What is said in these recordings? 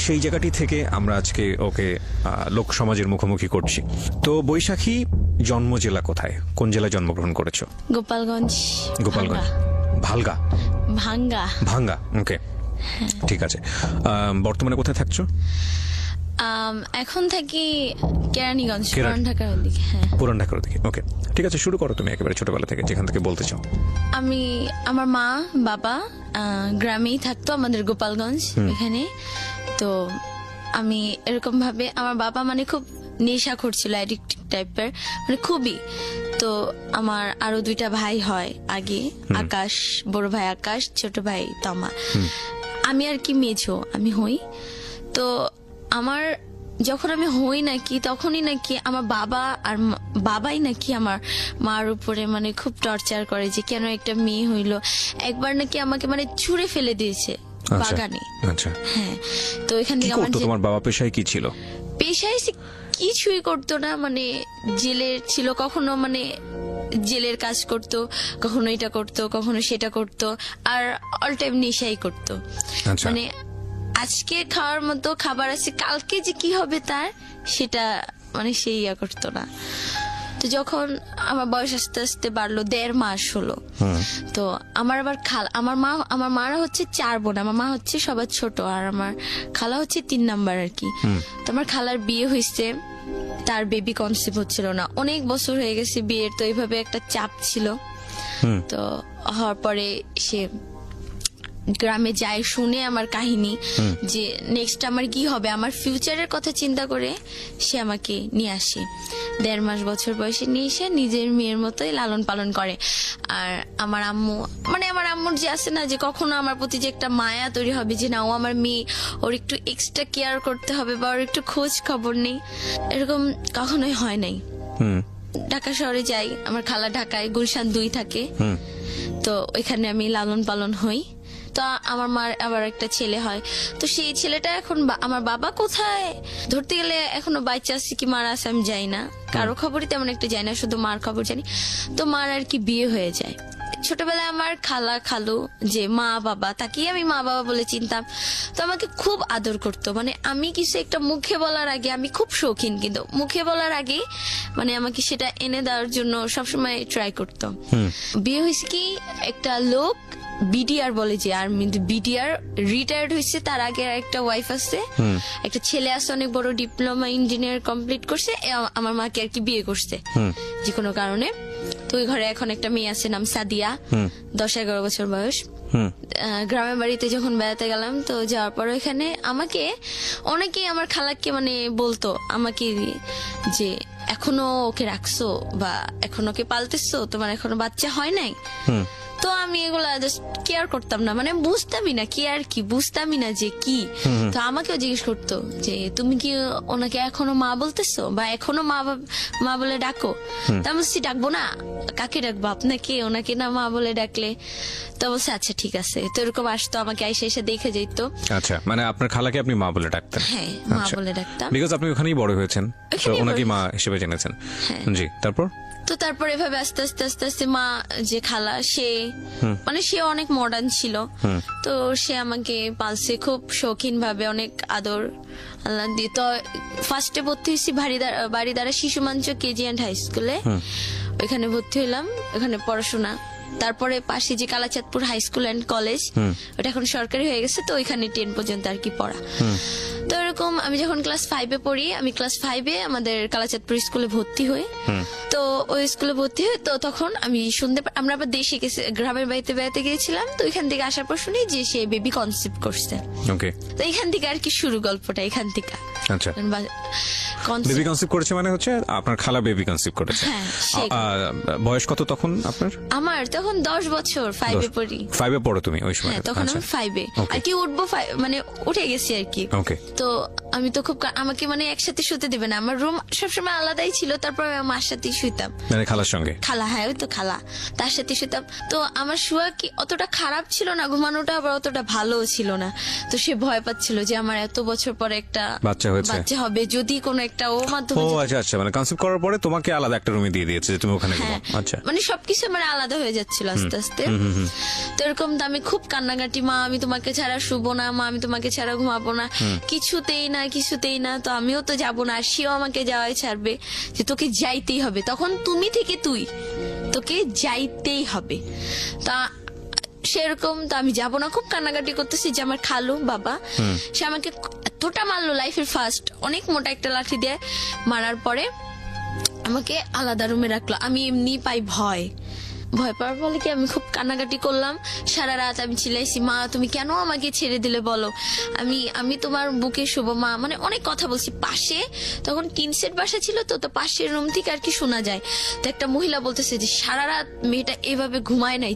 সেই জায়গাটি থেকে আমরা আজকে ওকে লোক সমাজের মুখোমুখি করছি। তো বৈশাখী জন্ম জেলা কোথায়, কোন জেলায় জন্মগ্রহণ করেছো? গোপালগঞ্জ। গোপালগঞ্জ, ভালগা, ভাঙ্গা। ভাঙ্গা, ওকে, ঠিক আছে। বর্তমানে কোথায় থাকছো? এখন থাকি কেরানীগঞ্জ, কেরানী। পুরান ঢাকার ওদিকে। হ্যাঁ, পুরান ঢাকার ওদিকে, ওকে, ঠিক আছে। শুরু করো তুমি একেবারে ছোটবেলা থেকে, যেখান থেকে বলতে চাও। আমি আমার মা বাবা গ্রামেই থাকতো, আমাদের গোপালগঞ্জ এখানে। তো আমি এরকম ভাবে, আমার বাবা মানে খুব নেশাখোর ছিল, অ্যাডিক্টিভ টাইপের, মানে খুবই। তো আমার আরো দুইটা ভাই হয় আগে, আকাশ, বড় ভাই আকাশ, ছোট ভাই তমা। আমি আর কি মেঝো, আমি হই। তো আমার যখন আমি হই নাকি, তখনই নাকি আমার বাবা আর বাবাই নাকি আমার মার উপরে মানে খুব টর্চার করে, যে কেন একটা মেয়ে হইলো। একবার নাকি আমাকে মানে ছুঁড়ে ফেলে দিয়েছে বাগানে। আচ্ছা, হ্যাঁ, তো এখান কি থেকে আমার করতো তোমার বাবা? পেশায় কি ছিল? পেশায় সে কিছুই করতো না, মানে জেলের ছিল, কখনো মানে জেলের কাজ করতো, কখনো এটা করতো, কখনো সেটা করতো, আর অল টাইম নেশাই করতো। আচ্ছা, মানে আজকে খাওয়ার মতো খাবার আছে, কালকে যে কি হবে তার সেটা মানে সে ইয়া করতো না। তো যখন আমার বয়স আস্তে আস্তে বাড়লো, 1.5 মাস হলো, তো আমার আবার আমার মারা হচ্ছে 4 বোন, আমার মা হচ্ছে সবার ছোট, আর আমার খালা হচ্ছে 3 নাম্বার আর কি। তো আমার খালার বিয়ে হয়েছে, তার বেবি কনসিভ হচ্ছিল না, অনেক বছর হয়ে গেছে বিয়ের। তো এইভাবে একটা চাপ ছিল। তো হওয়ার পরে সে গ্রামে যায়, শুনে আমার কাহিনী, যে নেক্সট আমার কি হবে, আমার ফিউচারের কথা চিন্তা করে সে আমাকে নিয়ে আসে। 1.5 মাস বছর বয়সে নিয়ে এসে নিজের মেয়ের মতোই লালন পালন করে। আর আমার আম্মু, মানে আমার আম্মুর যে আছে না, যে কখনো আমার প্রতি যে একটা মায়া তৈরি হবে, যে না ও আমার মেয়ে, ওর একটু এক্সট্রা কেয়ার করতে হবে, বা ওর একটু খোঁজ খবর নেই, এরকম কখনোই হয় নাই। ঢাকা শহরে যাই, আমার খালা ঢাকায় গুলশান 2 থাকে, তো ওইখানে আমি লালন পালন হই। তো আমার মার আবার একটা ছেলে হয়, তো সেই ছেলেটা এখন আমার বাবা কোথায় ধরতে গেলে এখনো বাচ্চা আছে কি মারা আছে আমি যাই না, কারো খবরই তেমন একটা যাই না, শুধু মার খবর জানি। তো মার আর কি বিয়ে হয়ে যায়। ছোটবেলায় আমার খালা খালু, যে মা বাবা, তাকেই আমি মা বাবা বলে চিনতাম। তো আমাকে খুব আদর করতো, মানে আমি কিছু একটা মুখে বলার আগে, আমি খুব শৌখিন, কিন্তু মুখে বলার আগে মানে আমাকে সেটা এনে দেওয়ার জন্য সবসময় ট্রাই করতো। বিয়ে হয়েছে কি, একটা লোক বিডিআর বলে, যে আর্মি বিডিআর রিটায়ার্ড হয়েছে, তার আগে একটা ওয়াইফ আছে, একটা ছেলে আছে অনেক বড় ডিপ্লোমা ইঞ্জিনিয়ার কমপ্লিট করছে, আমার মাকে আর কি বিয়ে করছে যে কোনো কারণে। তো ওই ঘরে এখন একটা মেয়ে আছে, নাম সাদিয়া, 10-11 বছর বয়স। গ্রামের বাড়িতে যখন বেড়াতে গেলাম, তো যাওয়ার পর এখানে আমাকে অনেকেই আমার খালাকে মানে বলতো আমাকে, যে এখনো ওকে রাখছো বা এখনো ওকে পালতেছো, তোমার এখনো বাচ্চা হয় নাই। তো আমি এগুলা জাস্ট কেয়ার করতাম না, মানে বুঝতামই না কেয়ার কি, বুঝতামই না যে কি। তো আমাকেও জিজ্ঞেস করতো যে তুমি কি ওনাকে এখনো মা বলতেছো, বা এখনো মা বলে ডাকো? তো আমি বলছি ডাকবো না, কাকে ডাকবো, আপনাকে, ওনাকে না মা বলে ডাকলে? তো বলছে আচ্ছা ঠিক আছে। তো এরকম আসতো, আমাকে এসে দেখে যেত। আচ্ছা, মানে আপনার খালাকে আপনি মা বলে ডাকতেন? হ্যাঁ, মা বলে ডাকতাম, বিকজ আপনি ওখানেই বড় হয়েছেন, তো ওনাকে মা হিসেবে জেনেছেন। জি, তারপর? তো তারপর এভাবে আস্তে আস্তে আস্তে আস্তে মা, যে খালা, সে মানে সে অনেক মডার্ন ছিল, তো সে আমাকে পালছে খুব শৌখিন ভাবে, অনেক আদর আল্লাহ দিয়ে। তো ফার্স্টে ভর্তি হয়েছি বাড়িদারা শিশু মঞ্চ কেজি অ্যান্ড হাই স্কুলে, ওইখানে ভর্তি হইলাম, ওখানে পড়াশোনা। তারপরে পাশে যে Kalachandpur high school and college, ওটা এখন সরকারি হয়ে গেছে, তো ওইখানে 10 পর্যন্ত আর কি পড়া। তো এরকম আমি যখন ক্লাস 5-এ পড়ি, আমি ক্লাস 5-এ আমাদের কালাচাঁদপুর স্কুলে ভর্তি হই। তো ওই স্কুলে ভর্তি হই, তো তখন আমি শুনতে, আমরা আবার দেশে গেছি, গ্রামের বাড়িতে বেড়াতে গিয়েছিলাম, তো ওইখান থেকে আসার পর শুনি যে সে বেবি কনসিভ করছে। ওকে, তো এখান থেকে আর কি শুরু গল্পটা, এখান থেকে। আচ্ছা, বেবি কনসিভ করেছে মানে হচ্ছে আপনার খালা বেবি কনসিভ করেছে। হ্যাঁ, বয়স কত তখন আপনার? আমার তখন 10 বছর, 5-এ পড়ি। 5-এ পড়ো তুমি ওই সময়? হ্যাঁ, তখন আমি 5-এ আর কি উঠবো, মানে উঠে গেছি আর কি। ওকে, তো আমি তো খুব আমাকে মানে একসাথে শুতে দিবে না, আমার রুম সবসময় আলাদাই ছিল, তারপর আমি আমার মার সাথেই শুইতাম। মানে খালার সঙ্গে? খালা, হ্যাঁ ওই তো খালা, তার সাথে শুতাম। তো আমার শুয়া কি অতটা খারাপ ছিল না, ঘুমানোটা আবার অতটা ভালোও ছিল না। তো সে ভয় পাচ্ছিল যে আমার এত বছর পরে একটা বাচ্চা হয়েছে, বাচ্চা হবে, যদি কোনো একটা ও মাধ্যমে ও আচ্ছা আচ্ছা, মানে কনসেপ্ট করার পরে তোমাকে আলাদা একটা রুমে দিয়ে দিয়েছে যে তুমি ওখানে ঘুমাও। হ্যাঁ, আচ্ছা, মানে সবকিছু আমার আলাদা হয়ে যাচ্ছিল আস্তে আস্তে। তো এরকম তো আমি খুব কান্নাকাটি, মা আমি তোমাকে ছাড়া শুবো না, মা আমি তোমাকে ছাড়া ঘুমাবো না, কিছুতেই না কিছুতেই না। তো আমিও তো যাবো না, আর সেও আমাকে যাওয়াই ছাড়বে, যে তোকে যাইতেই হবে। তখন তুমি থেকে তুই, তোকে যাইতেই হবে। তা সেরকম তো আমি যাবো না, খুব কান্নাকাটি করতেছি। যে আমার খালু বাবা, সে আমাকে এতটা মারলো, লাইফের ফার্স্ট অনেক মোটা একটা লাঠি দিয়ে মারার পরে আমাকে আলাদা রুমে রাখলো। আমি এমনি পাই ভয় পাওয়ার ফলে কি আমি খুব কান্নাকাটি করলাম সারা রাত। আমি চিল্লাইছি, মা তুমি কেন আমাকে ছেড়ে দিলে বলো, আমি তোমার বুকে শুবো মা, মানে অনেক কথা বলছি। পাশে তখন টিন সেট বাসা ছিল, তো পাশের রুম থেকে আর কি শোনা যায়। তো একটা মহিলা বলতেছে যে সারা রাত মেয়েটা এভাবে ঘুমায় নাই,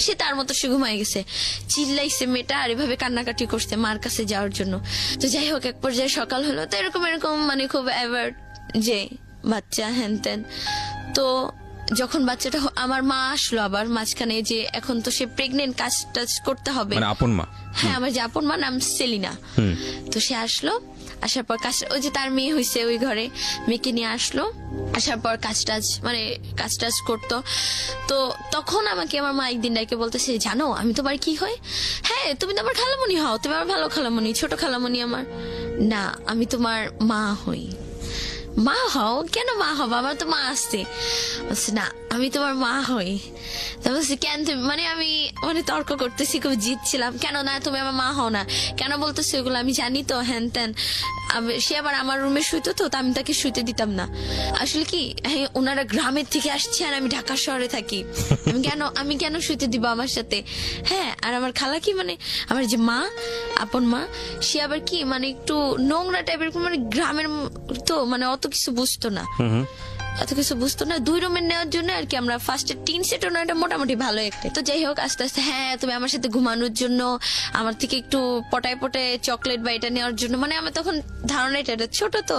সে তার মতো সে ঘুমায় গেছে, চিল্লাইছে মেয়েটা আর এভাবে কান্নাকাটি করছে মার কাছে যাওয়ার জন্য। তো যাই হোক, এক পর্যায়ে সকাল হলো, তো এরকম মানে খুব অ্যাভার্ড যে বাচ্চা হ্যান ত্যান। তো যখন বাচ্চাটা আমার মা আসলো আবার মাঝখানে, যে এখন তো সে প্রেগনেন্ট, কাজ টাজ করতে হবে, মানে আপন মা? হ্যাঁ, আমার যে আপন মা, নাম সেলিনা। তো সে আসলো, আসার পর কাজ, ওই যে তার মেয়ে হয়েছে ওই ঘরে, মেয়েকে নিয়ে আসলো। আসার পর কাজ টাজ করতো। তো তখন আমাকে আমার মা একদিন ডাকে বলতেছে, জানো আমি তোমার কি হয়? হ্যাঁ, তুমি তো আমার খালামণি হও, তুমি আমার ভালো খালামণি, ছোট খালামণি আমার। না, আমি তোমার মা হই। মা হও? কেন মা হবো, আমার তো মা আসছে। বলছে না, আমি তোমার মা হই। তা বলছি কেন তুমি, মানে আমি তর্ক করতেছি, খুব জিতছিলাম, কেন না তুমি আমার মা হও না, কেন বলতেছি ওগুলো, আমি জানি তো হ্যান ত্যান। সে আবার আমার রুমে শুইতো, তো আমি তাকে শুইতে দিতাম না। আসলে কি, হ্যাঁ ওনারা গ্রামের থেকে আসছে আর আমি ঢাকা শহরে থাকি, আমি কেন শুইতে দিব আমার সাথে? হ্যাঁ, আর আমার খালা কি, মানে আমার যে মা, আপন মা, সে আবার কি মানে একটু নোংরা টাইপের, মানে গ্রামের তো, মানে অত কিছু বুঝতো না, দুই রুমের নেওয়ার জন্য আর কি আমরা ফার্স্টে টিন সেটও না, এটা মোটামুটি ভালো একটা। তো যাই হোক, আস্তে আস্তে হ্যাঁ তুমি আমার সাথে ঘুমানোর জন্য, আমার থেকে একটু পটায় চকলেট বা এটা নেওয়ার জন্য, মানে আমার তখন ধারণা এটা ছোট তো,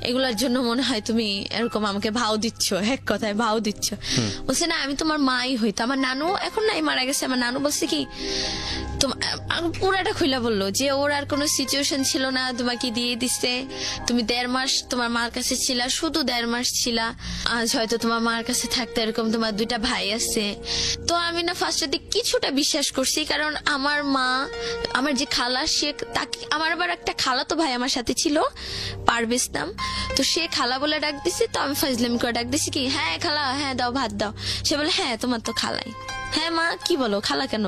এগুলোর জন্য মনে হয় তুমি এরকম আমাকে ভাও দিচ্ছ, এক কথায় ভাও দিচ্ছ। বলছে না, আমি তোমার মাই হইতো। আমার নানু এখন নাই, মারা গেছে। আমার নানু বলছে কি, পুরাটা খুইলা বললো যে ওর আর কোনো সিচুয়েশন ছিল না, তোমাকে দিয়ে দিচ্ছে, তুমি 1.5 মাস তোমার মার কাছে ছিলা, শুধু 1.5 মাস ছিলা, আজ হয়তো তোমার মার কাছে থাকতে, এরকম তোমার 2টা ভাই আছে। তো আমি না ফার্স্টের দিকে কিছুটা বিশ্বাস করছি, কারণ আমার মা, আমার যে খালা, সে তাকে, আমার আবার একটা খালা তো ভাই আমার সাথে ছিল, পারভেজ নাম। তো সে খালা বলে ডাক দিছে, তো আমি ফাজলামি করে ডাক দিছি কি, হ্যাঁ খালা, হ্যাঁ দাও ভাত দাও। সে বলে হ্যাঁ তোমার তো খালাই। হ্যাঁ মা, কি বলো, খালা কেন?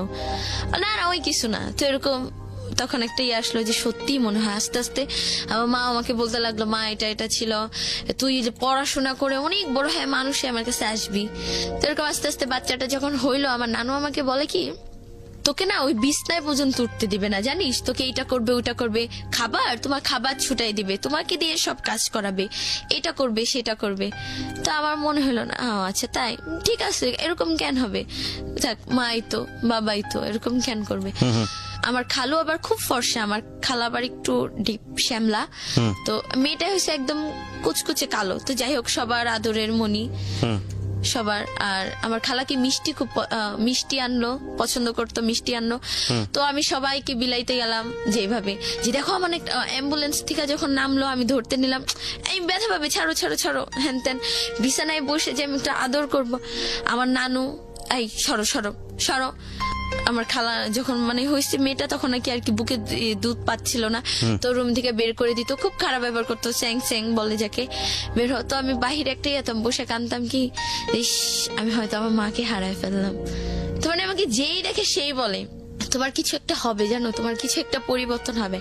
না না ওই কিছু না। তো এরকম তখন একটা আসলো যে সত্যি মনে হয়। আস্তে আস্তে আমার মা আমাকে বলতে লাগলো, মা এটা ছিল, তুই পড়াশোনা করে অনেক বড় হ্যাঁ মানুষে আমার কাছে আসবি। তো এরকম আস্তে আস্তে বাচ্চাটা যখন হইলো, আমার নানু আমাকে বলে কি, তোকে না ওই বিছনায় পর্যন্ত উঠতে দিবে না, জানিস, তোকে এটা করবে ওইটা করবে, তোমার খাবার ছুটাই দিবে, তোমাকে দিয়ে সব কাজ করাবে, এটা করবে সেটা করবে। তো আমার মনে হলো না, আচ্ছা তাই, ঠিক আছে, এরকম কেন হবে, যাক মাই তো বাবাই তো, এরকম কেন করবে। আমার খালু আবার খুব ফর্সা, আমার খালা আবার একটু ডিপ শ্যামলা, তো মেয়েটা হয়েছে একদম কুচকুচে কালো। তো যাই হোক, সবার আদরের মনি সবার। আর আমার খালাকে মিষ্টি আনলো, পছন্দ করতো, মিষ্টি আনলো। তো আমি সবাইকে বিলাইতে গেলাম যে এইভাবে, যে দেখো আমার অ্যাম্বুলেন্স থেকে যখন নামলো, আমি ধরতে নিলাম, এই ব্যথা পাবে, ছাড়ো ছাড়ো ছাড়ো হ্যান ত্যান। বিছানায় বসে যে আমি একটু আদর করব, আমার নানু এই সরো সরো সরো। আমার খালা যখন মানে হয়েছে মেয়েটা, তখন নাকি আর কি বুকে দুধ পাচ্ছিল না, তো রুম থেকে বের করে দিত, খুব খারাপ ব্যবহার করতো, স্যাং স্যাং বলে যাকে, বের হতো। আমি বাহিরে একটাই যেতাম, বসে কানতাম কি, আমি হয়তো আমার মাকে হারায় ফেললাম। তো মানে আমাকে যেই দেখে সেই বলে, তোমার কিছু একটা হবে, জানো, তোমার কিছু একটা পরিবর্তন হবে।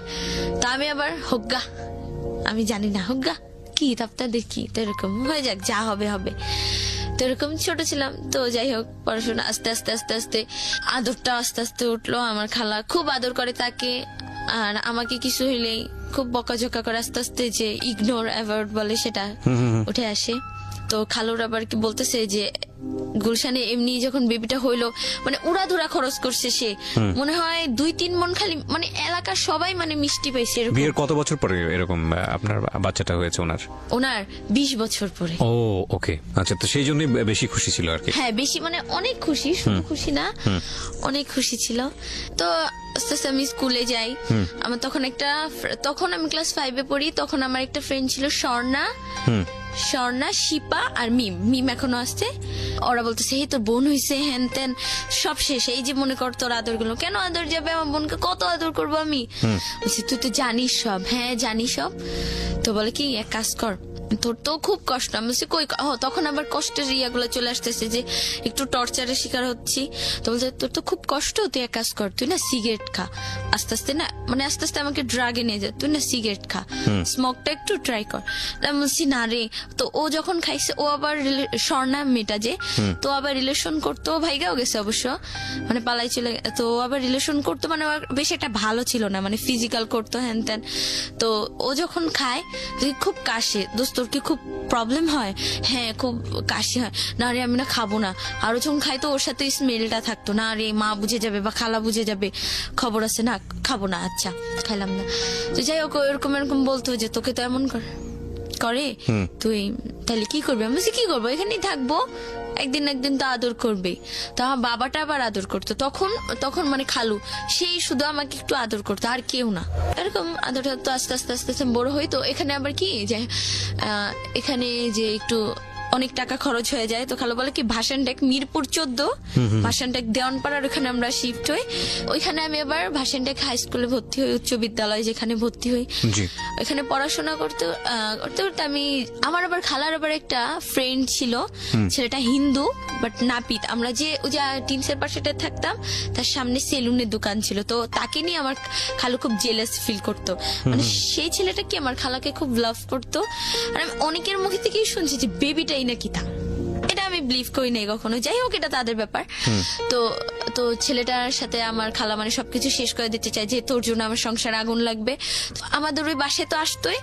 তা আমি আবার হোগা, আমি জানি না হোগা কি, তাপটা দেখি, তো এরকম হয়ে যাক, যা হবে হবে। তো এরকম ছোট ছিলাম। তো যাই হোক, পড়াশোনা আস্তে আস্তে আস্তে আস্তে আদরটা আস্তে আস্তে উঠলো। আমার খালা খুব আদর করে তাকে, আর আমাকে কিছু হইলেই খুব বকাঝকা করে, আস্তে আস্তে যে ইগনোর অ্যাভয়েড বলে সেটা উঠে আসে। তো খালুর আবার কি বলতেছে যে গুলশানে এমনি যখন বেবিটা হইলো মানে উড়াধুরা খরচ করছে সে, মনে হয় 2-3 মন খালি, মানে এলাকার সবাই মানে মিষ্টি পাইছে এরকম। বিয়ের কত বছর পরে এরকম আপনার বাচ্চাটা হয়েছে ওনার 20 বছর পরে। ও ওকে, আচ্ছা, তো সেই জন্যই বেশি খুশি ছিল আর কি। হ্যাঁ বেশি মানে অনেক খুশি, শুধু খুশি না, অনেক খুশি ছিল। তো আস্তে আস্তে আমি স্কুলে যাই। আমার তখন আমি ক্লাস 5-এ পড়ি। তখন আমার একটা ফ্রেন্ড ছিল স্বর্ণা, শিপা আর মিম এখনো আসছে। ওরা বলতেছে হে তোর বোন হইছে, হ্যান ত্যান, সব শেষ। এই যে মনে কর তোর আদর গুলো, কেন আদর যাবে, আমার বোনকে কত আদর করবো আমি। বলছি তুই তো জানিস সব। হ্যাঁ জানি সব। তো বলে কি এক কাজ কর, তোর তো খুব কষ্ট। আমি বলছি কই, তখন আবার কষ্টের ইয়াগুলো চলে আসতেছে যে একটু টর্চারের শিকার হচ্ছি। তো বলছে তোর তো খুব কষ্ট, তুই এক কাজ কর, তুই না সিগারেট খা। আস্তে আস্তে আমাকে ড্রাগে নিয়ে যা, তুই না সিগারেট খা, স্মোকটা একটু ট্রাই কর। আমি বলছি না রে। তো ও যখন খাইছে, ও আবার স্বর্ণা মেয়েটা যে, তো আবার রিলেশন করতো, ভাইগাও গেছে অবশ্য, মানে পালাই চলে। তো ও আবার রিলেশন করতো, মানে বেশ একটা ভালো ছিল না, মানে ফিজিক্যাল করতো হ্যান ত্যান। তো ও যখন খায় খুব কাশে, দোস্ত তোর কি খুব প্রবলেম হয়? হ্যাঁ খুব কাশি হয়। না রে আমি না খাবো না। আরো যখন খাই তো ওর সাথে স্মেলটা থাকতো, না রে মা বুঝে যাবে বা খালা বুঝে যাবে, খবর আছে, না খাবো না, আচ্ছা খাইলাম না। তো যাই হোক এরকম বলতো যে তোকে তো এমন করে, তুই তাহলে কি করবি? আমি বলছি কি করবো, এখানেই থাকবো, একদিন তো আদর করবে। তো আমার বাবাটা আবার আদর করতো তখন মানে খালু, সেই শুধু আমাকে একটু আদর করতো, আর কেউ না। এরকম আদরটা তো আস্তে আস্তে বড় হই। তো এখানে আবার কি যে এখানে যে একটু অনেক টাকা খরচ হয়ে যায়। তো খালু বলে কি ভাসানটেক মিরপুর 14, ভাসানটেক দেওয়ানপাড়ার ওখানে আমরা শিফট হই। ওইখানে আমি আবার ভাসানটেক হাই স্কুলে ভর্তি হই, উচ্চ বিদ্যালয় যেখানে ভর্তি হই। ওইখানে পড়াশোনা করতে আমার আবার খালার আবার একটা ফ্রেন্ড ছিল, ছেলেটা হিন্দু বাট নাপিত। আমরা যে ওই যে টিমসের পাশেটা থাকতাম, তার সামনে সেলুনের দোকান ছিল। তো তাকে নিয়ে আমার খালু খুব জেলাস ফিল করতো, মানে সেই ছেলেটা কি আমার খালাকে খুব লাভ করতো। আর আমি অনেকের মুখে থেকেই শুনছি যে বেবিটাই নাকি তা, এটা আমি বিলিভ করি নাই কখনো। যাই হোক এটা তাদের ব্যাপার। তো ছেলেটার সাথে আমার খালা মানে সবকিছু শেষ করে দিতে চায় যে তোর জন্য আমার সংসার আগুন লাগবে। তো আমাদের ওই বাসায় তো আসতোই,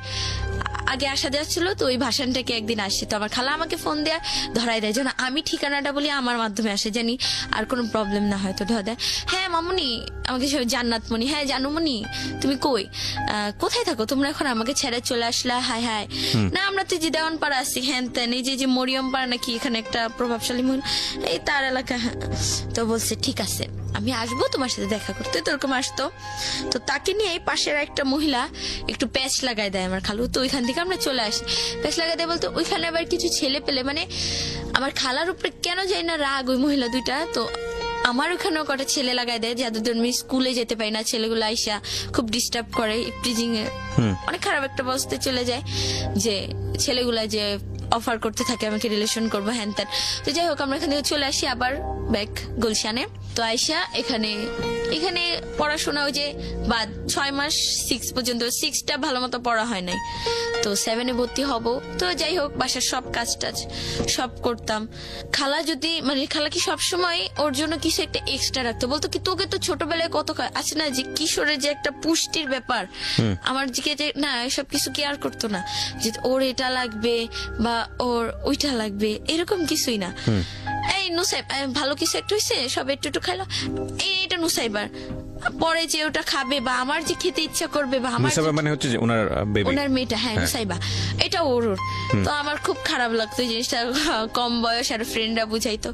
আগে আসা যাচ্ছিল। তো ওই ভাসানটাকে একদিন আসছে, তো আমার খালা আমাকে ফোন দেয়া ধরাই দেয়, যেন আমি ঠিকানাটা বলি আমার মাধ্যমে আসে, জানি আর কোনো প্রবলেম না হয়। তো ধরা দেয়, হ্যাঁ মামুনি, আমাকে সবাই জান্নাতমণি, হ্যাঁ জানুমণি তুমি কোথায় থাকো তোমরা এখন, আমাকে ছেড়ে চলে আসলা? হায় না আমরা তো যে দেওয়ানপাড়া আছি, হ্যান ত্যান, এই যে মরিয়ম পাড়া নাকি এখানে একটা প্রভাবশালী মহিলা, এই তার এলাকা। তো বলছে ঠিক আছে আমি আসবো তোমার সাথে দেখা করতে। তো এরকম আসতো। তো তাকে নিয়ে পাশের একটা মহিলা একটু প্যাচ লাগাই দেয় আমার খালু। তো ওইখান থেকে আমরা চলে আসি। প্যাচ লাগাই দেয় বলতো ওইখানে আবার কিছু ছেলে পেলে, মানে আমার খালার উপরে কেন যায় না রাগ ওই মহিলা দুইটা। তো আমার ওখানেও কটা ছেলে লাগাই দেয়, যাদের আমি স্কুলে যেতে পারি না, ছেলেগুলো আইসা খুব ডিস্টার্ব করে, প্রিজিং এ অনেক খারাপ একটা অবস্থায় চলে যায়, যে ছেলেগুলা যে অফার করতে থাকে আমাকে রিলেশন করবো হ্যান ত্যান। তো যাই হোক আমরা এখান থেকে চলে আসি আবার ব্যাক গুলশানে। তো আইসা এখানে পড়াশোনা ওই যে বাদ 6 মাস 6 পর্যন্ত, 6টা ভালো মতো পড়া হয় নাই। তো 7-এ ভর্তি হব। তো যাই হোক বাসার সব কাজ টাজ সব করতাম। খালা কি সবসময় ওর জন্য কিছু একটা এক্সট্রা রাখতো, বলতো কি তোকে তো ছোটবেলায় কত আছে না যে কিশোরের যে একটা পুষ্টির ব্যাপার, আমার দিকে যে না এসব কিছু কেয়ার করতো না, যে ওর এটা লাগবে বা ওর ওইটা লাগবে, এরকম কিছুই না। এই নুসাইব ভালো কিছু একটা হয়েছে, সব একটু খাইলো, এইটা নুসাইবার পরে যে ওটা খাবে বা আমার যে খেতে ইচ্ছা করবে, বা আমার মানে হচ্ছে যে ওনার মেয়েটা, হ্যাঁ নুসাইবা, এটা ওর। তো আমার খুব খারাপ লাগতো এই জিনিসটা, কম বয়স আর ফ্রেন্ডরা বুঝাইতো।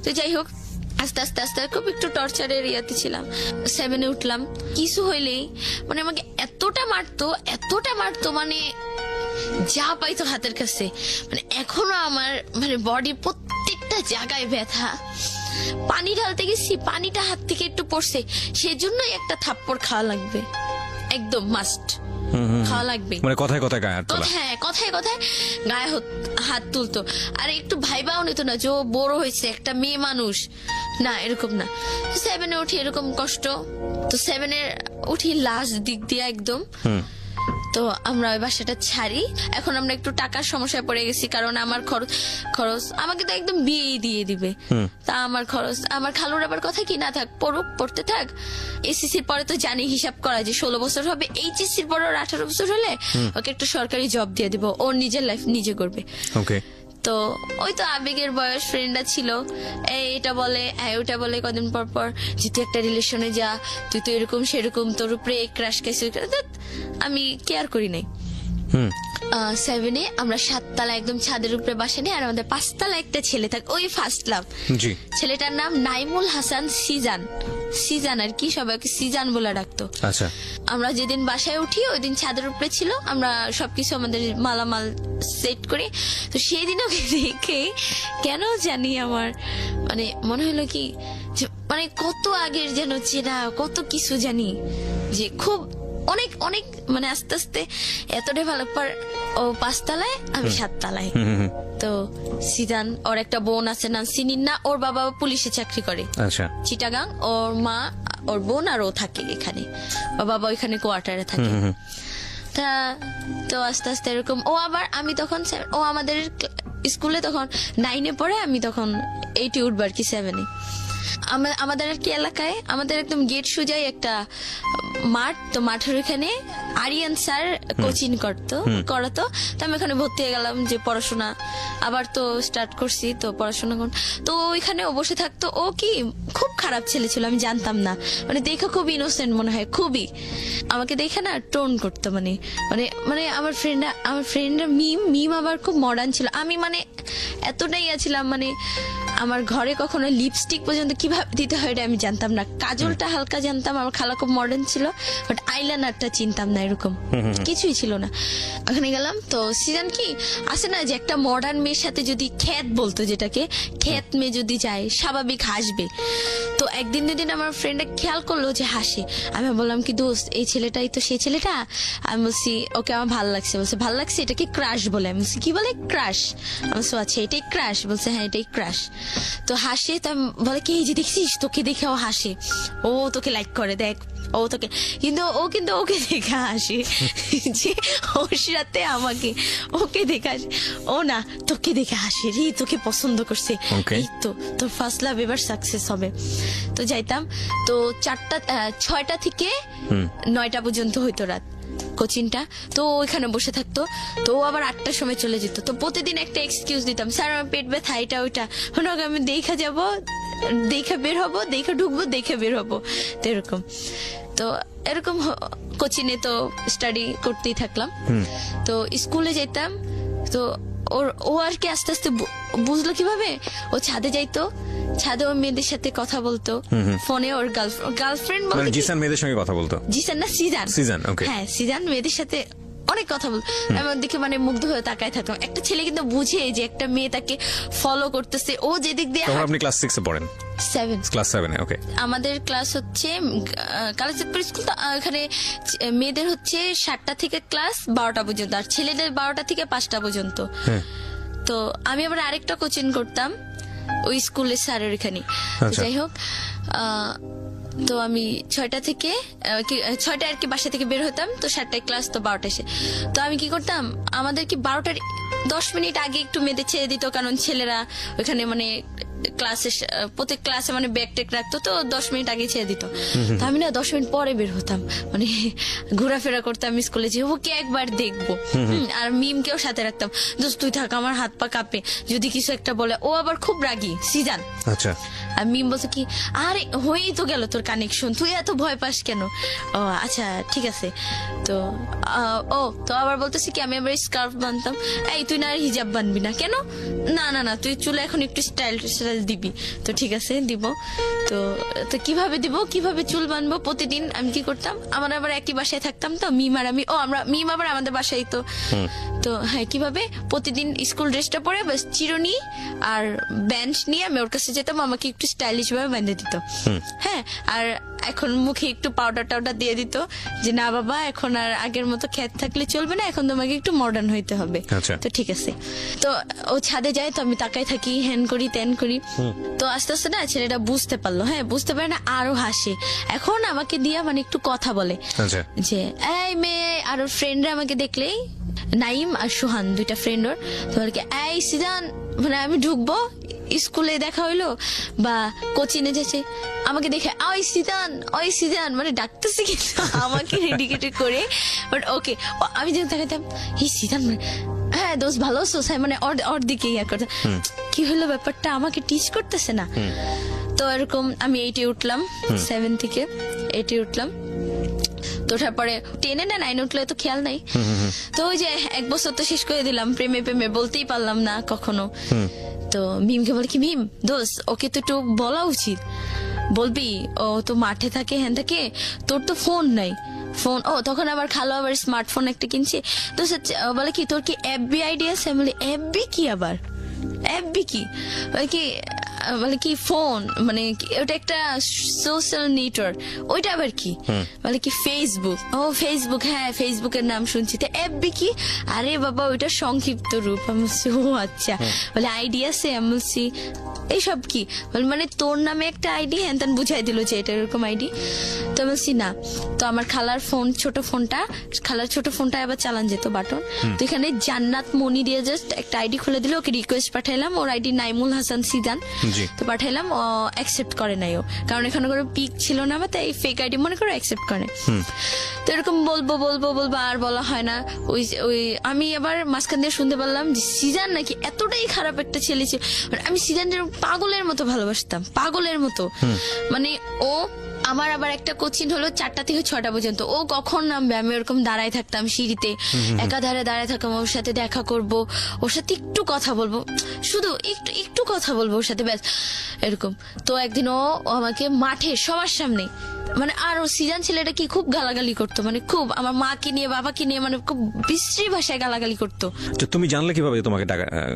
তো যাই হোক আস্তে আস্তে খুব একটু টর্চারের ইয়াতে ছিলাম। 7-এ উঠলাম, কিছু হইলেই মানে আমাকে এতটা মারতো মানে যা পাইতো হাতের কাছে। মানে এখনো আমার মানে বডি প্রত্যেকটা জায়গায় ব্যথা। পানি ঢালতে গেছি, পানিটা হাত থেকে একটু পড়ছে, সেজন্যই একটা থাপ্পড় খাওয়া লাগবে, একদম মাস্ট খাওয়া লাগবে। মানে কথায় গায়ে হাত তোলা। হ্যাঁ কথায় গায়ে হাত তুলতো। আর একটু ভাইবাও নিত না যে ও বড় হয়েছে, একটা মেয়ে মানুষ, না এরকম না। 7-এ উঠি এরকম কষ্ট। তো 7-এ উঠি লাস্ট দিক দিয়ে একদম। তো আমরা ওই বাসাটা ছাড়ি। এখন আমরা একটু টাকার সমস্যায় পড়ে গেছি, কারণ আমার খরচ আমাকে তো একদম বিয়ে দিয়ে দিবে। তা আমার খরচ, আমার খালুর আবার কথা কি না থাক পড়তে থাক, এসএসসির পরে তো জানি হিসাব করা যে 16 বছর হবে, এইচএসসির পরে 18 বছর হলে ওকে একটা সরকারি জব দিয়ে দিব, ওর নিজের লাইফ নিজে করবে। ওকে। তো ওই তো আবেগের বয়স, ফ্রেন্ডরা ছিল, এটা বলে ওটা বলে কদিন পর পর যে তুই একটা রিলেশনে যা, তুই তো এরকম সেরকম, তোর উপরে ক্রাশ খাইছে। আমি কেয়ার করি নাই। 7-এ আমরা 7 তলা একদম ছাদের উপরে বাসা নিয়ে, আর আমাদের 5 তলা একটা ছেলে থাকে, ওই ফার্স্ট লাভ। জি। ছেলেটার নাম নাইমুল হাসান সিজান আর কি, সবাইকে সিজান বলে ডাকতো। আচ্ছা। আমরা যেদিন বাসায় উঠি ওই দিন ছাদের উপরে ছিল, আমরা সবকিছু আমাদের মালামাল সেট করি। তো সেই দিন ওকে দেখে কেন জানি আমার মানে মনে হলো কি যে মানে কত আগের যেন চেনা, কত কিছু জানি, যে খুব অনেক অনেক মানে আস্তে আস্তে এতটাই ভালো পর। ও 5 তলায়, আমি 7 তলায়। তো সিজান, ওর একটা বোন আছে নাম সিনিন্না, ওর বাবা পুলিশে চাকরি করে আচ্ছা। চিটাগাং, ওর মা, ওর বোন আর ও থাকে এখানে, ওর বাবা ওইখানে কোয়ার্টারে থাকে। তা তো আস্তে আস্তে এরকম ও আবার, আমি তখন ও আমাদের স্কুলে তখন 9-এ পড়ে, আমি তখন 8-এ উঠবো আর কি, 7-এ। আমাদের আর কি এলাকায় আমাদের একদম গেট সোজাই একটা মাঠ, তো মাঠের ওখানে আরিয়ান স্যার কোচিং করাতো। তো আমি ওখানে ভর্তি হয়ে গেলাম, যে পড়াশোনা আবার তো স্টার্ট করছি, তো পড়াশোনা তো ওইখানে ও বসে থাকতো। ও কি খুব খারাপ ছেলে ছিল, আমি জানতাম না, মানে দেখে খুব ইনোসেন্ট মনে হয়, খুবই আমাকে দেখে না টোন করতো, মানে মানে মানে আমার ফ্রেন্ডরা মিম আবার খুব মডার্ন ছিল। আমি মানে এতটাই আছিলাম, মানে আমার ঘরে কখনো লিপস্টিক পর্যন্ত কিভাবে দিতে হয় এটা আমি জানতাম না, কাজলটা হালকা জানতাম, আমার খালা খুব মডার্ন ছিল, বাট আইলাইনারটা চিনতাম না, এরকম কিছুই ছিল না। ওখানে গেলাম, তো সিজন কি আসে না যে একটা মডার্ন মেয়ের সাথে যদি খ্যাত বলতো, যেটাকে খ্যাত মেয়ে যদি যায় স্বাভাবিক হাসবে। তো একদিন দুদিন আমার ফ্রেন্ডটা খেয়াল করলো যে হাসে, আমি বললাম কি দোস্ত এই ছেলেটাই তো সেই ছেলেটা। আমি বলছি ওকে আমার ভালো লাগছে, বলছে ভালো লাগছে, এটাকে ক্রাশ বলে। আমি বলছি কি বলে? ক্রাশ। আমি বলছি আচ্ছা এটাই ক্রাশ? বলছে হ্যাঁ এটাই ক্রাশ। তো হাসে, তো বলে কি এই যে দেখছিস তোকে দেখে ও হাসে, ও তোকে লাইক করে, দেখ ও তোকে, কিন্তু ওকে দেখে হাসে যে ওর সাথে আমাকে ওকে দেখে হাসে, ও না তোকে দেখে হাসে রে, তোকে পছন্দ করছে, এই তো তোর ফার্স্ট লাভ এবার সাকসেস হবে। তো যাইতাম, তো 6টা থেকে 9টা পর্যন্ত হইতো রাত কোচিংটা। তো ওইখানে বসে থাকতো, তো ও আবার 8টার সময় চলে যেত। তো প্রতিদিন একটা এক্সকিউজ দিতাম, স্যার আমার পেট ব্যথা, এটা ওইটা, আমি দেখা যাবো, দেখে বের হবো, দেখে ঢুকবো, দেখে বের হবো, তো এরকম। তো এরকম কোচিংয়ে তো স্টাডি করতেই থাকলাম। তো স্কুলে যেতাম, তো ও আর কি আস্তে আস্তে বুঝলো কিভাবে, ও ছাদে যাইতো, ছাদে ওর মেয়েদের সাথে কথা বলতো, ফোনে ওর গার্লফ্রেন্ড বলতো, জিসান মেয়েদের সঙ্গে কথা বলতো, জিসান না সিজান, হ্যাঁ সিজান মেয়েদের সাথে অনেক কথা বলতো। আমি দেখে মানে মুগ্ধ হয়ে তাকায় থাকতাম। একটা ছেলে কিন্তু বুঝে যে একটা মেয়ে তাকে ফলো করতেছে, ও যেদিক দিয়ে। আপনি ক্লাস 6-এ পড়েন? 7 ক্লাস 7-এ। ওকে। আমাদের ক্লাস হচ্ছে কালেজপুর স্কুল, তো এখানে মেয়েদের হচ্ছে 7টা থেকে ক্লাস 12টা পর্যন্ত, আর ছেলেদের 12টা থেকে 5টা পর্যন্ত। তো আমি আবার আরেকটা কোচিং করতাম ওই স্কুলের স্যারের এখানে। যাই হোক, তো আমি 6টা আর কি বাসা থেকে বের হতাম, তো 7টায় ক্লাস, তো 12টা এসে। তো আমি কি করতাম, আমাদের কি 12টার 10 মিনিট আগে একটু মেয়েদের ছেড়ে দিত, কারণ ছেলেরা ওইখানে মানে প্রত্যেক ক্লাসে মানে ব্যাগ টেক রাখতো, তো 10 মিনিট আগে ছেড়ে দিত। তো আমি না 10 মিনিট পরে বের হতাম, মানে ঘোরাফেরা করতাম স্কুলে, যে ওকে একবার দেখবো। আর মিমকেও সাথে রাখতাম, দোস্ত তুই থাক, আমার হাত পা কাঁপে যদি কিছু একটা বলে। ও আবার খুব রাগী সিজান। আচ্ছা। আর মিম বলছে কি আরে হয়েই তো গেল তোর কানেকশন, তুই এত ভয় পাস কেন? ও আচ্ছা ঠিক আছে। তো তো আবার বলতেছি কি আমি আবার স্কার্ফ বানতাম, এই তুই না আর হিজাব বানবি না কেন? না তুই চুলে এখন একটু স্টাইল দিবি। তো ঠিক আছে দিব। তো কিভাবে দিব, কিভাবে চুল বানবো? প্রতিদিন আমি কি করতাম, আমার আবার একই বাসায় থাকতাম, তো মিম আর আমি, মিম আবার আমাদের বাসায়, তো হ্যাঁ কিভাবে প্রতিদিন স্কুল ড্রেসটা পরে বাস চিরুনি আর বেঞ্চ নিয়ে আমি ওর কাছে যেতাম, আমাকে একটু স্টাইলিশ ভাবে বেঁধে দিত। হ্যাঁ, আর এখন মুখে একটু পাউডার টাউডার দিয়ে দিত, যে না বাবা এখন আর আগের মতো খ্যাত থাকলে চলবে না, এখন তোমাকে একটু মডার্ন হইতে হবে। তো ঠিক আছে। তো ও ছাদে যায়, তো আমি তাকাই থাকি, হ্যান করি ত্যান করি। তো আস্তে আস্তে না ছেলেটা বুঝতে পারলো, হ্যাঁ বুঝতে পারে না, আরো হাসে। এখন আমাকে দিয়া মানে একটু কথা বলে, যে এই মেয়ে, আর ওর ফ্রেন্ডরা আমাকে দেখলেই, নাইম আর সুহান 2টা ফ্রেন্ড ওর, তো এই সিজান, মানে আমি ঢুকবো স্কুলে দেখা হইলো বা কোচিংয়ে যাচ্ছে, আমাকে দেখে ওই সিজান মানে ডাকতেছে, কিন্তু আমাকে রেডিকেটেড করে। বাট ওকে, আমি যখন দেখাতাম এই সিজান, হ্যাঁ দোস্ত ভালো আছোস, হ্যাঁ মানে ওর দিকে ইয়া করতে, কি হলো ব্যাপারটা, আমাকে টিচ করতেছে না। তো এরকম আমি 8-এ উঠলাম, 7 থেকে 8-এ উঠলাম। তো ওঠার পরে 10-এ না 9-এ উঠলে তো খেয়াল নাই। তো ওই যে 1 বছর তো শেষ করে দিলাম, প্রেমে বলতেই পারলাম না কখনো। তো মিমকে বলে কি, মিম দোস্ত ওকে তো একটু বলা উচিত, বলবি ও তো মাঠে থাকে হ্যান থাকে, তোর তো ফোন নাই। ফোন তখন আবার খালো আবার স্মার্টফোন একটা কিনছে। তো বলে কি তোর কি এফবি আইডি আছে? আমি বলি এফবি কি, আবার এফবি কি? বলে কি ফোন মানে ওটা একটা সোশ্যাল নেটওয়ার্ক, ওইটা আবার কি? বলে কি ফেসবুক। ফেসবুক, হ্যাঁ ফেসবুকের নাম শুনছি। তো এফবি কি? আরে বাবা ওইটা সংক্ষিপ্ত রূপ। আমি বলছি ও আচ্ছা। বলে আইডি আছে? আমি বলছি এইসব কি? মানে তোর নামে একটা আইডি, হ্যান তেন বুঝাই দিল যে এটা এরকম আইডি। তো বলছি না। তো আমার খালার ফোন, ছোট ফোনটা আবার চালান যেত বাটন। তো এখানে জান্নাত মনি দিয়ে জাস্ট একটা আইডি খুলে দিল, ওকে রিকোয়েস্ট পাঠাইলাম। ওর আইডি নাইমুল হাসান সিজান। তো পাঠাইলাম, ও অ্যাকসেপ্ট করে নাই ও, কারণ এখানে কোনো পিক ছিল না আমার, তাই ফেক আইডি মনে করে অ্যাকসেপ্ট করে। তো এরকম বলবো আর বলা হয় না। ওই আমি আবার মাঝখান দিয়ে শুনতে পারলাম যে সিজান নাকি এতটাই খারাপ একটা ছেলে ছিল। আমি সিজানের পাগলের মতো ভালোবাসতাম, পাগলের মতো। মানে ও আমার আবার একটা কোচিং হলো 4টা থেকে 6টা পর্যন্ত। ও কখন নামবে আমি ওরকম দাঁড়ায় থাকতাম সিঁড়িতে, একাধারে দাঁড়ায় থাকতাম। ওর সাথে দেখা করব, ওর সাথে একটু কথা বলবো, শুধু একটু কথা বলবো ওর সাথে, ব্যাস এরকম। তো একদিন ও আমাকে মাঠে সবার সামনে, মানে আর ও সিজান ছেলেটা কি খুব গালাগালি করতো, মানে খুব আমার মাকে নিয়ে বাবাকে নিয়ে মানে খুব বিশ্রী ভাষায় গালাগালি করতো। তুমি জানলে কিভাবে তোমাকে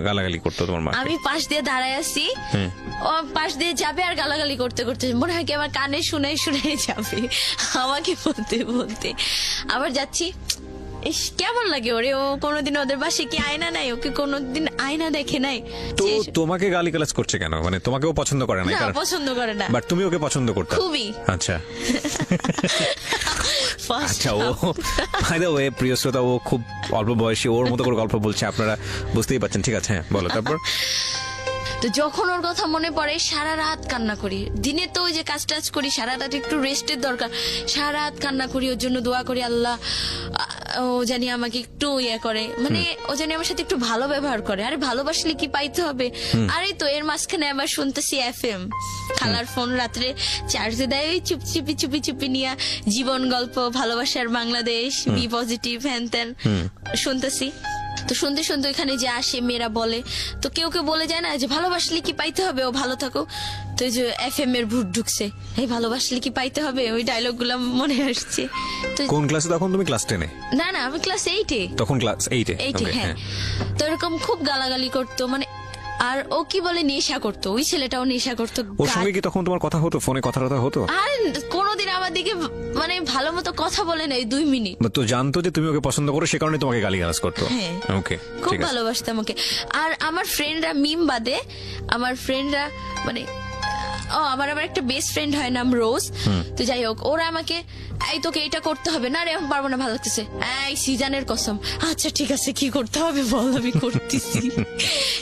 গালাগালি করতো তোমার মা? আমি পাশ দিয়ে দাঁড়ায় আছি, ও পাশ দিয়ে যাবে আর গালাগালি করতে করতে মনে হয় কি আমার কানে শুনে যাবে, আমাকে বলতে আবার যাচ্ছি। ইস কেমন লাগে ওরে, ও কোনোদিন ওদের বাসায় কি আয়না নাই, ওকে কোনোদিন আয়না দেখে নাই। তো তোমাকে গালিগালাজ করছে কেন? মানে তোমাকেও পছন্দ করে না? পছন্দ করে না, বাট তুমি ওকে পছন্দ করতে খুবই। আচ্ছা আচ্ছা। ও বাই দ্য ওয়ে প্রিয় শ্রোতা, ও খুব অল্প বয়সী, ওর মতো করে গল্প বলছে, আপনারা বুঝতেই পারছেন। ঠিক আছে, হ্যাঁ বলো তারপর। তো যখন ওর কথা মনে পড়ে সারা রাত কান্না করি। দিনে তো ওই যে কাজ টাজ করি, সারা রাত একটু রেস্টের দরকার, সারা রাত কান্না করি, ওর জন্য দোয়া করি আল্লাহ ও জানি আমাকে একটু ইয়ে করে, মানে ও জানি আমার সাথে একটু ভালো ব্যবহার করে। আরে ভালোবাসলে কি পাইতে হবে? আরে তো এর মাঝখানে আবার শুনতেছি FM, খালার ফোন রাত্রে চার্জে দেয়, চুপি নিয়ে জীবন গল্প, ভালোবাসার বাংলাদেশ, বি পজিটিভ, হ্যান ত্যান শুনতেছি। তো শুনতে এখানে যে আসে মেয়েরা বলে, তো কেউ বলে যায় না যে ভালোবাসলে কি পাইতে হবে, ও ভালো থাকো। তো এই যে FM এর ভূত ঢুকছে, এই ভালোবাসলে কি পাইতে হবে, ওই ডায়লগ গুলা মনে আসছে। তো কোন ক্লাসে তখন তুমি? ক্লাস 10-এ? না আমি ক্লাস 8-এ। তখন ক্লাস 8-এ? হ্যাঁ। তো এরকম খুব গালাগালি করতো, মানে আর ও কি বলে নেশা করতো, ওই ছেলেটাও নেশা করতো। ওর সঙ্গে কি তখন তোমার কথা হতো, ফোনে কথা হতো? আর কোনোদিন আমার দিকে মানে ভালো মতো কথা বলে নাই 2 মিনিট। তো জানতো যে তুমি ওকে পছন্দ করো, সে কারণে তোমাকে গালিগালাজ করতো? ওকে, খুব ভালোবাসতাম ওকে। আর আমার ফ্রেন্ডরা, মিম বাদে আমার ফ্রেন্ডরা, মানে আমার আবার একটা বেস্ট ফ্রেন্ড হয় নাম রোজ। তো যাই হোক, ওরা আমাকে এই তোকে এটা করতে হবে না রে, এখন পারবো না, ভালো লাগতেছে, এই সিজানের কসম, আচ্ছা ঠিক আছে কি করতে হবে বল, আমি করতেছি।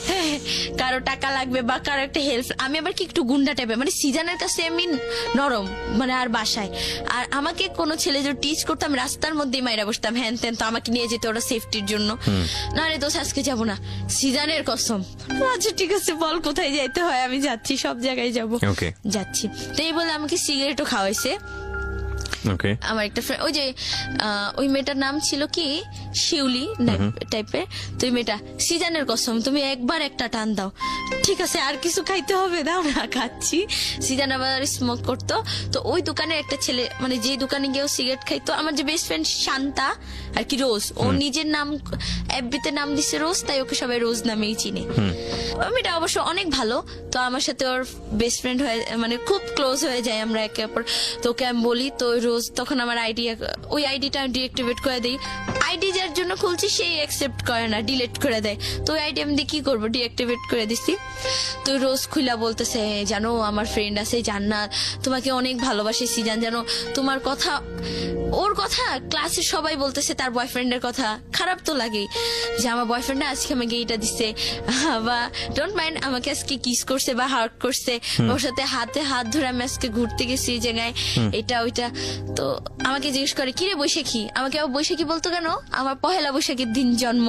হ্যাঁ, কারো টাকা লাগবে বা কারো একটা হেল্প, আমি আবার কি একটু গুন্ডা টাইপের, মানে সিজানের কাছে আমি নরম, মানে আর বাসায় আর আমাকে কোনো ছেলে যদি টিচ করতো আমি রাস্তার মধ্যেই মাইরা বসতাম, হ্যান ত্যান। তো আমাকে নিয়ে যেত ওরা সেফটির জন্য, না রে দোষ আজকে যাবো না, সিজানের কসম, আচ্ছা ঠিক আছে বল কোথায় যাইতে হয়, আমি যাচ্ছি, সব জায়গায় যাবো, যাচ্ছি। তো এই বলে আমাকে সিগারেটও খাওয়াইছে। আমার একটা ফ্রেন্ড, ওই যে ওই মেয়েটার নাম ছিল কি শিউলি টাইপের। তো ওই মেয়েটা, সিজানের কসম তুমি একবার একটা টান দাও, ঠিক আছে আর কিছু খাইতে হবে, দাও না খাচ্ছি। সিজান আবার স্মোক করতো। তো ওই দোকানের একটা ছেলে, মানে যে দোকানে গিয়েও সিগারেট খাইতো, আমার যে বেস্ট ফ্রেন্ড শান্তা আর কি রোজ, ও নিজের নাম এফবিতে নাম দিছে রোজ, তাই ওকে সবাই রোজ নামেই চিনে। মেয়েটা অবশ্য অনেক ভালো। তো আমার সাথে ওর বেস্ট ফ্রেন্ড হয়ে, মানে খুব ক্লোজ হয়ে যায় আমরা একে অপর। তো ওকে আমি বলি, তো রোজ তখন আমার ওই আইডিটা ডিএক্টিভেট করে দিই। আইডি যার জন্য খুলছি সেই অ্যাকসেপ্ট করে না, ডিলিট করে দেয়। তো ওই আইডি আমি কি করবো, ডিএক্টিভেট করে দিচ্ছি। তো রোজ খুলা বলতেছে, জানো আমার ফ্রেন্ড আছে জান্নাত, তোমাকে অনেক ভালোবাসে সিজান, জানো তোমার কথা, ওর কথা ক্লাসে সবাই বলতেছে, তার বয়ফ্রেন্ডের কথা। খারাপ তো লাগেই যে আমার বয়ফ্রেন্ড আজকে আমাকে এইটা দিচ্ছে, বা ডোন্ট মাইন্ড আমাকে আজকে কিস করছে বা হার্ট করছে, ওর সাথে হাতে হাত ধরে আমি আজকে ঘুরতে গেছি এই জায়গায়, এটা ওইটা। তো আমাকে জিজ্ঞেস করে, কিরে বৈশাখী, আমাকে আবার বৈশাখী বলতো কেন, আমার পহেলা বৈশাখীর দিন জন্ম।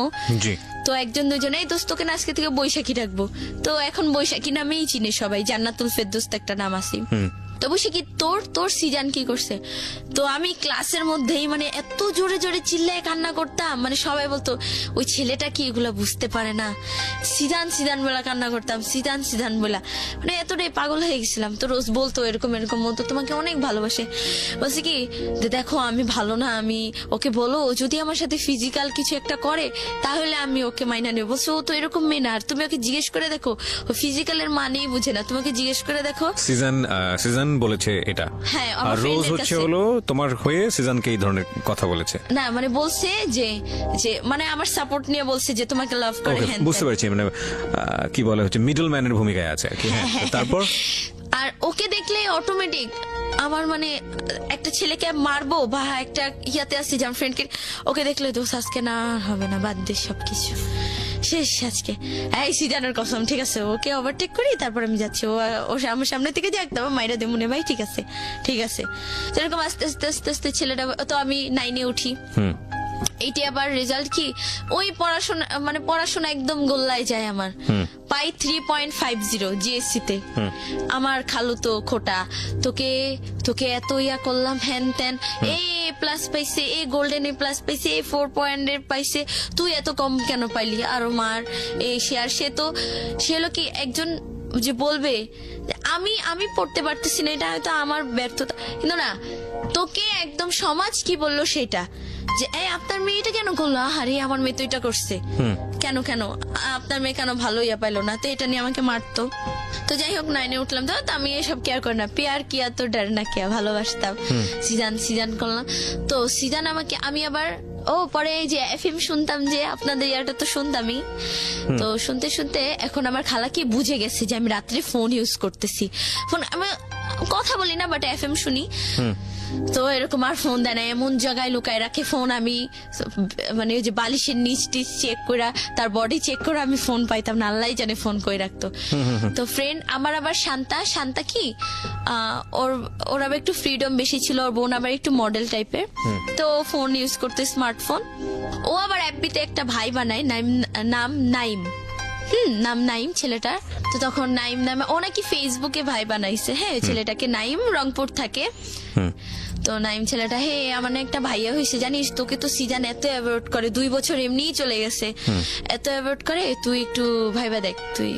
তো একজন দুজনে এই দোস্ত তোকে না আজকে থেকে বৈশাখী ডাকবো, তো এখন বৈশাখী নামেই চিনে সবাই, জান্নাতুল ফেরদৌস একটা নাম আছে। তো বৈশাখী তোর সিজান কি করছে? তো আমি ক্লাসের মধ্যেই মানে এত জোরে জোরে চিল্লায় কান্না করতাম, মানে সবাই বলতো ওই ছেলেটা কি এগুলা বুঝতে পারে না, সিজান সিজান বলা কান্না করতাম, সিজান সিজান বলা, মানে এতটাই পাগল হয়ে গেছিলাম। তো রোজ বলতো এরকম এরকম বলতো তোমাকে অনেক ভালোবাসে। বলছে কি যে দেখো আমি ভালো না, আমি ওকে বলো ও যদি আমার সাথে ফিজিক্যাল কিছু একটা করে তাহলে আমি ওকে মাইনা নেবো। বলছে ও তো এরকম মেয়ে না, আর তুমি ওকে জিজ্ঞেস করে দেখো, ও ফিজিক্যালের মানেই বুঝে না, তোমাকে জিজ্ঞেস করে দেখো। সিজন বলেছে এটা, হ্যাঁ, আমার আর রোজ friend-এর হচ্ছে কাছে। হলো তোমার হয়ে সিজনকে এই ধরনের কথা বলেছে। না মানে বলছে যে যে মানে আমার সাপোর্ট নিয়ে বলছে যে তোমাকে লাভ করে। ওকে, হ্যান বুঝতে পারছি, মানে কি বলে হচ্ছে মিডল ম্যানের ভূমিকায় আছে আর কি। হ্যাঁ, তো তারপর আর ওকে দেখলে অটোমেটিক আমার মানে একটা ছেলেকে মারবো বা একটা ইয়াতে আসছি যে আমার ফ্রেন্ডকে, ওকে দেখলে দোষ আজকে না হবে না, বাদ দে সবকিছু শেষ আজকে, এই সিজানের কসম, ঠিক আছে ওকে ওভারটেক করি তারপর আমি যাচ্ছি, ও আমার সামনে থেকে যাক, তারপর মাইরা দে মনে, ভাই ঠিক আছে ঠিক আছে। যেরকম আস্তে আস্তে আস্তে আস্তে ছেলেটা, তো আমি 9-এ উঠি, এইটি আবার রেজাল্ট কি ওই পড়াশোনা মানে পড়াশোনা একদম গোল্লায় যায় আমার, পাই 3.50 জিএসসি তে। আমার খালু তো খোটা, তোকে তোকে এত ইয়া করলাম হ্যান ত্যান, এ প্লাস পাইছে, এ গোল্ডেন এ প্লাস পাইছে, এ 4 পয়েন্টের পাইছে, তুই এত কম কেন পাইলি? আরো মার এই সে, আর সে তো সে হলো কি একজন যে বলবে আমি পড়তে পারতেছি না, এটা হয়তো আমার ব্যর্থতা, কিন্তু না তোকে একদম সমাজ কি বললো সেটা, যে এই আপনার মেয়েটা কেন করলো, আরে আমার মেয়ে তো এটা করছে, কেন কেন আপনার মেয়ে কেন ভালো ইয়া পাইলো না, তো এটা নিয়ে আমাকে মারতো। তো যাই হোক 9-এ উঠলাম, তো আমি এসব কেয়ার করি না, পেয়ার কিয়া তো ডার না কিয়া, ভালোবাসতাম। সিজান করলাম, তো সিজান আমাকে, আমি আবার পরে এই যে এফএম শুনতাম, যে আপনাদের ইয়াটা তো শুনতামই, তো শুনতে শুনতে এখন আমার খালা কি বুঝে গেছে যে আমি রাত্রে ফোন ইউজ করতেছি, ফোন আমি কথা বলি না বাট এফএম শুনি। তো এরকম আর ফোন দেয় না, এমন জায়গায় লুকায় রাখে ফোন, আমি মানে ওই যে বালিশের নিচ টিচ চেক করে, তার বডি চেক করে আমি ফোন পাইতাম না, আল্লাহ জানে ফোন করে রাখতো। তো ফ্রেন্ড আমার আবার শান্তা কি ওর আবার একটু ফ্রিডম বেশি ছিল, ওর বোন আবার একটু মডেল টাইপের, তো ফোন ইউজ করতে স্মার্টফোন। ও আবার এফবিতে একটা ভাই বানায়, নাম নাইম, নাম নাইম ছেলেটার। তো তখন নাইম নামে ও নাকি ফেসবুকে ভাই বানাইছে, হ্যাঁ ছেলেটাকে, নাইম রংপুর থাকে। তো নাইম ছেলেটা, হে আমার না একটা ভাইয়া হয়েছে জানিস, তোকে তো সিজান এত অ্যাভয়েড করে, 2 বছর এমনিই চলে গেছে, এত অ্যাভয়েড করে, তুই একটু ভাইবা দেখ, তুই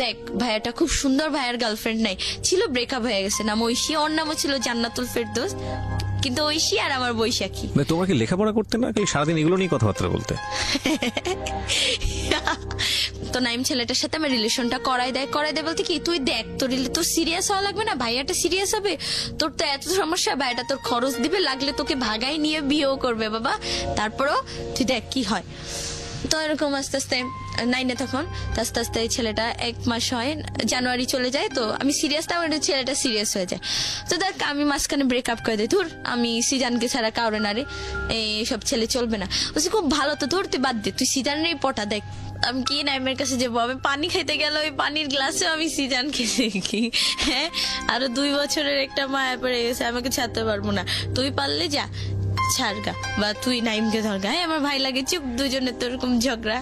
দেখ ভাইয়াটা খুব সুন্দর, ভাইয়ার গার্লফ্রেন্ড নাই, ছিল ব্রেকআপ হয়ে গেছে, নাম ঐশী, ওর নামও ছিল জান্নাতুল ফেরদৌস, কিন্তু ঐশী আর আমার বৈশাখী। তোমার কি লেখাপড়া করতে না, সারাদিন এগুলো নিয়ে কথাবার্তা বলতে? তো নাইম ছেলেটার সাথে আমার রিলেশনটা করাই দেয় বলতে কি, তুই দেখ তোর সিরিয়াস হওয়া লাগবে না, ভাইয়াটা সিরিয়াস হবে, তোর তো এত সমস্যা, ভাইয়াটা তোর খরচ দিবে, লাগলে তোকে ভাগাই নিয়ে বিয়েও করবে বাবা, তারপরও তুই দেখ কি হয়। তো এরকম আস্তে আস্তে 9-এ তখন আস্তে আস্তে ছেলেটা 1 মাস হয়, জানুয়ারি চলে যায়, তো আমি সিরিয়াস না, ছেলেটা সিরিয়াস হয়ে যায়। তো দেখ আমি মাঝখানে ব্রেকআপ করে দিই, ধুর আমি সিজানকে ছাড়া কাউরে না রে, এইসব ছেলে চলবে না, বলছি খুব ভালো, তো ধর তুই বাদ দে, তুই সিজানেরই পটা দেখ। আমি কি নাইমের কাছে যাবো, আমি পানি খাইতে গেল, ওই পানির গ্লাসেও আমি সিজানকে দেখি, হ্যাঁ আরো 2 বছরের একটা মায়া পড়ে গেছে, আমাকে ছাড়তে পারবো না, তুই পারলে যা ছাড়গা, বা তুই নাইমকে ধরগা, হ্যাঁ আমার ভাই লাগে চুপ, দুজনের তো এরকম ঝগড়া।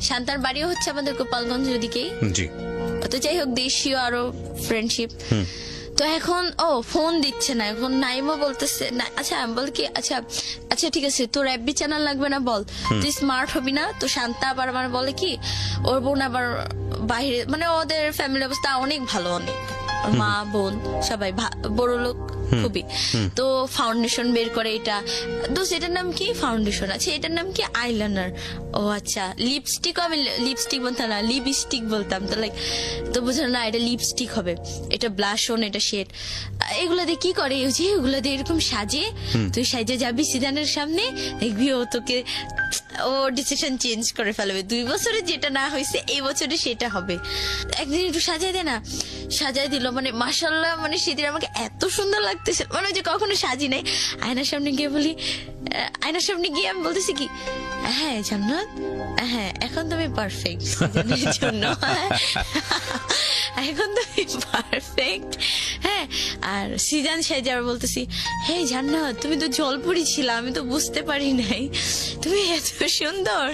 শান্তার বাড়িও হচ্ছে আমাদের গোপালগঞ্জ ওদিকেই। তো যাই হোক দেশীয় আরো ফ্রেন্ডশিপ। তো এখন ফোন দিচ্ছে না, এখন নাইমও বলতেছে না, আচ্ছা বল কি, আচ্ছা ঠিক আছে তোর এফবি চ্যানেল লাগবে না, বল তুই স্মার্ট হবি না। তো শান্তা আবার আমার বলে কি, ওর বোন আবার বাইরে, মানে ওদের ফ্যামিলি অবস্থা অনেক ভালো, অনেক মা বোন সবাই বড় লোক খুবই। তো ফাউন্ডেশন বের করে, এটা দোষ, এটার নাম কি ফাউন্ডেশন, আচ্ছা এটার নাম কি আইলাইনার, ও আচ্ছা লিপস্টিক, আমি লিপস্টিক বলতাম না, লিপস্টিক বলতাম, তো লাইক তো বুঝলো না এটা লিপস্টিক হবে, এটা ব্লাশন, এটা শেড, এগুলো দিয়ে কি করে, এগুলো দিয়ে এরকম সাজে, তুই সাজে যাবি সিজানের সামনে, দেখবি ও তোকে, ও ডিসিশন চেঞ্জ করে ফেলবে, 2 বছরে যেটা না হয়েছে এই বছরে সেটা হবে, একদিন একটু সাজাই দে না, সাজাই দিল, মানে মাশাআল্লাহ, মানে সেদিন আমাকে এত সুন্দর লাগছে লাগতেছে, মানে ওই যে কখনো সাজি নাই। আয়নার সামনে গিয়ে বলি, আয়নার সামনে গিয়ে আমি বলতেছি কি, হ্যাঁ জান্নাত, হ্যাঁ এখন তুমি পারফেক্ট জন্য, এখন তুমি পারফেক্ট। হ্যাঁ, আর সিজান সেজে আবার বলতেছি, হে জান্নাত তুমি তো জলপরি ছিলা, আমি তো বুঝতে পারি নাই তুমি এত সুন্দর।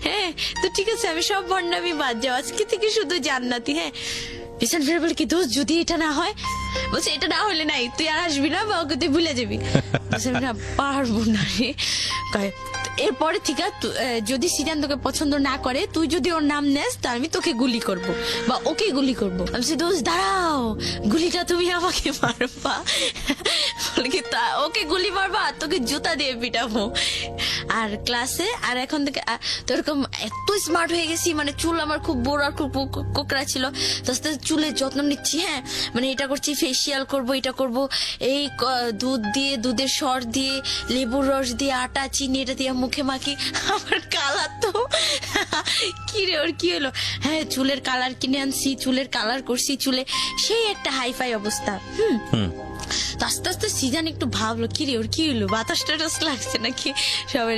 হ্যাঁ তো ঠিক আছে, আমি সব বর্ণামি বাদ যাও, আজকে থেকে শুধু জান্নাতি। হ্যাঁ, পিছন ফিরে বলে কি দোস্ত যদি এটা না হয়, বলছে এটা না হলে নাই, তুই আর আসবি না বা ওকে তুই ভুলে যাবি। বলছে, আমি না পারবো না রে। কয়, এরপরে ঠিক আছে যদি সিজান তোকে পছন্দ না করে, তুই যদি ওর নাম নেস তা আমি তোকে গুলি করব বা ওকে গুলি করবো। আমি বলছি, দোস্ত দাঁড়াও, গুলিটা তুমি আমাকে মারবা। বলে কি ওকে গুলি মারবা আর তোকে জুতা দিয়ে পিটাবো। আর ক্লাসে আর এখন থেকে তো এরকম এত স্মার্ট হয়ে গেছি, মানে চুল আমার খুব বড় আর খুব কোকড়া ছিল, তো আস্তে আস্তে চুলের যত্ন নিচ্ছি। হ্যাঁ, মানে এটা করছি, ফেসিয়াল করব, এটা করব, এই দুধ দিয়ে, দুধের সর দিয়ে, লেবুর রস দিয়ে, আটা চিনি এটা দিয়ে মুখে মাখি। আমার কালার তো কি রে, ওর কি হলো? হ্যাঁ, চুলের কালার কিনে আনছি, চুলের কালার করছি, চুলে সেই একটা হাইফাই অবস্থা। তো আস্তে আস্তে সিজান একটু ভাবলো, কি রে ওর কি হলো, বাতাস টাতাস লাগছে নাকি সবাই।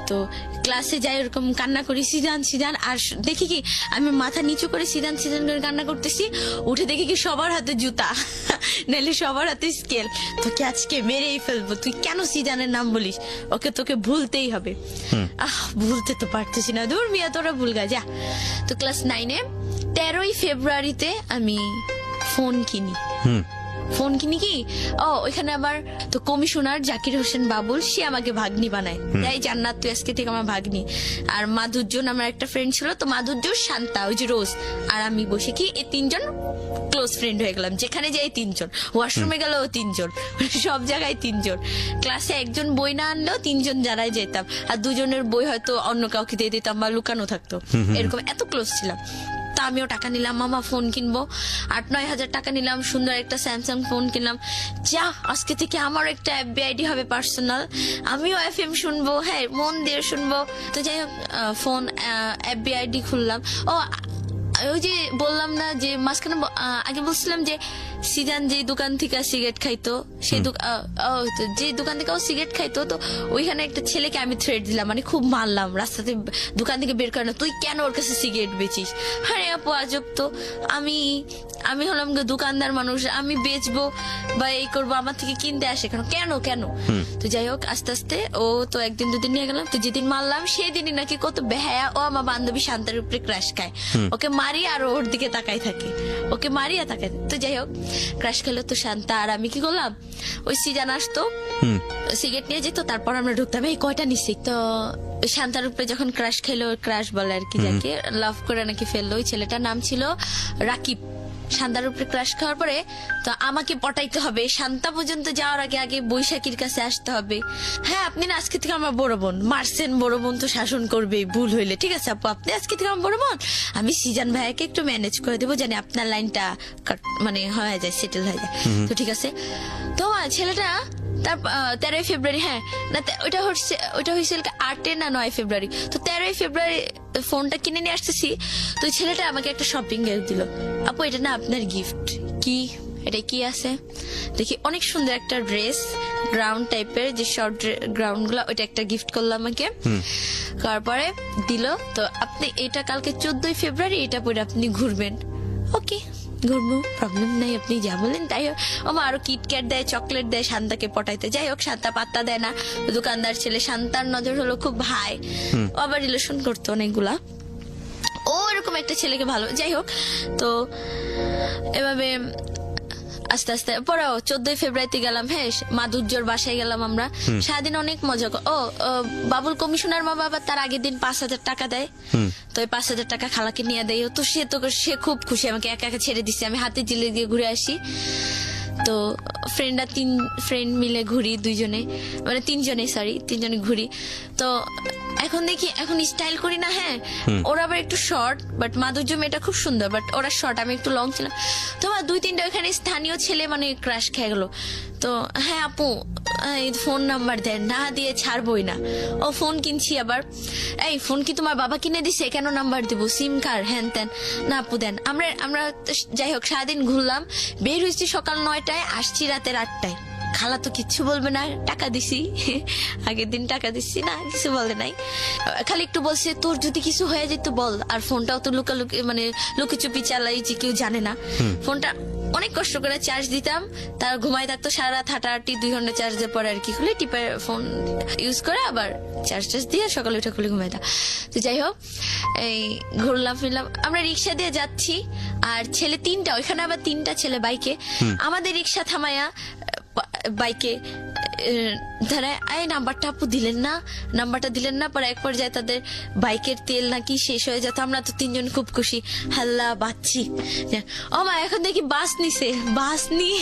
তো ক্লাসে যাই ওরকম কান্না করি, সিজান সিজান, আর দেখি কি আমি মাথা নিচু করে সিজান সিজান করে কান্না করতেছি, উঠে দেখি কি সবার হাতে জুতা, নাহলে সবার হাতে স্কেল। তোকে আজকে মেরেই ফেলবো, তুই কেন সিজানের নাম বলিস, ওকে তোকে ভুলতেই হবে। ভুলতে তো পারতেছি না, দূর মিয়া তোরা ভুল গা যা। তো ক্লাস 9-এ 13ই ফেব্রুয়ারিতে আমি ফোন কিনি। ফোন কিনি কি, ওইখানে আবার তো কমিশনার জাকির হোসেন বাবুল, সে আমাকে ভাগ্নি বানায়, তাই জান্নাত তুই আজকে থেকে আমার ভাগ্নি। আর মাধুর্যন আমার একটা ফ্রেন্ড ছিল, তো মাধুর্য, শান্তা, ওই যে রোজ, আর আমি বসে কি এই 3জন ক্লোজ ফ্রেন্ড হয়ে গেলাম। যেখানে যাই 3জন, ওয়াশরুমে গেলেও 3জন, সব জায়গায় 3জন। ক্লাসে একজন বই না আনলেও 3জন যারাই যেতাম, আর 2জনের বই হয়তো অন্য কাউকে দিয়ে দিতাম বা লুকানো থাকতো, এরকম এত ক্লোজ ছিলাম। তা আমিও টাকা নিলাম, মামা ফোন কিনবো, 8-9 হাজার টাকা নিলাম, সুন্দর একটা স্যামসাং ফোন কিনলাম। যা, আজকে থেকে আমার একটা এফবি আইডি হবে পার্সোনাল, আমিও এফএম শুনবো, হ্যাঁ মন দিয়ে শুনবো। তো যাই হোক, ফোন এফবি আইডি খুললাম। ওই যে বললাম না যে মাঝখানে আগে বলছিলাম যে সিজান যে দোকান থেকে সিগারেট খাইতো, সেই যে দোকান থেকে ও সিগারেট খাইতো, তো ওইখানে একটা ছেলেকে আমি থ্রেট দিলাম, মানে খুব মারলাম, রাস্তাতে দোকান থেকে বের করে না, তুই কেন ওর কাছে সিগারেট বেচিস। আরে আপু আজব তো, আমি হলাম দোকানদার মানুষ, আমি বেচবো বা এই করবো, আমার থেকে কিনতে আসে কেন কেন। তো যাই হোক, আস্তে আস্তে ও তো একদিন দুদিন নিয়ে গেলাম, তো যেদিন মারলাম সেদিনই নাকি কত বেহায়া ও আমার বান্ধবী শান্তার উপরে ক্রাশ খায়, ওকে মারি আর ওর দিকে তাকাই থাকে, ওকে মারি আর তাকাই। তো যাই হোক, ক্রাশ খেলো তো শান্তা, আর আমি কি করলাম, ওই সিজান আসতো সিগারেট নিয়ে যেত, তারপর আমরা ঢুকতাম, এই কয়টা নিচ্ছি। তো ওই শান্তার উপরে যখন ক্রাশ খেলো, ক্রাশ বলে আর কি, যাকে লাভ করে নাকি ফেললো, ওই ছেলেটার নাম ছিল রাকিব। শান্তার উপরে ক্রাশ খাওয়ার পরে তো আমাকে পটাইতে হবে, শান্তা পর্যন্ত যাওয়ার আগে আগে বৈশাখীর কাছে আসতে হবে। হ্যাঁ, আপনি না আজকে থেকে আমার বড় বোন, মারছেন বড় বোন তো শাসন করবে ভুল হইলে, ঠিক আছে আপু আপনি আজকে থেকে আমার বড় বোন, আমি সিজান ভাইয়াকে একটু ম্যানেজ করে দেবো, জানি আপনার লাইনটা মানে হয়ে যায়, সেটেল হয়ে যায়। তো ঠিক আছে, তো ছেলেটা তার 13ই ফেব্রুয়ারি, হ্যাঁ না ওইটা হয়েছিল 8 না 9 ফেব্রুয়ারি, তো 13ই ফেব্রুয়ারি ফোনটা কিনে নিয়ে আসতেছি। তো ছেলেটা আমাকে একটা শপিং গিফট দিল, আপু এটা না আপনার গিফট। কি এটা কি আছে দেখি, অনেক সুন্দর একটা ড্রেস, গ্রাউন্ড টাইপের যে শর্ট গ্রাউন্ড গুলা, ওইটা একটা গিফট করলো আমাকে। তারপরে দিল, তো আপনি এটা কালকে 14ই ফেব্রুয়ারি এটা পরে আপনি ঘুরবেন। ওকে ঘুরবো, প্রবলেম নাই, আপনি যা বলেন তাই। ও মা আরো কিটক্যাট দেয়, চকলেট দেয় শান্তাকে পটাইতে। যাই হোক, শান্তা পাত্তা দেয় না, দোকানদার ছেলে, শান্তার নজর হলো খুব হাই, ও আবার রিলেশন করতো অনেকগুলা, ও এরকম একটা ছেলেকে ভালো। যাই হোক, তো এভাবে আস্তে আস্তে পরে 14ই ফেব্রুয়ারিতে গেলাম, হ্যাঁ মাধুর্যর বাসায় গেলাম আমরা, সারাদিন অনেক মজা। বাবুল কমিশনার মা বাবা তার আগের দিন 5,000 টাকা দেয়, তো ওই 5,000 টাকা খালাকে নিয়ে দেয়, তো সে খুব খুশি, আমাকে একা একা ছেড়ে দিচ্ছে, আমি হাতে জিলে দিয়ে ঘুরে আসি। তো ফ্রেন্ডরা 3 ফ্রেন্ড মিলে ঘুরি, 2জনে মানে 3জনে ঘুরি। তো এখন দেখি, এখন স্টাইল করি না, হ্যাঁ ওরা আবার একটু শর্ট, বাট মাধুর্য মেয়েটা খুব সুন্দর, বাট ওরা শর্ট, আমি একটু লং ছিলাম। তো আমার 2-3টা ওখানে স্থানীয় ছেলে মানে ক্রাশ খেয়ে গেলো। তো হ্যাঁ আপু ফোন নাম্বার দেন, না দিয়ে ছাড়বই না। ও ফোন কিনছি আবার, এই ফোন কি তোমার বাবা কিনে দিছে, কেন নাম্বার দিব, সিম কার্ড হ্যান ত্যান, না আপু দেন। আমরা যাই হোক সারাদিন ঘুরলাম, বের হয়েছি সকাল 9টায়, আসছি রাতের 8টায়, খালা তো কিচ্ছু বলবে না, টাকা দিছি আগের দিন টাকা দিচ্ছি না, কিছু বলে নাই, খালি একটু বলছে তোর যদি কিছু হয়ে যেত বল, আর ফোনটাও তো লুকালুকি মানে লুকিচুপি চালাই যে কেউ জানে না। ফোনটা অনেক কষ্ট করে চার্জ দিতাম, তার ঘুমাই থাকতো সারা রাত, হাঁটাহাঁটি 2 ঘন্টা চার্জের পরে আর কি খুলে টিপে ফোন ইউজ করে আবার চার্জ দিয়ে সকালে উঠে খুলে ঘুমাইতাম। তো যাই হোক, এই ঘুরলাম ফিরলাম, আমরা রিক্সা দিয়ে যাচ্ছি, আর ছেলে 3টা, ওইখানে আবার 3টা ছেলে বাইকে, আমাদের রিক্সা থামাইয়া বাইকে ধরে এই নাম্বারটা আপু দিলেন না, নাম্বারটা দিলেন না, পরে এক পর্যায়ে তাদের বাইকের তেল নাকি শেষ হয়ে যেত। আমরা তো 3জন খুব খুশি, হাল্লা বাচ্চি, ও মা এখন দেখি বাস নিছে, বাস নিয়ে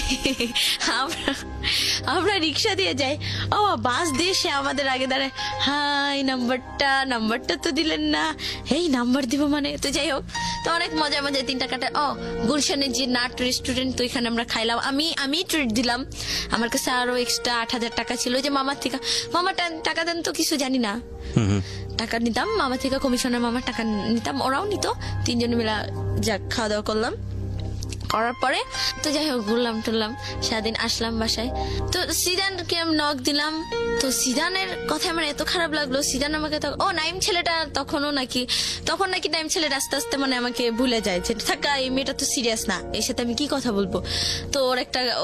আমরা রিক্সা দিয়ে যাই, ও বাস দিয়ে সে আমাদের আগে দাঁড়ায়, হাই নাম্বারটা তো দিলেন না, এই নাম্বার দিব মানে। তো যাই হোক, তো অনেক মজা মজায় 3টা কাটা। গুলশানের যে নাট রেস্টুরেন্ট, তো এখানে আমরা খাইলাম, আমি ট্রিট দিলাম, আমার কাছে আরো এক্সট্রা 8,000 টাকা ছিল, যে মামার থেকে, মামা টাকা দেন তো কিছু জানি না, টাকা নিতাম মামা থেকে, কমিশনের মামার টাকা নিতাম, ওরাও নিত, 3জন মিলা যাক খাওয়া দাওয়া করলাম। করার পরে তো যাই হোক ঘুরলাম টুরলাম, সারাদিন আসলাম বাসায়। তো সিদানকে আমি নক দিলাম, তো সিদানের কথা আমার এত খারাপ লাগলো, সিদান আমাকে নাইম ছেলেটা তখন নাকি নাইম ছেলেটা আস্তে আস্তে মানে আমাকে ভুলে যায়, যে থাকা এই মেয়েটা তো সিরিয়াস না, এর সাথে আমি কি কথা বলবো। তো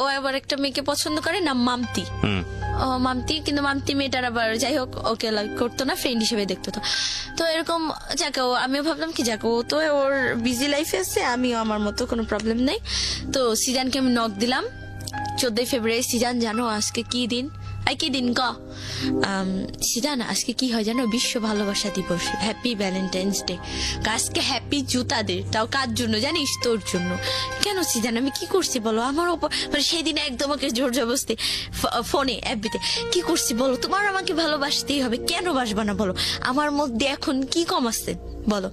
ও আবার একটা মেয়েকে পছন্দ করে, নাম মামতি, মামতি, কিন্তু মামতি মেয়েটার আবার যাই হোক ওকে লাইক করতো না, ফ্রেন্ড হিসেবে দেখতো। তো এরকম যাকে আমিও ভাবলাম কি যাকে ও তো ওর বিজি লাইফে আছে, আমিও আমার মতো কোনো প্রবলেম নেই। তো সিজানকে আমি নক দিলাম 14 ফেব্রুয়ারি, সিজান জানো আজকে কি দিন? কি দিন ক সিজান আজকে কি হয় জানো? বিশ্ব ভালোবাসা দিবস, হ্যাপি ভ্যালেন্টাইন্স ডে। আজকে হ্যাপি জুতা দে, তাও কার জন্য জানিস? তোর জন্য। কেন সিজান আমি কি করছি বলো? আমার উপর মানে সেদিন একদম ওকে জোর জবরদস্তি ফোনে অ্যাপবিতে কি করছি বলো? তোমার আমাকে ভালোবাসতেই হবে, কেন বাসবা না বলো? আমার মধ্যে এখন কি কম আছে বলো?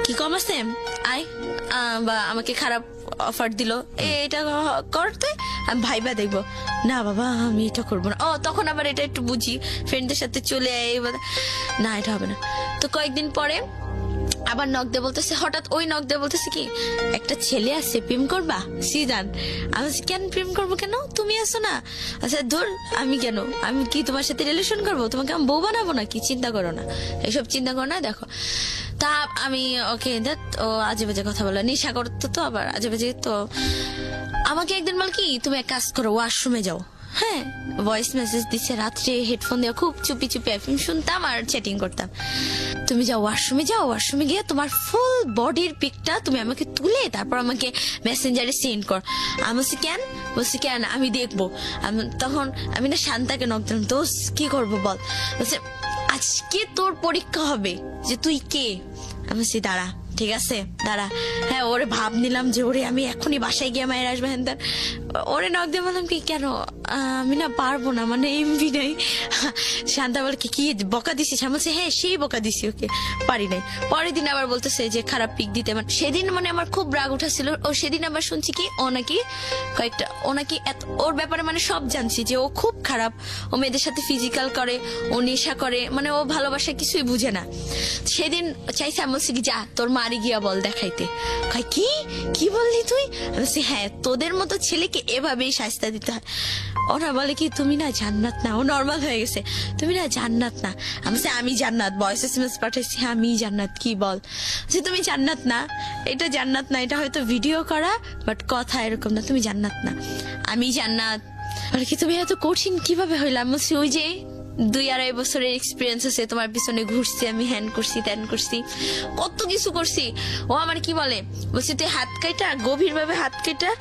কি কম আছে? বা আমাকে খারাপ অফার দিল, এটা করতে আমি ভাইবা দেখবো না বাবা, আমি এটা করবো না। তখন আবার এটা একটু বুঝি, ফ্রেন্ডদের সাথে চলে না, এটা হবে না। তো কয়েকদিন পরে আবার নক দিয়ে বলতেছে, হঠাৎ ওই নক দিয়ে বলতেছে কি একটা ছেলে আছে, প্রেম করবা? সিজান আমি কেন প্রেম করবো? কেন তুমি আসো না? আচ্ছা ধর আমি কেন, আমি কি তোমার সাথে রিলেশন করবো? তোমাকে আমি বউ বানাবো নাকি? চিন্তা করো না, এসব চিন্তা করো না। দেখো তা আমি ওকে ও আজে বাজে কথা বলে, নেশা করতো তো আবার আজে বাজে। তো আমাকে একদিন বল কি তুমি এক কাজ করো, ওয়াশরুমে যাও। হ্যাঁ, ভয়েস মেসেজ দিচ্ছে রাত্রে, হেডফোন দিয়ে খুব চুপি চুপি এফএম শুনতাম আর চ্যাটিং করতাম। তুমি যাও ওয়াশরুমে, ওয়াশরুমে গিয়ে তোমার ফুল বডির পিকটা তুমি আমাকে তুলে তারপর আমাকে মেসেঞ্জারে সেন্ড কর। আমি বলছি কেন? বলছি কেন আমি দেখবো। তখন আমি না শান্তাকে নক দিলাম, তো কি করবো বল? বলছে আজকে তোর পরীক্ষা হবে যে তুই কে। আমি বলছি দাঁড়া, ঠিক আছে দাঁড়া। হ্যাঁ, ওরে ভাব নিলাম যে ওরে আমি এখনই বাসায় গিয়ে মায়ের আসবে। হ্যাঁ, ওরে নক দিয়ে বললাম কি কেন আমি না পারবো না, মানে এমবি নাই। শান্তা বলে কি বকা দিছিস? আমি বলছি হ্যাঁ সেই বকা দিছি, ওকে পারি নাই। পরের দিন আবার বলতেছে যে খারাপ পিক দিতে, মানে সেদিন মানে আমার খুব রাগ উঠেছিল। ও সেদিন আবার শুনছি কি ও নাকি ওর ব্যাপারে মানে সব জানছি যে ও খুব খারাপ, ও মেয়েদের সাথে ফিজিক্যাল করে, ও নেশা করে, মানে ও ভালোবাসা কিছুই বুঝে না। সেদিন চাইছে আমি বলছি কি যা তোর মারি গিয়া বল দেখাইতে। কি বললি তুই? বলছি হ্যাঁ, তোদের মতো ছেলেকে এভাবেই শাস্তি দিতে হয়। ওরা বলে কি তুমি না জান্নাত না, ও নর্মাল হয়ে গেছে, তুমি না জান্নাত না। আমি জান্নাত, ভয়েস এসএমএস পাঠাইছি আমি জান্নাত, কি বল? তুমি জান্নাত না, এটা জান্নাত না, এটা হয়তো ভিডিও করা বাট কথা এরকম না, তুমি জান্নাত না, আমি জান্নাত। আর কি তুমি এত কঠিন কিভাবে হইলাম? বলছি ওই যে 2-2.5 বছরের এক্সপিরিয়েন্স আছে, তোমার পিছনে ঘুরছি আমি, হ্যান করছি ত্যান করছি, কত কিছু করছি। ও আমার কি বলে, বলছি তুই হাত কাইটা, গভীর ভাবে হাত কাইটা,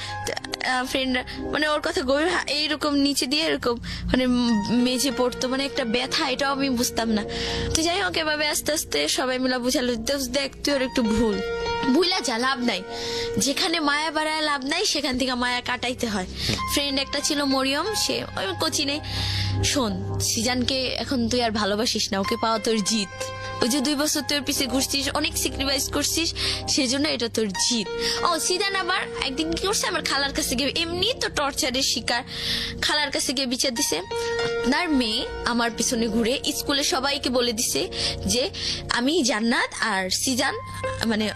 ফ্রেন্ড মানে ওর কথা গভীর এইরকম নিচে দিয়ে এরকম মানে মেঝে পড়তো, মানে একটা ব্যথা, এটাও আমি বুঝতাম না। তো যাই হোক এভাবে আস্তে আস্তে সবাই মিলা বুঝালো, দেখ তুই ওর একটু ভুলা যা, লাভ নাই, যেখানে মায়া বাড়ায় লাভ নাই সেখান থেকে মায়া কাটাইতে হয়। ফ্রেন্ড একটা ছিল মরিয়ম, সে ওই কোচিনে শোন, সিজানকে এখন তুই আর ভালোবাসিস না, ওকে পাওয়া তোর জিত। ওই যে 2 বছর তোর পিছে ঘুরছিস, অনেক স্যাক্রিফাইস করছিস, সেজন্য এটা তোর জিত। ও সিজান আবার একদিন কি করছে, আমার খালার কাছে গিয়ে, এমনি তো টর্চারের শিকার, খালার কাছে গিয়ে বিচার দিছে। আপনার মেয়ে আমার পিছনে ঘুরে স্কুলে সবাইকে বলে দিছে যে আমি জান্নাত আর সিজান মানে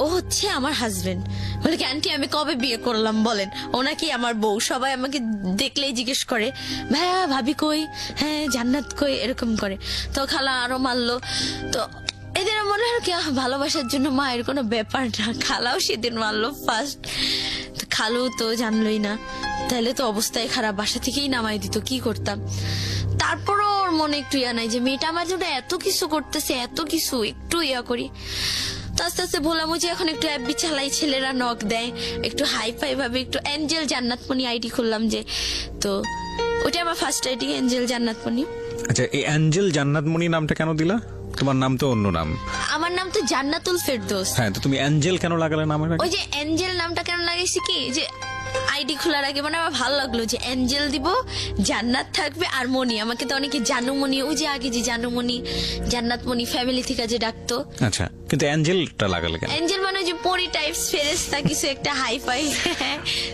ও হচ্ছে আমার হাজবেন্ড। বলে কি আন্টি আমি কবে বিয়ে করলাম বলেন, ও নাকি আমার বউ। সবাই আমাকে দেখলেই জিজ্ঞেস করে ভাইয়া ভাবি কই, হ্যাঁ জান্নাত কই, এরকম করে। তো খালা আরো মারলো। তো এদের মনে হয় কি ভালোবাসার জন্য মায়ের কোনো ব্যাপার না। খালাও সেদিন মারলো ফার্স্ট, খালু তো জানলই না, তাহলে তো অবস্থায় খারাপ, বাসা থেকেই নামাই দিত, কি করতাম। তারপরও ওর মনে একটু ইয়া নাই যে মেয়েটা আমার জন্য এত কিছু করতেছে, এত কিছু, একটু ইয়া করি। তো আস্তে আস্তে বললাম যে এখন একটু অ্যাপবি চালাই, ছেলেরা নক দেয়, একটু হাই ফাই ভাবে একটু এঞ্জেল জান্নাতমণি আইডি খুললাম যে, তো ওটা আমার ফার্স্ট আইডি এঞ্জেল জান্নাতমণি। আচ্ছা, এই অ্যাঞ্জেল জান্নাতমণি নামটা কেন দিলা? তোমার নাম তো অন্য নাম। আমার নাম তো জান্নাতুল ফেরদৌস। হ্যাঁ, তো তুমি অ্যাঞ্জেল কেন লাগালে নামের আগে? ওই যে এঞ্জেল নামটা কেন লাগাইছি কি, যে আইডি খোলার আগে মানে আমার ভালো লাগলো যে এঞ্জেল দিব, জান্নাত থাকবে আর মনি। আমাকে তো অনেকে জানুমণি, ওই যে আগে যে জানুমণি জান্নাতমণি ফ্যামিলি থেকে যে ডাকতো। আচ্ছা, কিন্তু অ্যাঞ্জেলটা লাগালে কেন? এঞ্জেল মানে যে পরি টাইপস, ফেরেশতা কিছু একটা হাই ফাই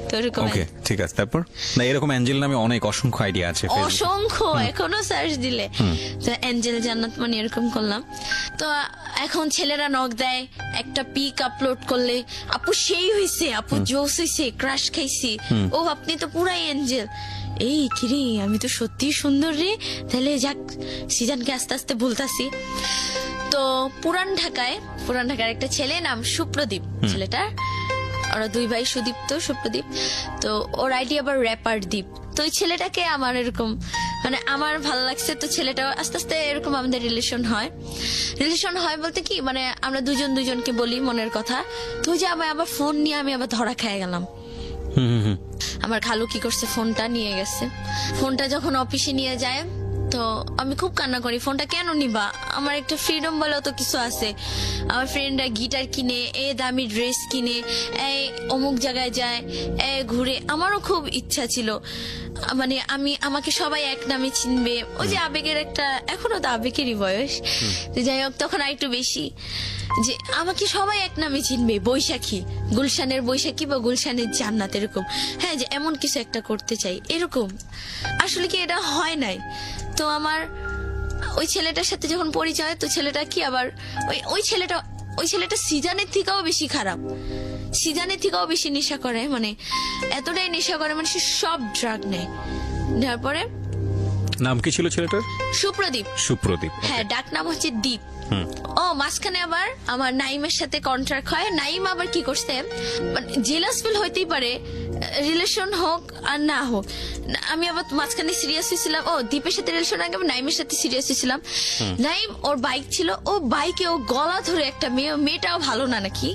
তো এরকম। ওকে, ঠিক আছে। তারপর না, এরকম অ্যাঞ্জেল নামে অনেক অসংখ্য আইডিয়া আছে, অসংখ্য, এখনো সার্চ দিলে। তো এঞ্জেল জান্নাতমণি এরকম করলাম। তো এখন ছেলেরা নক দেয়, একটা পিক আপলোড করলে আপু সেই হইছে, আপু জোস হইছে, ক্রাশ খাইছি, ও আপনি তো পুরাই এঞ্জেল। এই কিরে, আমি তো সত্যি সুন্দর রে, তাহলে যাক সিজানকে আস্তে আস্তে বলতাছি। তো পুরান ঢাকার একটা ছেলে, নাম সুপ্রদীপ ছেলেটার, ওরা 2 ভাই, সুদীপ্ত সুপ্রদীপ। তো ওর আইডি আবার র্যাপার দীপ। তো ওই ছেলেটাকে আমার এরকম মানে আমার ভালো লাগছে। তো ছেলেটা আস্তে আস্তে এরকম আমাদের রিলেশন হয় বলতে কি মানে আমরা দুজনকে বলি মনের কথা। তো যে আবার ফোন নিয়ে আমি আবার ধরা খেয়ে গেলাম। আমার খালু কি করছে, ফোনটা নিয়ে গেছে। ফোনটা যখন অফিসে নিয়ে যায় তো আমি খুব কান্না করি, ফোনটা কেন নিবা, আমার একটা ফ্রিডম বলে তো কিছু আছে। আমার ফ্রেন্ডরা গিটার কিনে, দামি ড্রেস কিনে, অমুক জায়গায় যায়, ঘুরে। আমারও খুব ইচ্ছা ছিল মানে আমাকে সবাই এক নামে চিনবে, ওই যে আবেগের একটা, এখনো তো আবেগেরই বয়স, যাই হোক তখন আর একটু বেশি, যে আমাকে সবাই এক নামে চিনবে, বৈশাখী, গুলশানের বৈশাখী বা গুলশানের জান্নাত, এরকম। হ্যাঁ, যে এমন কিছু একটা করতে চাই, এরকম। আসলে কি এটা হয় নাই। তো আমার ওই ছেলেটার সাথে যখন পরিচয়, তো ছেলেটা কি আবার ওই ছেলেটা সিজানের থেকেও বেশি খারাপ, সিজানের থেকেও বেশি নেশা করে, মানে এতটাই নেশা করে, মানে সে সব ড্রাগ নেয়। নেওয়ার পরে নাম কি ছিল ছেলেটার? সুপ্রদীপ। হ্যাঁ, ডাক নাম হচ্ছে দীপ। ও মাঝখানে আবার আমার নাইমের সাথে কন্ট্রাক্ট হয়। নাইম আবার কি করছে, মানে জেলাস ফিল হইতেই পারে, রিলেশন হোক আর না হোক। আমি আবার মাঝখানে সিরিয়াস হয়েছিলাম, দীপের সাথে রিলেশন আগে নাইমের সাথে সিরিয়াস হয়েছিলাম। নাইম ওর বাইক ছিল, ও বাইকে ও গলা ধরে একটা মেয়েটাও ভালো না নাকি,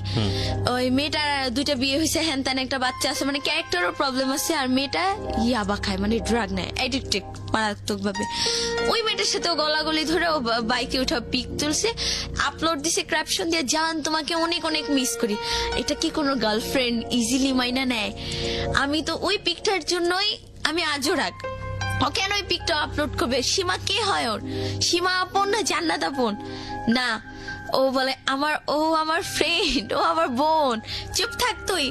ওই মেয়েটার 2টা বিয়ে হয়েছে, হ্যান ত্যান একটা বাচ্চা আছে, মানে ক্যারেক্টারও প্রবলেম আছে। আর মেয়েটা ইয়াবা খায়, মানে ড্রাগ নেয়, অ্যাডিক্টেড মারাত্মক ভাবে। ওই মেয়েটার সাথে গলাগলি ধরে ও বাইকে উঠা পিক তুলছে, আপলোড দিছে ক্যাপশন দিয়ে, জান তোমাকে অনেক অনেক মিস করি। এটা কি কোনো গার্লফ্রেন্ড ইজিলি মাইনা নেয়? আমি তো ওই পিকটার জন্যই আমি আজও রাগ, ও কেন ওই পিকটা আপলোড করবে? সীমা কে হয় ওর? সীমা আপন না জান্নাত আপন? না, ও বলে আমার ফ্রেন্ড, ও আমার বোন। চুপ থাক তুই।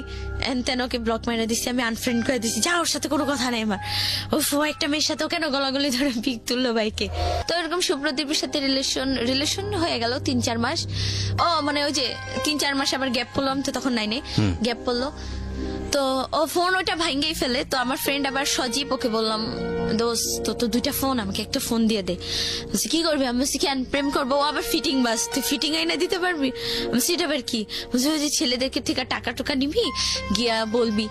তেন ওকে ব্লক মেরে দিছি, আমি আনফ্রেন্ড করে দিছি, যা ওর সাথে কোনো কথা নেই আমার। ও একটা মেয়ের সাথে কেন গলাগলি ধরে পিক তুললো বাইকে। তো এরকম সুপ্রদীপের সাথে রিলেশন হয়ে গেল 3-4 মাস। মানে ওই যে 3-4 মাস আবার গ্যাপ পড়লাম, তো তখন নাইনে গ্যাপ পড়লো। তো ও ফোন ওটা ভাঙ্গেই ফেলে। তো আমার ফ্রেন্ড আবার সজীব, ওকে বললাম দোস্ত তো 2টা ফোন, আমাকে একটা ফোন দিয়ে দে। বলছি কি করবি? আমি বলছি কেন প্রেম করবো? ও আবার ফিটিং বাস, তুই ফিটিং আইনা দিতে পারবি? আমি সেটা আবার কি? বলছি ওই যে ছেলেদেরকে থেকে টাকা টুকা নিবি, গিয়া বলবি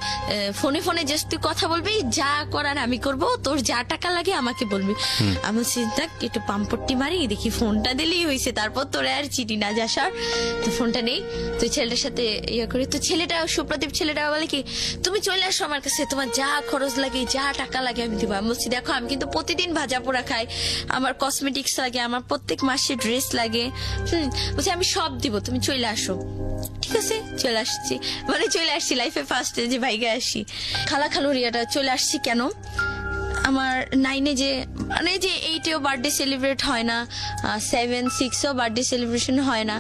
ফোনে জাস্ট তুই কথা বলবি, যা করার আমি করবো, তোর যা টাকা লাগে আমাকে বলবি। আমি চিন্তা একটু পাম্পট্টি মারি, দেখি ফোনটা দিলেই হয়েছে, তারপর তোরা আর চিনি না যাস। আর তো ফোনটা নেই, তুই ছেলেটার সাথে ইয়ে করি। তো ছেলেটা, সুপ্রদীপ ছেলেটা বলে কি, তুমি চলে আসো আমার কাছে, তোমার যা খরচ লাগে, যা টাকা লাগে আমি দিব। আমি বলছি দেখো, আমি কিন্তু প্রতিদিন ভাজা পোড়া খাই, আমার কসমেটিক্স লাগে, আমার প্রত্যেক মাসে ড্রেস লাগে, বলছি আমি সব দিব, তুমি চলে আসো। ঠিক আছে, চলে আসছি, মানে চলে আসছি লাইফে ফার্স্ট যে ভাইগে আসি। খালা খালু রিয়াটা চলে আসছি কেন, আমার 9-এ যে মানে যে 8-এও বার্থডে সেলিব্রেট হয় না, 7, 6-এও বার্থডে সেলিব্রেশন হয় না,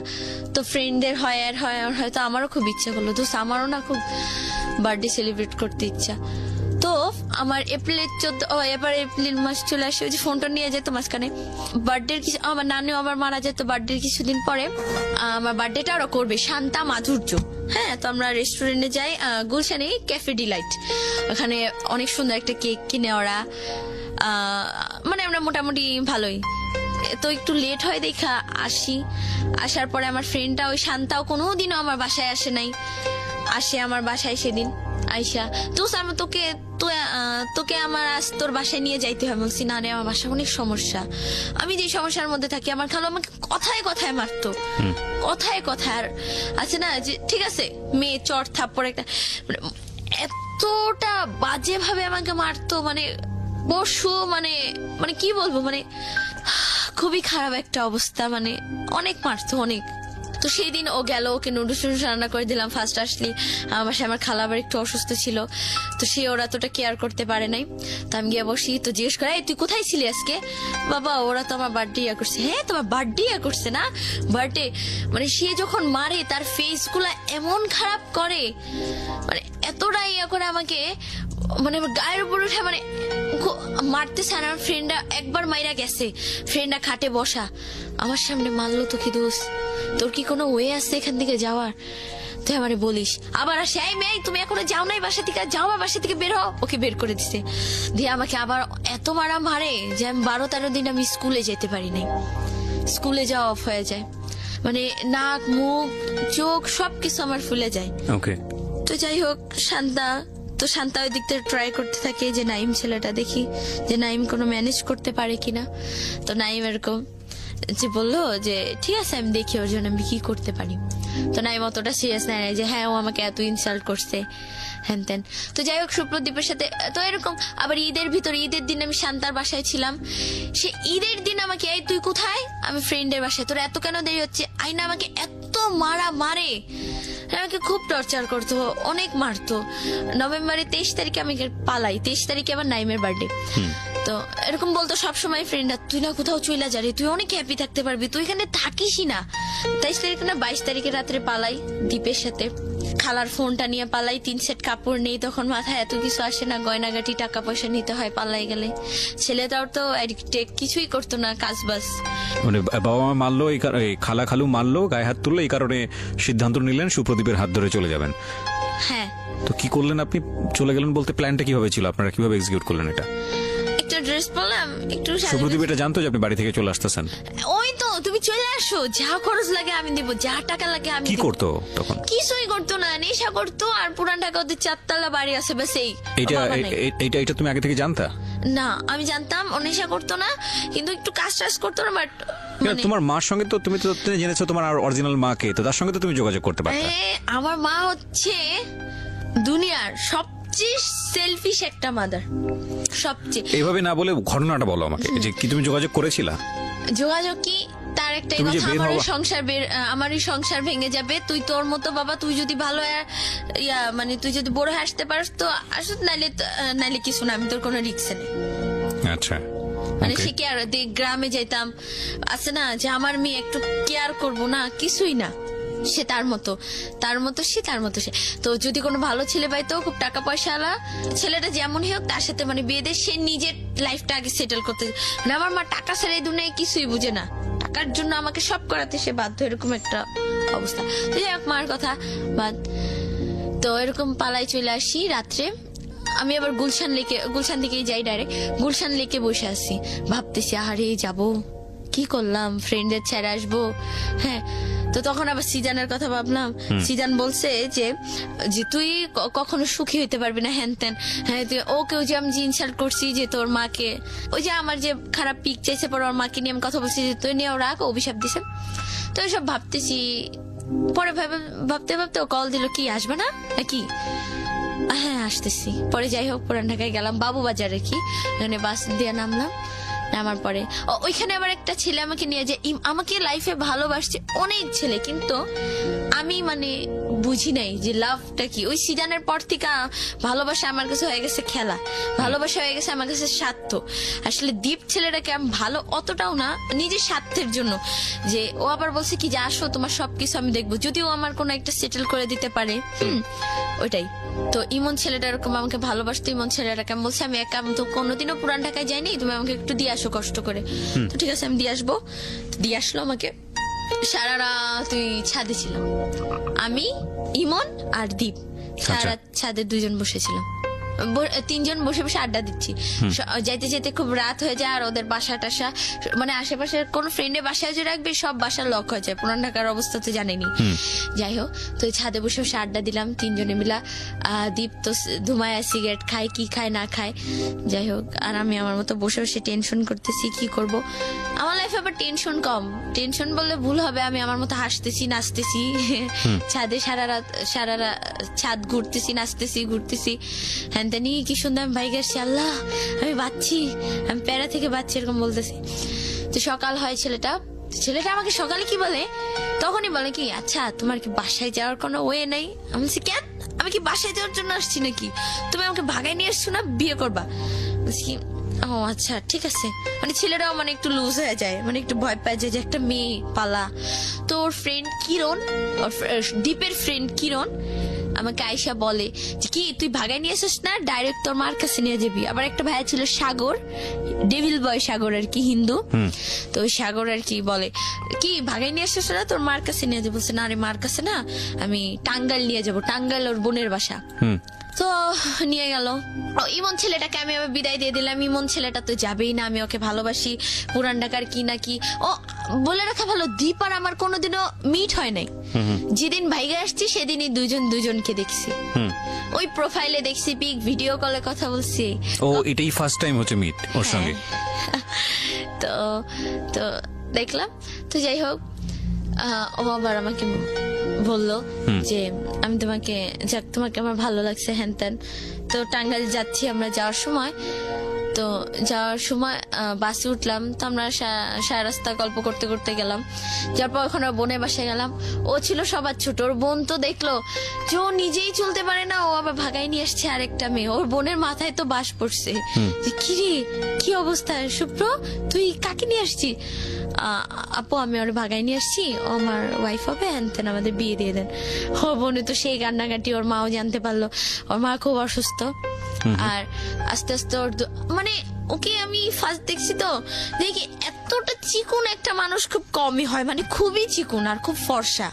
তো ফ্রেন্ডদের হয় আর হয় আর হয়তো আমারও খুব ইচ্ছা করলো, তো আমারও না খুব বার্থডে সেলিব্রেট করতে ইচ্ছা। তো আমার এপ্রিলের 14 এবার এপ্রিল মাস চলে আসে, ওই যে ফোনটা নিয়ে যেত মাঝখানে বার্থডে কিছু, আমার নানিও আবার মারা যেত বার্থডে কিছুদিন পরে, আমার বার্থডেটা ওরা করবে শান্তা মাধুর্য। হ্যাঁ, তো আমরা রেস্টুরেন্টে যাই, গুলশানে ক্যাফে ডিলাইট, ওখানে অনেক সুন্দর একটা কেক কিনে ওরা, মানে আমরা মোটামুটি ভালোই। তো একটু লেট হয় দেখা আসি, আসার পরে আমার ফ্রেন্ডটা ওই শান্তাও কোনোদিনও আমার বাসায় আসে নাই, আসে আমার বাসায় সেদিন আইসা, তো আমি তোকে আমার আজ তোর বাসায় নিয়ে যাইতে হবে। বলছি না রে, আমার বাসায় অনেক সমস্যা, আমি যে সমস্যার মধ্যে থাকি, আমার খালো আমাকে কথায় কথায় মারতো, কথায় কথায়। আর আছে না যে ঠিক আছে মেয়ে চট থাপ্পড় একটা, মানে এতটা বাজে ভাবে আমাকে মারতো, মানে পশু, মানে মানে কি বলবো, মানে খুবই খারাপ একটা অবস্থা, মানে অনেক মারতো অনেক। তো সেই দিন ও গেল, ওকে নুডলস রান্না করে দিলাম ফার্স্ট আসলি, আমার খালা আবার একটু অসুস্থ ছিল, তো সে ওরা এতটা কেয়ার করতে পারে নাই। তো আমি গিয়ে বসি, তো জিজ্ঞেস করে তুই কোথায় ছিলি আজকে? বাবা ওরা তো আমার বার্থডে করছে। হ্যাঁ তোমার বার্থডে করছে না? বার্থডে মানে সে যখন মারে তার ফেস গুলা এমন খারাপ করে, মানে এতটা করে আমাকে, মানে গায়ের উপর উঠে মানে মারতেছে। আর আমার ফ্রেন্ডরা একবার মাইরা গেছে, ফ্রেন্ডরা খাটে বসা আমার সামনে মারলো। তো কি দোষ, তোর কি কোনো ওয়ে আছে এখান থেকে যাওয়ার? তুই আমারে বলিস, আবার আসে এই মেয়ে তুমি এখনো যাও নাই বাসা থেকে, যাও বাসা থেকে বের হও। ওকে বের করে দিছে, দিয়ে আমাকে আবার এত মারা মারে যে আমি 12-13 দিন আমি স্কুলে যেতে পারি নাই, স্কুলে যাওয়া অফ হয়ে যায়, মানে নাক মুখ চোখ সবকিছু আমার ফুলে যায়। ওকে, তো যাই হোক শান্তা ওই দিক থেকে ট্রাই করতে থাকে যে নাইম ছেলেটা দেখি যে নাইম কোনো ম্যানেজ করতে পারে কিনা। তো নাইম এরকম যে বললো যে ঠিক আছে আমি দেখি ওর জন্য আমি কি করতে পারি। তো নাইম অতটা সিরিয়াস নেয় না যে হ্যাঁ ও আমাকে এত ইনসাল্ট করছে হ্যান ত্যান। তো যাই হোক সুপ্রদীপের সাথে তো এরকম আবার ঈদের দিন আমি শান্তার বাসায় ছিলাম, সে ঈদের দিন আমাকে এই তুই কোথায়? আমি ফ্রেন্ডের বাসায়। তোর এত কেন দেরি হচ্ছে? আইনা আমাকে এত মারে, আমাকে খুব টর্চার করতো, অনেক মারতো। নভেম্বরের 23 তারিখে আমি পালাই, 23 তারিখে আমার নাইমের বার্থডে। তো এরকম বলতো সবসময় ফ্রেন্ডরা, তুই না কোথাও চলে যা রে, তুই অনেক হ্যাপি থাকতে পারবি, তুই এখানে থাকিসই না। 23 তারিখে না 22 তারিখে রাত্রে পালাই দীপের সাথে, খালার ফোনটা নিয়ে পালাই, 3 সেট কাপড় নেই, তখন মাথায় এত কিছু আসে না, গয়নাগাটি টাকা পয়সা নিতে হয় পালাই গেলে। ছেলেটাও তো কিছুই করতো না কাজ বাস, মানে বাবা মা মারলো, এই খালা খালু মারলো, গায়ে হাত তুললো, এই কারণে সিদ্ধান্ত নিলেন সুপ্রদীপের হাত ধরে চলে যাবেন। হ্যাঁ। তো কি করলেন আপনি? চলে গেলেন বলতে প্ল্যানটা কিভাবে ছিল, আপনারা কিভাবে এক্সিকিউট করলেন এটা? একটা ড্রেস পরলাম, একটু সুপ্রদীপ এটা জানতো যে আপনি বাড়ি থেকে চলে আসতেছেন? ওই তো তুমি চলে আসো, যা খরচ লাগে আমি দেবো, যা টাকা লাগে আমি কি করতো তখন? কিছুই করতো না, নেশা করতো, আর পুরান ঢাকা ওদের 4 তলা বাড়ি আছে বাস এই। এটা তুমি আগে থেকে জানতা? না আমি জানতাম ও নেশা করতো না, কিন্তু একটু কাজ করতো না, বাট তোমার মার সঙ্গে তো তুমি তো জেনেছো তোমার অরিজিনাল মাকে, তো তার সঙ্গে তো তুমি যোগাযোগ করতে পারতে। আমার মা হচ্ছে দুনিয়ার সবচেয়ে সেলফিশ একটা মাদার, সবচেয়ে। এইভাবে না বলে ঘটনাটা বলো আমাকে, যে কি তুমি যোগাযোগ করেছিলা? যোগাযোগ কি, তার একটাই কথা, আমারই সংসার ভেঙে যাবে, তুই তোর মতো বাবা, তুই যদি ভালো মানে তুই যদি বড় হয়ে আসতে পারিস তো আসুক, নাইলে কিছু না, আমি তোর কোনো রিস্ক নেই। আচ্ছা, মানে সে কেয়ার, গ্রামে যেতাম, আছে না যে আমার মেয়ে একটু কেয়ার করবো না, কিছুই না, সে তার মতো সে। তো যদি কোনো ভালো ছেলে পাইতো, খুব টাকা পয়সা আলা ছেলেটা যেমনই হোক, তার সাথে মানে বিয়ে দিয়ে সে নিজের লাইফটা আগে সেটেল করতে। মানে আমার মা টাকা ছাড়া এই দুনিয়ায় কিছুই বুঝে না, টাকার জন্য আমাকে সব করাতে সে বাধ্য, এরকম একটা অবস্থা। তো যাই হোক মার কথা বাদ। তো এরকম পালাই চলে আসি রাত্রে, আমি আবার গুলশান দিকেই যাই ডাইরেক্ট, গুলশান লেকে বসে আছি, ভাবতেছি আরে যাবো, কি করলাম, ফ্রেন্ডের ছেড়ে আসবো। হ্যাঁ, তো তখন আবার সিজানের কথা ভাবলাম, সিজান বলছে যে তুই কখনো সুখী হইতে পারবি না হ্যান ত্যান। হ্যাঁ, ওকেও যে আমি ইনসাল্ট করছি, যে তোর মাকে, ওই যে আমার যে খারাপ পিক চাইছে পরে ওর মাকে নিয়ে আমি কথা বলছি, যে তুই নিয়ে ওরা অভিশাপ দিছে। তো এইসব ভাবতেছি, পরে ভাবতে ও কল দিল, কি আসবে না নাকি? হ্যাঁ আসতেছি। পরে যাই হোক পুরান ঢাকায় গেলাম, বাবু বাজারে কি এখানে বাস দিয়ে নামলাম, নামার পরে ওইখানে আবার একটা ছেলে আমাকে নিয়ে যে আমাকে লাইফে ভালোবাসছে অনেক ছেলে, কিন্তু আমি মানে বুঝি নাই যে লাভটা কি। ওই সিজনের পর থেকে ভালোবাসা আমার কাছে হয়ে গেছে খেলা, ভালোবাসা হয়ে গেছে আমার কাছে স্বার্থ। আসলে দীপ ছেলেটাকে আমি ভালো অতটাও না, নিজের স্বার্থের জন্য। যে ও আবার বলছে কি যে আসো তোমার সবকিছু আমি দেখবো, যদিও আমার কোনো একটা সেটেল করে দিতে পারে, ওইটাই। তো ইমন ছেলেটা এরকম আমাকে ভালোবাসতো। ইমন ছেলেটাকে আমি বলছি আমি একা, আমি তো কোনোদিনও পুরান ঢাকায় যাইনি, তুমি আমাকে একটু দিয়ে আসো কষ্ট করে। তো ঠিক আছে আমি দিয়ে আসবো। দিয়ে আসলো আমাকে। সারা রাত তুই ছাদে ছিলাম, আমি, ইমন আর দীপ সারা রাত ছাদে দুজন বসেছিলাম। তিনজন বসে বসে আড্ডা দিচ্ছি। যাইতে যেতে খুব রাত হয়ে যায়, আর ওদের বাসা টাসা মানে আশেপাশের কোন ফ্রেন্ডের বাসায় যে রাখবে সব বাসা লক হয়ে যায়, পুরান ঢাকার অবস্থা তো জানেনি। যাই হোক, তো ছাদে বসে বসে আড্ডা দিলাম তিনজনে মিলা। দীপ তো ধুমায় সিগারেট খায়, কি খায় না খায়, যাই হোক। আর আমি আমার মতো বসে বসে টেনশন করতেছি কি করব। আমার লাইফে আবার টেনশন কম, টেনশন বললে ভুল হবে, আমি আমার মতো হাসতেছি নাচতেছি ছাদে সারা রাত ছাদ ঘুরতেছি নাচতেছি ঘুরতেছি। হ্যাঁ তেনি কি সুন্দর আমি ভাই গেছি, আল্লাহ আমি বাচ্চি, আমি প্যারা থেকে বাচ্চি, এরকম বলতেছি। তো সকাল হয়, ছেলেটা আমাকে সকালে কি বলে, তখনই বলে কি আচ্ছা তোমার কি বাসায় যাওয়ার কোনো ওয়ে নাই? আমি বলছি কেন, আমি কি বাসায় যাওয়ার জন্য আসছি নাকি? তুমি আমাকে ভাগায় নিয়ে আসছো না বিয়ে করবা? বলছি কি ও আচ্ছা ঠিক আছে। মানে ছেলেরাও মানে একটু লুজ হয়ে যায়, মানে একটু ভয় পায় যে একটা মেয়ে পালা। তো ওর ফ্রেন্ড কিরণ, দীপের ফ্রেন্ড কিরণ আমাকে আয়শা বলে যে কি তুই ভাগাই নিয়ে আসিস না, ডাইরেক্ট তোর মার কাছে নিয়ে যাবি। আবার একটা ভাইয়া ছিল সাগর, ডেভিল বয় সাগর আর কি, হিন্দু। তো ওই সাগর আর কি বলে কি ভাগাই নিয়ে আসিস না, তোর মার কাছে নিয়ে যাবো। বলছে না রে মার কাছে না, আমি টাঙ্গাইল নিয়ে যাবো, টাঙ্গাইল ওর বোনের বাসা। তো নিয়ে গেল। ইমন ছেলেটাকে আমি আবার বিদায় দিয়ে দিলাম। ইমন ছেলেটা তো যাবেই না, আমি ওকে ভালোবাসি, পুরান ঢাকার কি না কি। ও বলে রাখা ভালো, দীপ আর আমার কোনোদিনও মিট হয় নাই। যেদিন ভাইগে আসছি সেদিনই দুজনকে দেখছি, ওই প্রোফাইলে দেখছি, পিক ভিডিও কলে কথা বলছি। ও এটাই ফার্স্ট টাইম হচ্ছে মিট ওর সঙ্গে। তো তো দেখলাম। তো যাই হোক, ও আবার আমাকে বললো যে আমি তোমাকে আমার ভালো লাগছে হ্যান ত্যান। তো টাঙ্গাইল যাচ্ছি আমরা। যাওয়ার সময় বাসে উঠলাম। তো আমরা সারা রাস্তা গল্প করতে করতে গেলাম। যার পর ওখানে বোনের বাসায় গেলাম। ও ছিল সবার ছোট। ওর বোন তো দেখলো যে ও নিজেই চলতে পারে না, ও আবার ভাগাই নিয়ে আসছে আরেকটা মেয়ে। ওর বোনের মাথায় তো বাস পড়ছে যে কিরে কি অবস্থা শুভ্র, তুই কাকে নিয়ে আসছি? আপু আমি ওর ভাগাই নিয়ে আসছি, ও আমার ওয়াইফ হবে, হ্যান তেন আমাদের বিয়ে দিয়ে দেন। ও বোনে তো সেই কান্নাকাটি, ওর মাও জানতে পারলো। ওর মা খুব অসুস্থ। আর আস্তে আস্তে ওর মানে ওকে আমি ফার্স্ট দেখছি তো দেখি এতটা চিকুন একটা মানুষ খুব কমই হয়, মানে খুবই চিকুন আর খুব ফর্সা।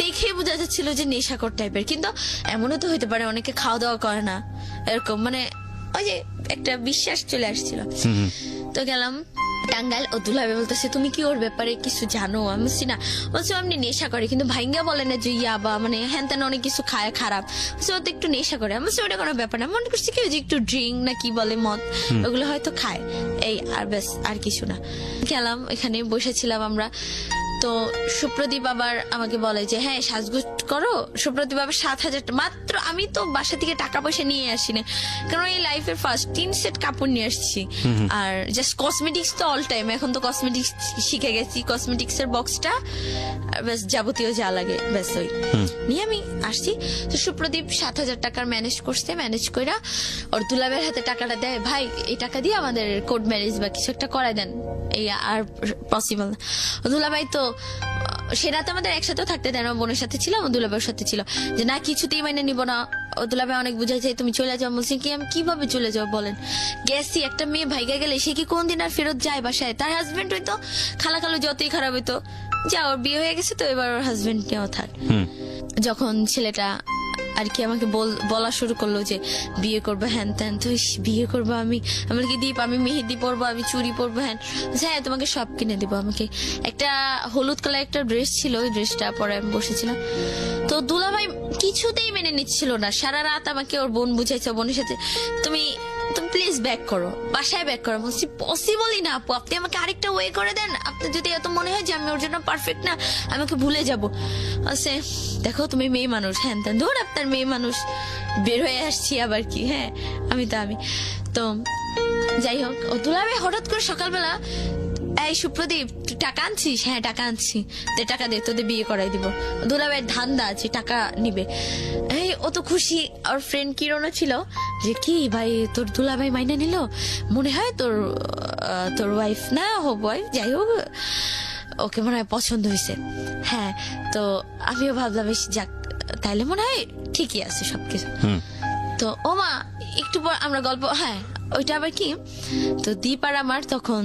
দেখে বোঝা যাচ্ছিল যে নেশাকর টাইপের। কিন্তু এমনও তো হতে পারে অনেকে খাওয়া দাওয়া করে না, এরকম মানে ওই যে একটা বিশ্বাস চলে আসছিল। তো গেলাম টাঙ্গাইল। ও দুলাভাই বলতেছে তুমি কি ওর ব্যাপারে কিছু জানো? আমি বলছি না। বলছি আপনি নেশা করে, কিন্তু ভাইঙ্গা বলে না যে ইয়াবা মানে হ্যান তেন অনেক কিছু খায় খারাপ। বলছি ও তো একটু নেশা করে। আমি বলছি ওটা কোনো ব্যাপার না, মনে করছি কি যে একটু ড্রিঙ্ক না কি বলে মদ, ওগুলো হয়তো খায়, এই আর ব্যাস, আর কিছু না। গেলাম, এখানে বসেছিলাম আমরা। তো সুপ্রদীপ আবার আমাকে বলে যে হ্যাঁ সাজগুজ করো। সুপ্রদীপ আবার 7,000 মাত্র। আমি তো বাসা থেকে টাকা পয়সা নিয়ে আসি না, কারণ এই লাইফের ফার্স্ট 3 সেট কাপড় নিয়ে আসছি। আর জাস্ট কসমেটিক্স তো অল টাইম, এখন তো কসমেটিক্স শিখে গেছি। কসমেটিক্স এর বক্সটা ব্যাস, যাবতীয় যা লাগে ব্যাস ওই নিয়ে আমি আসছি। তো সুপ্রদীপ 7,000 টাকার ম্যানেজ করছে। ম্যানেজ কইরা ওর দুলাবের হাতে টাকাটা দেয়, ভাই এই টাকা দিয়ে আমাদের কোর্ট ম্যারেজ বা কিছু একটা করায় দেন। এই আর পসিবল না। দুলাভাই তো সে রাতে আমাদের একসাথেও থাকতে দেয় না, বোনের সাথে ছিলাম, দুলাভাইয়ের সাথে ছিল যে না কিছুতেই মানে নিব না। ও দুলাভাই অনেক বুঝাইছে তুমি চলে যাও। বলছি কি আমি কিভাবে চলে যাও বলেন? গেছি, একটা মেয়ে ভাইগা গেলে সে কি কোনদিন আর ফেরত যায় বাসায়? তার হাজবেন্ড হইতো খালা খালু যতই খারাপ হইতো, যা ওর বিয়ে হয়ে গেছে তো এবার ওর হাজবেন্ড নিয়েও থাক। যখন ছেলেটা আর কি আমাকে বলা শুরু করলো যে বিয়ে করবো হ্যান ত্যান, তো বিয়ে করবো আমি কি দীপ আমি মেহেদি পরবো, আমি চুড়ি পরবো, হ্যাঁ তোমাকে সব কিনে দেবো। আমাকে একটা হলুদ কালার একটা ড্রেস ছিল, ওই ড্রেসটা পরে আমি বসেছিলাম। তো দুলাভাই কিছুতেই মেনে নিচ্ছিল না। সারা রাত আমাকে ওর বোন বুঝাইছে, বোনের সাথে তুমি প্লিজ ব্যাক করো, বাসায় ব্যাক করো। বলছি পসিবলই না আপু, আপনি আমাকে আরেকটা ওয়ে করে দেন। আপনার যদি এত মনে হয় যে আমি ওর জন্য পারফেক্ট না, আমাকে ভুলে যাবো। বলছে দেখো তুমি মেয়ে মানুষ, হ্যান ত্যান, ধর আপনার মেয়ে মানুষ, বের হয়ে আসছি আবার কি। হ্যাঁ আমি তো যাই হোক, ও দুলাভাই হঠাৎ করে সকালবেলা এই সুপ্রদীপ তুই টাকা আনছিস? হ্যাঁ টাকা আনছি, দে টাকা দে, তোদের বিয়ে করাই দিব। দুলাভাইয়ের ধান্দা আছে, টাকা নিবে। এই ও তো খুশি। আর ফ্রেন্ড কিরণও ছিল যে কি ভাই তোর দুলাভাই মাইনে নিল, মনে হয় তোর ওয়াইফ না হোক ওয়াইফ, যাই হোক ওকে মনে হয় পছন্দ হয়েছে। হ্যাঁ, তো আমিও ভাবলাম বেশ যাক, তাইলে মনে হয় ঠিকই আছে সবকিছু। তো ও মা একটু পর আমরা গল্প, হ্যাঁ ওইটা আবার কি, তো দীপ আর আমার তখন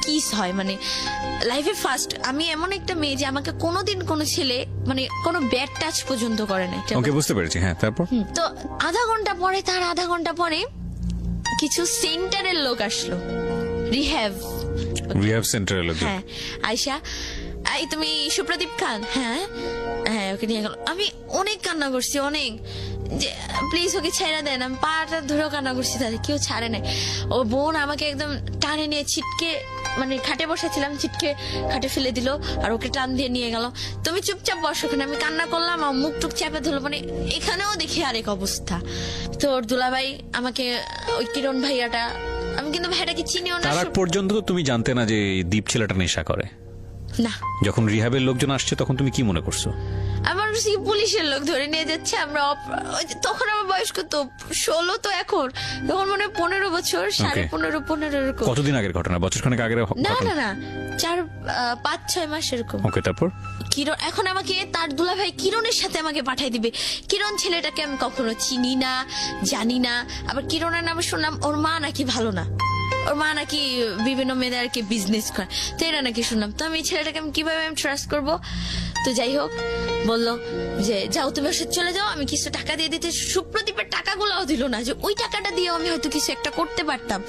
কিস হয়, মানে লাইফে ফার্স্ট। আমি এমন একটা মেয়ে যে আমাকে কোনোদিন কোনো ছেলে মানে কোনো ব্যাড টাচ পর্যন্ত করে না। ওকে, বুঝতে পেরেছি। হ্যাঁ, তারপর তো আধা ঘন্টা পরে কিছু সেন্টারের লোক আসলো, রিহ্যাব সেন্টারের লোক। হ্যাঁ, আয়শা এই তুমি সুপ্রদীপ খান? হ্যাঁ হ্যাঁ, ওকে নিয়ে গেল। আমি অনেক কান্না করছি, অনেক, যে প্লিজ ওকে ছেড়ে দেন। আমি পাটা ধরেও কান্না করছি, তাদের কেউ ছাড়ে নাই। ও বোন আমাকে একদম টানে নিয়ে ছিটকে, মানে খাটে বসেছিলাম, ছিটকে খাটে ফেলে দিল আর ওকে টান দিয়ে নিয়ে গেল। তুমি চুপচাপ বসো ওখানে। আমি কান্না করলাম, আমার মুখ টুক চেপে ধরলো, মানে এখানেও দেখি আরেক অবস্থা। তো ওর দুলাভাই আমাকে, ওই কিরণ ভাইয়াটা, আমি কিন্তু ভাইয়াটাকে চিনিও না। তার আগ পর্যন্ত তো তুমি জানতে না যে দীপ ছেলেটা নেশা করে? না। যখন রিহাবের লোকজন আসছে তখন তুমি কি মনে করছো? আমার পুলিশের লোক ধরে নিয়ে যাচ্ছে। আমরা তখন আমার বয়স কত, 16 তো এখন, তখন মনে হয় 15 বছর, 15.5 এরকম। কতদিন আগের ঘটনা? বছর খানেক আগের না ঘটনা? না না, 4-5-6 মাস এরকম। ওকে, তারপর? কিরণ এখন আমাকে তার দুলাভাই কিরণের সাথে আমাকে পাঠাই দিবে। কিরণ ছেলেটাকে আমি কখনো চিনি না, জানি না। আবার কিরণের নামে শুনলাম ওর মা নাকি ভালো না, ওর মা নাকি বিভিন্ন মেয়েদের আর কি বিজনেস করে, তো এটা নাকি শুনলাম। তো আমি এই ছেলেটাকে আমি কিভাবে ট্রাস্ট করবো? তো যাই হোক, বললো যে যাও তুমি ওর সাথে চলে যাও, আমি কিছু টাকা দিয়ে দিতে। সুপ্রদীপের টাকাগুলোও দিল না, যে ওই টাকাটা দিয়ে আমি হয়তো কিছু একটা করতে পারতাম।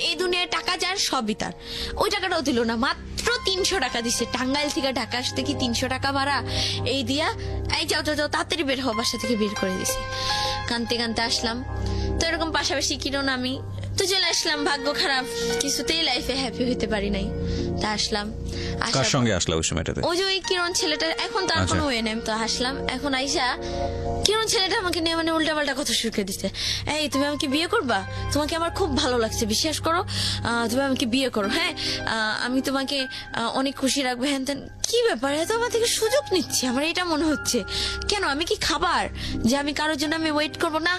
এই দুনিয়ায় টাকা যার সবই তার, ওই টাকাটাও দিল না। মাত্র 300 টাকা দিছে। টাঙ্গাইল থেকে ঢাকা আসতে কি 300 টাকা ভাড়া, এই দিয়া এই যাও যাও যাও তাড়াতাড়ি বের হও, বাসা থেকে বের করে দিছে। কানতে কানতে আসলাম। তো এরকম পাশাপাশি কিরণ আমি তো চলে আসলাম। ভাগ্য খারাপ, কিছুতেই লাইফে হ্যাপি হইতে পারি নাই। তা আসলাম। কার সঙ্গে আসলা ওই সময়টাতে? ওই যে ওই কিরণ ছেলেটা, এখন তার কোনো ওয়ে নেই। তো আসলাম, এখন আইসা কিরণ ছেলেটা আমাকে নিয়ে মানে উল্টা পাল্টা কথা শুরু করে দিচ্ছে। এই তুমি আমাকে বিয়ে করবা? তোমাকে আমার খুব ভালো লাগছে, বিশ্বাস করো, তুমি আমাকে বিয়ে করো। হ্যাঁ, আমি তোমাকে অনেক খুশি রাখবো। হ্যান তেন। কি ব্যাপার, এত আমার থেকে সুযোগ নিচ্ছে? আমার এটা মনে হচ্ছে কেন, আমি কি খাবার যে আমি কারোর জন্য আমি ওয়েট করবো না?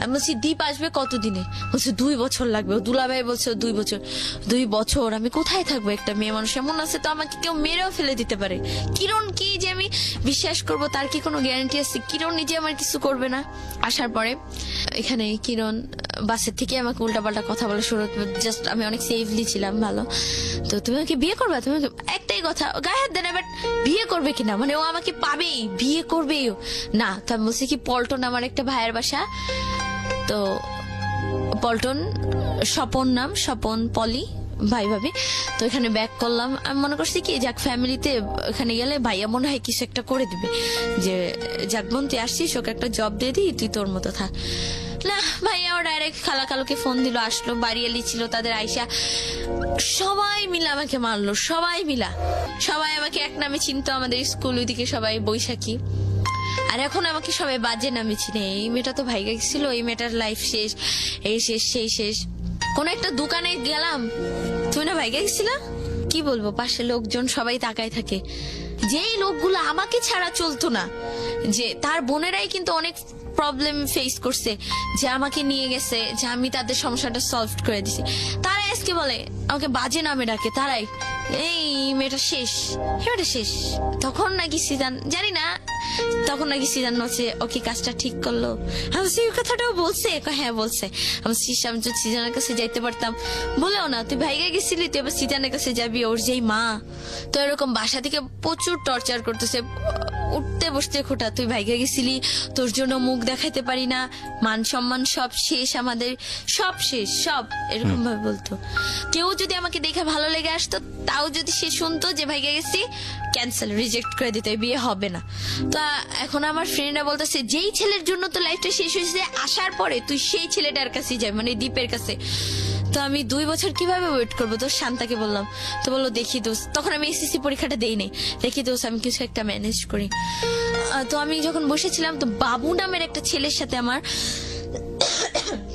আমি বলছি দীপ আসবে কতদিনে? বলছে 2 বছর লাগবে। ও দুলাভাই বলছে 2 বছর। 2 বছর আমি কোথায় থাকবো? একটা মেয়ে মানুষ এমন আছে তো আমাকে কেউ মেরেও ফেলে দিতে পারে। কিরণ কি যে আমি বিশ্বাস করব, তার কি কোনো গ্যারান্টি আছে? কিরণ নিজে আমার কিছু করবে না। আসার পরে এখানে কিরণ বাসের থেকে আমাকে উল্টাপাল্টা কথা বলা শুরু, জাস্ট আমি অনেক সেফলি ছিলাম, ভালো। তো তুমি আমাকে বিয়ে করবা? তুমি একটাই কথা, গায়ে হাত দেন। বাট বিয়ে করবে কিনা, মানে ও আমাকে পাবেই, বিয়ে করবেই না। তো আমি বলছি কি পল্টন আমার একটা ভাইয়ের বাসা, তো পল্টন, স্বপন নাম, স্বপন পলি ভাই ভাবি। তো এখানে ব্যাক করলাম। আমি মনে করছি কি যাক ফ্যামিলিতে এখানে গেলে ভাইয়া মনে হয় কিছু একটা করে দিবে, যে যাক বোন তুই আসছিস, ওকে একটা জব দিয়ে দিই, তুই তোর মতো থাক। না, ভাইয়াও ডাইরেক্ট খালাকে ফোন দিল, আসলো, বাড়ি এলি ছিল তাদের। আইসা সবাই মিলে আমাকে মারলো, সবাই আমাকে এক নামে চিনতো। আমাদের স্কুল ওইদিকে সবাই বৈশাখী। আর এখন আমাকে সবাই বাজে নামে চিনে। এই মেয়েটা তো ভাইগা গেছিল, এই মেয়েটার লাইফ শেষ, এই শেষ সেই শেষ। কোন একটা দোকানে গেলাম, তুমি না ভাইগা গেছিলা? কি বলবো, পাশে লোকজন সবাই তাকায় থাকে। যেই লোকগুলো আমাকে ছাড়া চলতো না, যে তার বোনেরাই কিন্তু অনেক প্রবলেম ফেস করছে, যে আমাকে নিয়ে গেছে, যে আমি তাদের সমস্যাটা সলভ করে দিছি, তারাই আজকে বলে আমাকে বাজে নামে ডাকে। তারাই এই মেয়েটা শেষ, মেয়েটা শেষ। তখন নাকি সিজান, জানি না, তখন নাকি সিজান হচ্ছে ও কি কাজটা ঠিক করলো। আমি সেই কথাটাও বলছে, হ্যাঁ বলছে। আমি যদি সিজানের কাছে যাইতে পারতাম, বলেও না তুই ভাইগে গেছিলি, তুই এবার সিজানের কাছে যাবি, ওর যেই মা। তো এরকম বাসা থেকে প্রচুর টর্চার করতেছে, উঠতে বসতে খোটা, তুই ভাইগে গেছিলি, তোর জন্য মুখ দেখাইতে পারি না, মান সম্মান সব শেষ, আমাদের সব শেষ, সব এরকম ভাবে বলতো। কেউ যদি আমাকে দেখে ভালো লেগে আসতো, তাও যদি সে শুনতো যে ভাইগে গেছি, ক্যান্সেল, রিজেক্ট করে দিতে, বিয়ে হবে না। তো এখন আমার ফ্রেন্ডরা বলতেছে যেই ছেলের জন্য তো লাইফটা শেষ হয়েছে, আসার পরে তুই সেই ছেলেটার কাছে যাবি, মানে দীপের কাছে। তো আমি 2 বছর কিভাবে ওয়েট করবো? তো শান্তাকে বললাম, তো বললো দেখি দোষ, তখন আমি এসএসসি পরীক্ষাটা দেই নাই, দেখি দোষ আমি কিছু একটা ম্যানেজ করি। তো আমি যখন বসেছিলাম, তো বাবু নামের একটা ছেলের সাথে আমার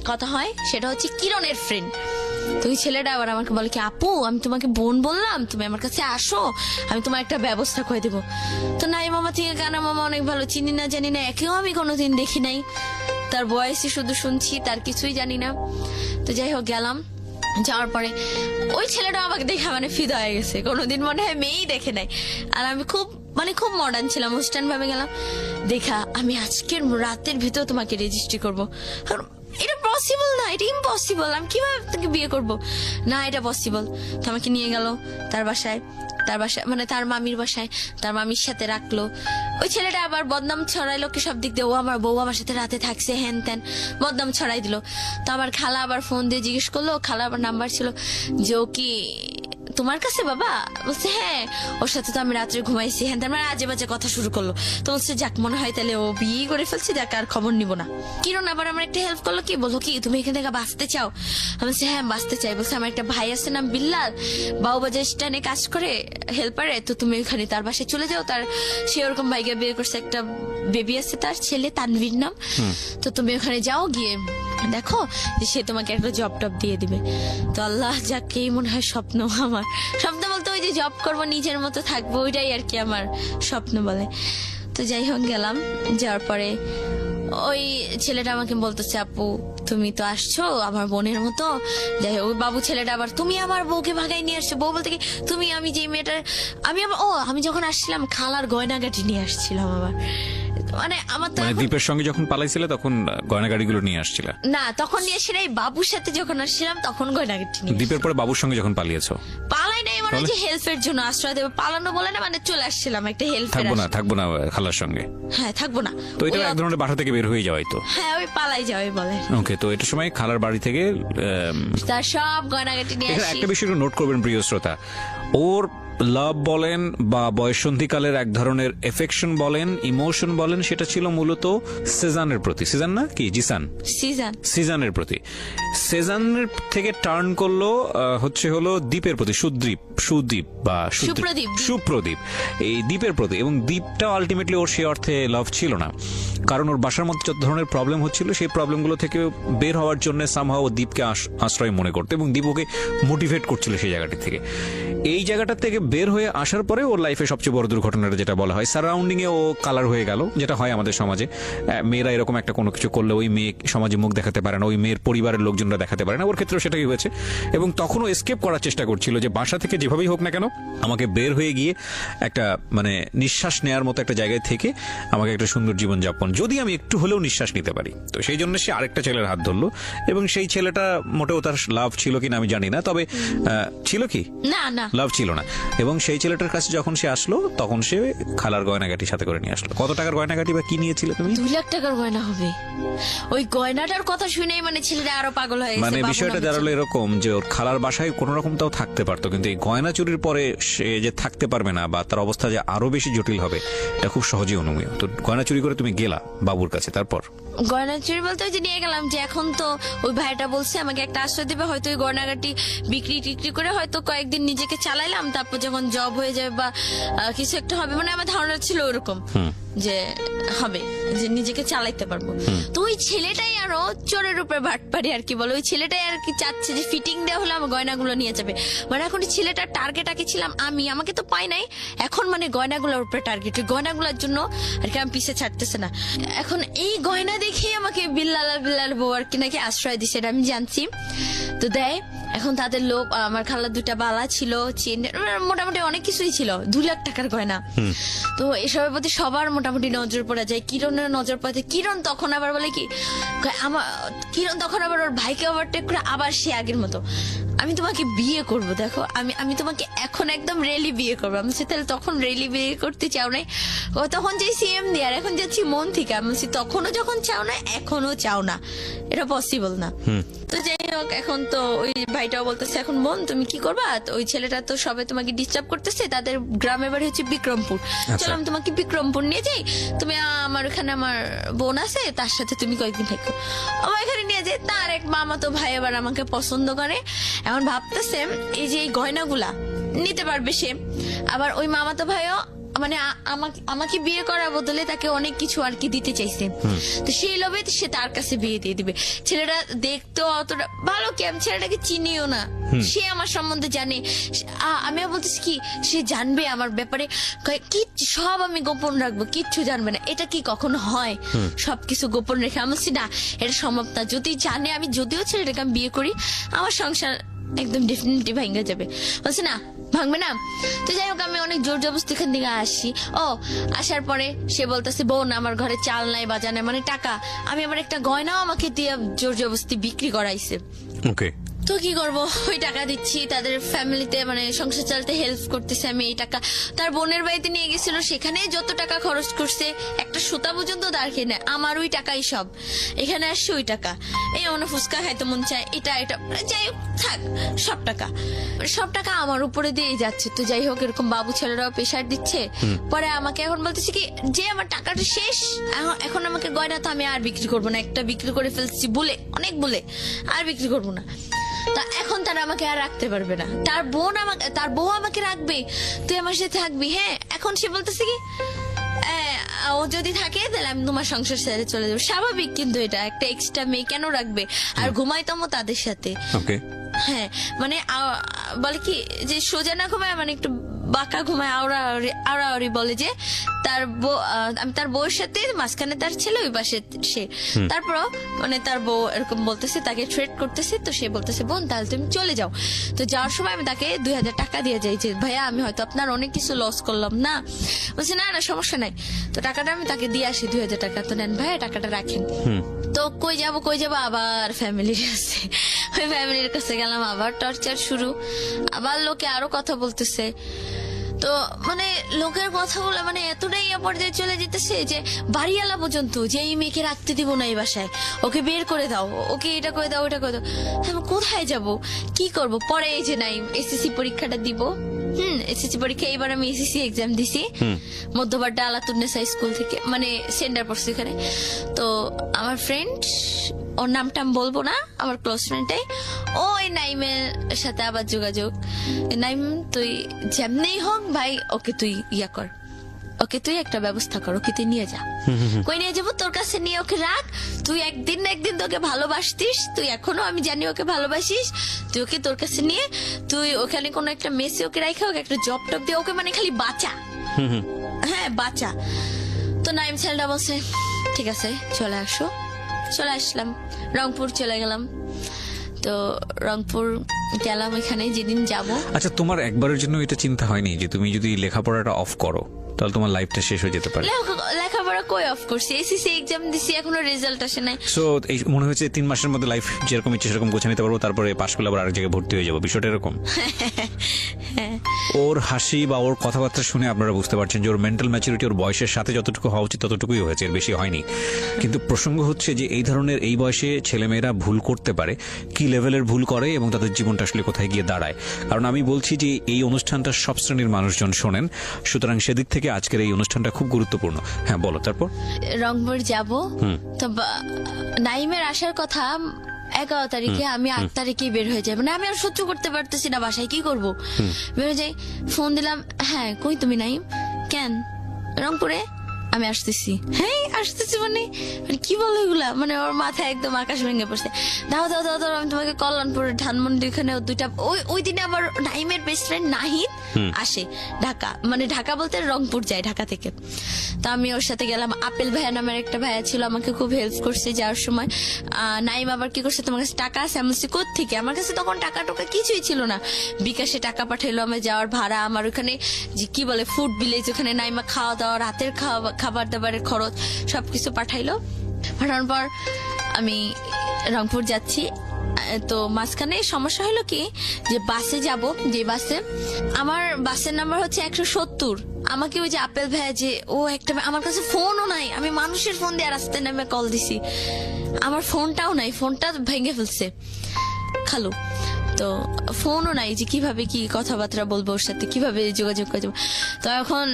কথা হয়, সেটা হচ্ছে কিরণের ফ্রেন্ড। তো ওই ছেলেটা আবার আমাকে বলে কি, আপু আমি তোমাকে বোন বললাম, তুমি আমার কাছে আসো, আমি তোমার একটা ব্যবস্থা করে দেবো। তো নাই মামা থেকে কানা মামা অনেক ভালো, চিনি না জানি না, একেও আমি কোনোদিন দেখি নাই, তার বয়সই শুধু শুনছি, তার কিছুই জানি না। তো যাই হোক গেলাম, যাওয়ার পরে ওই ছেলেটা আমাকে দেখে মানে ফিদা হয়ে গেছে, কোনোদিন মনে হয় মেয়েই দেখে নাই। আর আমি খুব মডার্ন ছিলাম, ওয়েস্টার্ন ভাবে গেলাম, দেখা আমি আজকের রাতের ভিতর তোমাকে রেজিস্ট্রি করবো। এটা পসিবল না, এটা ইম্পসিবল, আমি কিভাবে তোকে বিয়ে করব? না এটা পসিবল। তো আমাকে নিয়ে গেল তার বাসায় মানে তার মামির বাসায়, তার মামির সাথে রাখলো। ওই ছেলেটা আবার বদনাম ছড়াইলো কি সব দিক দিয়ে, ও আমার বউ আমার সাথে রাতে থাকছে, হ্যান ত্যান বদনাম ছড়াই দিল। তো আমার খালা আবার ফোন দিয়ে জিজ্ঞেস করলো, খালা আবার নাম্বার ছিল, যে ও কি তোমার কাছে? বাবা বলছে হ্যাঁ, ওর সাথে তো আমি রাত্রে ঘুমাইছি, হ্যাঁ তার মানে আজে বাজে কথা শুরু করলো। তো বলছে যাক মনে হয় তাহলে ও বিয়ে করে ফেলছে, যাক আর খবর নিব না। কিরণ আবার আমার একটা হেল্প করলো, কি বললো কি তুমি এখান থেকে বাঁচতে চাও? আমি বলছি হ্যাঁ বাঁচতে চাই। বলছে আমার একটা ভাই আছে নাম বিল্লাল, বাবুবাজার স্ট্যান্ডে কাজ করে হেল্পারে, তো তুমি ওখানে তার বাসায় চলে যাও, তার সে ওরকম ভাইকে বিয়ে করছে, একটা বেবি আছে তার ছেলে তানভীর নাম, তো তুমি ওখানে যাও, গিয়ে দেখো যে সে তোমাকে একটা জব টব দিয়ে দিবে। তো আল্লাহ যাকেই মনে হয় স্বপ্ন, আমার স্বপ্ন বলতে ওই যে জব করবো, নিজের মতো থাকবো, ওইটাই আর কি আমার স্বপ্ন বলে। তো যাই হোক গেলাম, যাওয়ার পরে ওই ছেলেটা আমাকে বলতেছে আপু তুমি তো আসছো আমার বোনের মতো। যাই হোক ওই বাবু ছেলেটা আবার তুমি আমার বউকে ভাগাই নিয়ে আসছো, বউ বলতে কি তুমি, আমি যে মেয়েটার আমি আবার আমি যখন আসছিলাম খালার গয়নাগাটি নিয়ে আসছিলাম আবার, মানে আমার তো দীপের সঙ্গে যখন পালাইছিলে তখন গয়নাগাড়িগুলো নিয়ে আসছিল না, তখন নিয়ে এসে এই বাবুর সাথে যখন আসছিলাম তখন গয়নাগাটি নিয়ে। দীপের পরে বাবুর সঙ্গে যখন পালিয়েছো? পালাই নাই, মানে যে হেল্পের জন্য আশ্রয় দেবে, পালানো বলে না, মানে চলে আসছিলাম একটা হেল্প। থাকবো না খালার সঙ্গে? হ্যাঁ থাকবো না। তো এটা এক ধরনের বাসা থেকে বের হয়ে যাওয়াই তো? হ্যাঁ ওই পালাই যাওয়াই বলে। ওকে, তো এটার সময় খালার বাড়ি থেকে তার সব গয়নাগাটি নিয়ে আসি। একটা বিষয় নোট করবেন প্রিয় শ্রোতা, ওর লাভ বলেন বা বয়ঃসন্ধিকালের এক ধরনের এফেকশন বলেন, ইমোশন বলেন, সেটা ছিল মূলত সেজানের প্রতি। সেজান না কি জিসান? সিজানের প্রতি। সেজানের থেকে টার্ন করলো হলো দ্বীপের প্রতি, সুদীপ বা সুপ্রদীপ, এই দ্বীপের প্রতি। এবং দ্বীপটা আলটিমেটলি ওর সে অর্থে লাভ ছিল না, কারণ ওর বাসার মধ্যে যত ধরনের প্রবলেম হচ্ছিল সেই প্রবলেমগুলো থেকে বের হওয়ার জন্য সামহাও দ্বীপকে আশ্রয় মনে করতো, এবং দ্বীপ ওকে মোটিভেট করছিল সেই জায়গাটি থেকে। এই জায়গাটা থেকে বের হয়ে আসার পরে ওর লাইফে সবচেয়ে বড় দুর্ঘটনাটা যেটা বলা হয়, সারাউন্ডিং এ ও কালার হয়ে গেল, যেটা হয় আমাদের সমাজে। মেয়েরা এরকম একটা কোনো কিছু করলে ওই মেয়ে সমাজে মুখ দেখাতে পারে না, ওই মেয়ের পরিবারের লোকজনরা দেখাতে পারে না, ওর ক্ষেত্রেও সেটাই হয়েছে। এবং তখন ও এসকেপ করার চেষ্টা করছিল যে বাসা থেকে যেভাবেই হোক না কেন আমাকে বের হয়ে গিয়ে একটা মানে নিঃশ্বাস নেওয়ার মতো একটা জায়গায় থেকে আমাকে একটা সুন্দর জীবনযাপন, যদি আমি একটু হলেও নিঃশ্বাস নিতে পারি। তো সেই জন্য সে আরেকটা ছেলের হাত ধরলো, এবং সেই ছেলেটা মোটেও তার লাভ ছিল কিনা আমি জানি না, তবে ছিল কি না লাভ ছিল না। এবং সেই ছেলেটার কাছে যখন সে আসলো তখন সে খালার গয়নাগাটি সাথে করে নিয়ে আসলো। কত টাকার গয়নাগাটি বা কি নিয়েছিলে তুমি? 2 লাখ টাকার গয়না হবে। ওই গয়নাটার কথা শুনেই মানে ছেলেটা আরো পাগল হয়ে গেছে। মানে বিষয়টা দাঁড়ালো এরকম যে ওর খালার বাসায় কোনো রকম তাও থাকতে পারতো, কিন্তু এই গয়না চুরির পরে সে যে থাকতে পারবে না বা তার অবস্থা যে আরো বেশি জটিল হবে এটা খুব সহজেই অনুমেয়। তো গয়না চুরি করে তুমি গেলা বাবুর কাছে, তারপর? গয়না চুরি বলতে ওই যে নিয়ে গেলাম, যে এখন তো ওই ভাইটা বলছে আমাকে একটা আশ্রয় দেবে, হয়তো ওই গয়নাগাটি বিক্রি টিক্রি করে হয়তো কয়েকদিন নিজেকে চালাইলাম, তারপর যখন জব হয়ে যাবে বা কিছু একটা হবে, মানে আমার ধারণা ছিল ওরকম যে হবে, যে নিজেকে চালাইতে পারবো। তো ওই ছেলেটাই আরো চোরের উপরে বাটপারি আর কি বলে, ওই ছেলেটাই আর কি চাচ্ছে যে ফিটিং দেওয়া হলে আমার গয়নাগুলো নিয়ে যাবে। মানে এখন ছেলেটার টার্গেট আগে ছিলাম আমি, আমাকে তো পাই নাই, এখন মানে গয়নাগুলোর উপরে টার্গেট, ওই গয়নাগুলোর জন্য আর কি আমি পিছে ছাড়তেছে না। এখন এই গয়না দেখেই আমাকে বিল্লাল বউ আর কি নাকি আশ্রয় দিছে, এটা আমি জানছি। তো দেয় এখন তাদের লোক, আমার খালার 2টা বালা ছিল, চেন, মোটামুটি অনেক কিছুই ছিল, 2 লাখ টাকার গয়না। তো এসবের প্রতি সবার মোটামুটি নজর পড়ে যায়, কিরণের নজর পড়ে। কিরণ তখন আবার বলে কি কিরণ তখন আবার ওর ভাইকে ওভারটেক করে আবার সে আগের মতো, আমি তোমাকে বিয়ে করব, দেখো আমি তোমাকে এখন একদম রেলি বিয়ে করবো। আমি তাহলে তখন রেলি বিয়ে করতে চাও নাই? ও তখন যে সিএম দিয়ে, আর এখন যাচ্ছি মন থেকে। আমি তখনও যখন চাও না এখনো চাও না, এটা পসিবল না। তো যাই হোক এখন তো ওই ভাইটাও বলতেছে এখন বোন তুমি কি করবা, ওই ছেলেটা তো সবাই তোমাকে ডিস্টার্ব করতেছে, তাদের গ্রামের বাড়ি হচ্ছে বিক্রমপুর, চলো আমি তোমাকে বিক্রমপুর নিয়ে যাই, তুমি আমার ওখানে আমার বোন আছে তার সাথে তুমি কয়েকদিন থাকো। আমার এখানে নিয়ে যাই, তার এক মামাতো ভাই আবার আমাকে পছন্দ করে, এখন ভাবতেছে এই যে এই গয়নাগুলা নিতে পারবে সে, আবার ওই মামাতো ভাইও মানে আমাকে বিয়ে করার বদলে তাকে অনেক কিছু আর কি দিতে চাইছে। তো সেই লোভে সে তার কাছে বিয়ে দিয়ে দিবে। ছেলেটা দেখতেও অতটা ভালো কি, আমি ছেলেটাকে চিনিও না, সে আমার সম্বন্ধে জানে। আমি বলতেছি কি, সে জানবে আমার ব্যাপারে, কি সব আমি গোপন রাখবো, কিচ্ছু জানবে না। এটা কি কখনো হয় সবকিছু গোপন রেখে? আমি বলছি না, এটা সম্ভব না। যদি জানে, আমি যদিও ছেলেটাকে আমি বিয়ে করি, আমার সংসার একদম ডেফিনেটলি ভাঙা যাবে। বলছি না, ভাঙবে না। তো যাই হোক, আমি অনেক জোর জবরদস্তি এখান থেকে আসি। আসার পরে সে বলতেছে, বোন আমার ঘরে চাল নাই, বাজার নাই, মানে টাকা। আমি আমার একটা গয়নাও আমাকে দিয়ে জোর জবরদস্তি বিক্রি করাইছে। ওকে, তো কি করবো, ওই টাকা দিচ্ছি, তাদের ফ্যামিলিতে মানে সংসার চালাতে হেল্প করতেছে আমি। এই টাকা তার বোনের বাড়িতে নিয়ে গেছিল, সেখানে যত টাকা খরচ করছে, একটা সুতা পর্যন্ত দাঁড় খেয়ে নেয় আমার ওই টাকাই সব। এখানে আসছে ওই টাকা, এই আমার ফুচকা খাইতে মন চায়, এটা যাই হোক থাক, সব টাকা আমার উপরে দিয়ে যাচ্ছে। তো যাই হোক, এরকম বাবু ছেলেরাও প্রেশার দিচ্ছে। পরে আমাকে এখন বলতেছে কি, যে আমার টাকাটা শেষ, এখন আমাকে গয়না তো আমি আর বিক্রি করবো না, একটা বিক্রি করে ফেলছি বলে, অনেক বলে আর বিক্রি করবো না। তা এখন তারা আমাকে আর রাখতে পারবে না, তার বউ আমাকে রাখবে, তুই আমার সাথে থাকবি। হ্যাঁ, এখন সে বলতেছে কি, ও যদি থাকে তাহলে আমি তোমার সংসার ছেড়ে চলে যাবো। স্বাভাবিক, কিন্তু এটা একটা এক্সট্রা মেয়ে কেন রাখবে? আর ঘুমাইতামও তাদের সাথে। ওকে, হ্যাঁ, মানে বলে কি যে সোজা না ঘুমায়, মানে একটু বাঁকা ঘুমায়, আওড়াআওড়ি বলে যে তার বউ, আমি তার বউয়ের সাথে, মাঝখানে তার ছেলে, ওই পাশে সে। তারপরও মানে তার বউ এরকম বলতেছে, তাকে থ্রেট করতেছে। তো সে বলতেছে, বোন তাহলে তুমি চলে যাও। তো যাওয়ার সময় আমি তাকে 2000 টাকা দিয়ে যাই, যে ভাইয়া আমি হয়তো আপনার অনেক কিছু লস করলাম না। বলছে না না সমস্যা নাই। তো টাকাটা আমি তাকে দিয়ে আসি, 2000 টাকা। তো নেন ভাইয়া, টাকাটা রাখেন। তো কই যাবো আবার ফ্যামিলির কাছে। ওই ফ্যামিলির কাছে গেলাম, আবার টর্চার শুরু, আবার লোকে আরো কথা বলতেছে। তো মানে লোকের কথা বলে মানে এতটাই পর্যায়ে চলে যেতেছে যে বাড়িওয়ালা পর্যন্ত, যে এই মেয়েকে রাখতে দিব না এই বাসায়, ওকে বের করে দাও, ওকে এটা করে দাও, ওটা করে দাও। আমি কোথায় যাব, কি করব? পরে এই যে নাই, এসএসসি পরীক্ষাটা দিব। এসএসসি পরীক্ষা এবার আমি এসএসসি এক্সাম দিছি মধ্যবাড্ডা আলাতুন্নেসা স্কুল থেকে, মানে সেন্টার পড়ছি এখানে। তো আমার ফ্রেন্ড, ওর নামটা আমি বলবো না, আমার ক্লোজ ফ্রেন্ডটাই, ওই নাইমের সাথে আবার যোগাযোগ। নাইম, তুই যেমনেই হোক ভাই, ওকে তুই ইয়া কর, ওকে তুই একটা ব্যবস্থা কর, ওকে তুই নিয়ে যা। কই নিয়ে যাবো? তোর কাছে নিয়ে ওকে রাখ। তুই একদিন না একদিন তোকে ভালোবাসতিস, তুই এখনো আমি জানি ওকে ভালোবাসিস। তুই ওকে তোর কাছে নিয়ে, তুই ওখানে কোনো একটা মেসে ওকে রাখা, ওকে একটা জব টপ দিয়ে ওকে মানে খালি বাঁচা। হ্যাঁ, বাঁচা। তো নাইম ছেলেটা বলছে ঠিক আছে চলে আসো। চলে আসলাম, রংপুর চলে গেলাম। তো রংপুর গেলাম, এখানে যেদিন যাব। আচ্ছা, তোমার একবারের জন্য এটা চিন্তা হয়নি যে তুমি যদি লেখাপড়াটা অফ করো তাহলে তোমার লাইফটা শেষ হয়ে যেতে পারে? লেখাপড়া কই অফ করছি, এসএসসি এক্সাম দিছি, এখনো রেজাল্ট আসে নাই। সো এই মনে হচ্ছে 3 মাসের মধ্যে লাইফ যেরকম ইচ্ছে সেরকম গোছা নিতে পারবো, তারপরে পাশ করলে আবার আরেক জায়গায় ভর্তি হয়ে যাবো, বিষয়টা এরকম? ওর হাসি বা ওর কথাবার্তা শুনে আপনারা বুঝতে পারছেন যে ওর মেন্টাল ম্যাচুরিটি ওর বয়সের সাথে যতটুকু হওয়া উচিত ততটুকুই হয়েছে, এর বেশি হয়নি। কিন্তু প্রসঙ্গ হচ্ছে যে এই ধরনের এই বয়সে ছেলেমেয়েরা ভুল করতে পারে, কি লেভেলের ভুল করে এবং তাদের জীবনটা আসলে কোথায় গিয়ে দাঁড়ায়। কারণ আমি বলছি যে এই অনুষ্ঠানটা সব শ্রেণীর মানুষজন শোনেন, সুতরাং সেদিক থেকে আজকের এই অনুষ্ঠানটা খুব গুরুত্বপূর্ণ। হ্যাঁ, বলো তারপর। রংপুর যাব, তো নাইমের আসার কথা 11 তারিখে, আমি 8 তারিখে বের হয়ে যাই। মানে আমি আর সহ্য করতে পারতেছি না, বাসায় কি করব, বের হয়ে যাই। ফোন দিলাম, হ্যাঁ কই তুমি নাইম? কেন? রংপুরে আমি আসতেছি। হ্যাঁ আসতেছি মানে কি বলো এগুলা? মানে ওর মাথায় একদম আকাশ ভেঙে পড়ছে। দাও দাও দাও দাও, আমি তোমাকে কল্যাণপুরে ধানমন্ডি ওখানে দুইটা, ওই দিনে আবার নাইমের বেস্ট ফ্রেন্ড নাহিদ আসে ঢাকা, মানে ঢাকা বলতে রংপুর যায় ঢাকা থেকে। তো আমি ওর সাথে গেলাম। আপেল ভাইয়া নামের একটা ভাইয়া ছিল, আমাকে খুব হেল্প করছে যাওয়ার সময়। নাইম আবার কি করছে, তোমার কাছে টাকা আছে? আমি বলছি কোত্থেকে? আমার কাছে তখন টাকা টোকা কিছুই ছিল না। বিকাশে টাকা পাঠাইলো আমার যাওয়ার ভাড়া, আমার ওখানে যে কি বলে ফুড ভিলেজ, ওখানে নাইমা খাওয়া দাওয়া, রাতের খাবার দাবারের খরচ সবকিছু পাঠাইলো। পাঠানোর পর আমি রংপুর যাচ্ছি। তো মাঝখানে সমস্যা হলো কি, যে বাসে যাব, যে বাসে আমার বাসের নাম্বার হচ্ছে 170। আমাকে ওই যে আপেল ভাইয়া, যে ও একটা, আমার কাছে ফোনও নাই, আমি মানুষের ফোন দিয়ে রাস্তায় নামে কল দিছি, আমার ফোনটাও নাই, ফোনটা ভেঙে ফেলছে খালু। তো ফোনও নাই, যে কিভাবে কি কথাবার্তা বলবো ওর সাথে, কিভাবে যোগাযোগ করে যাবো। তো এখন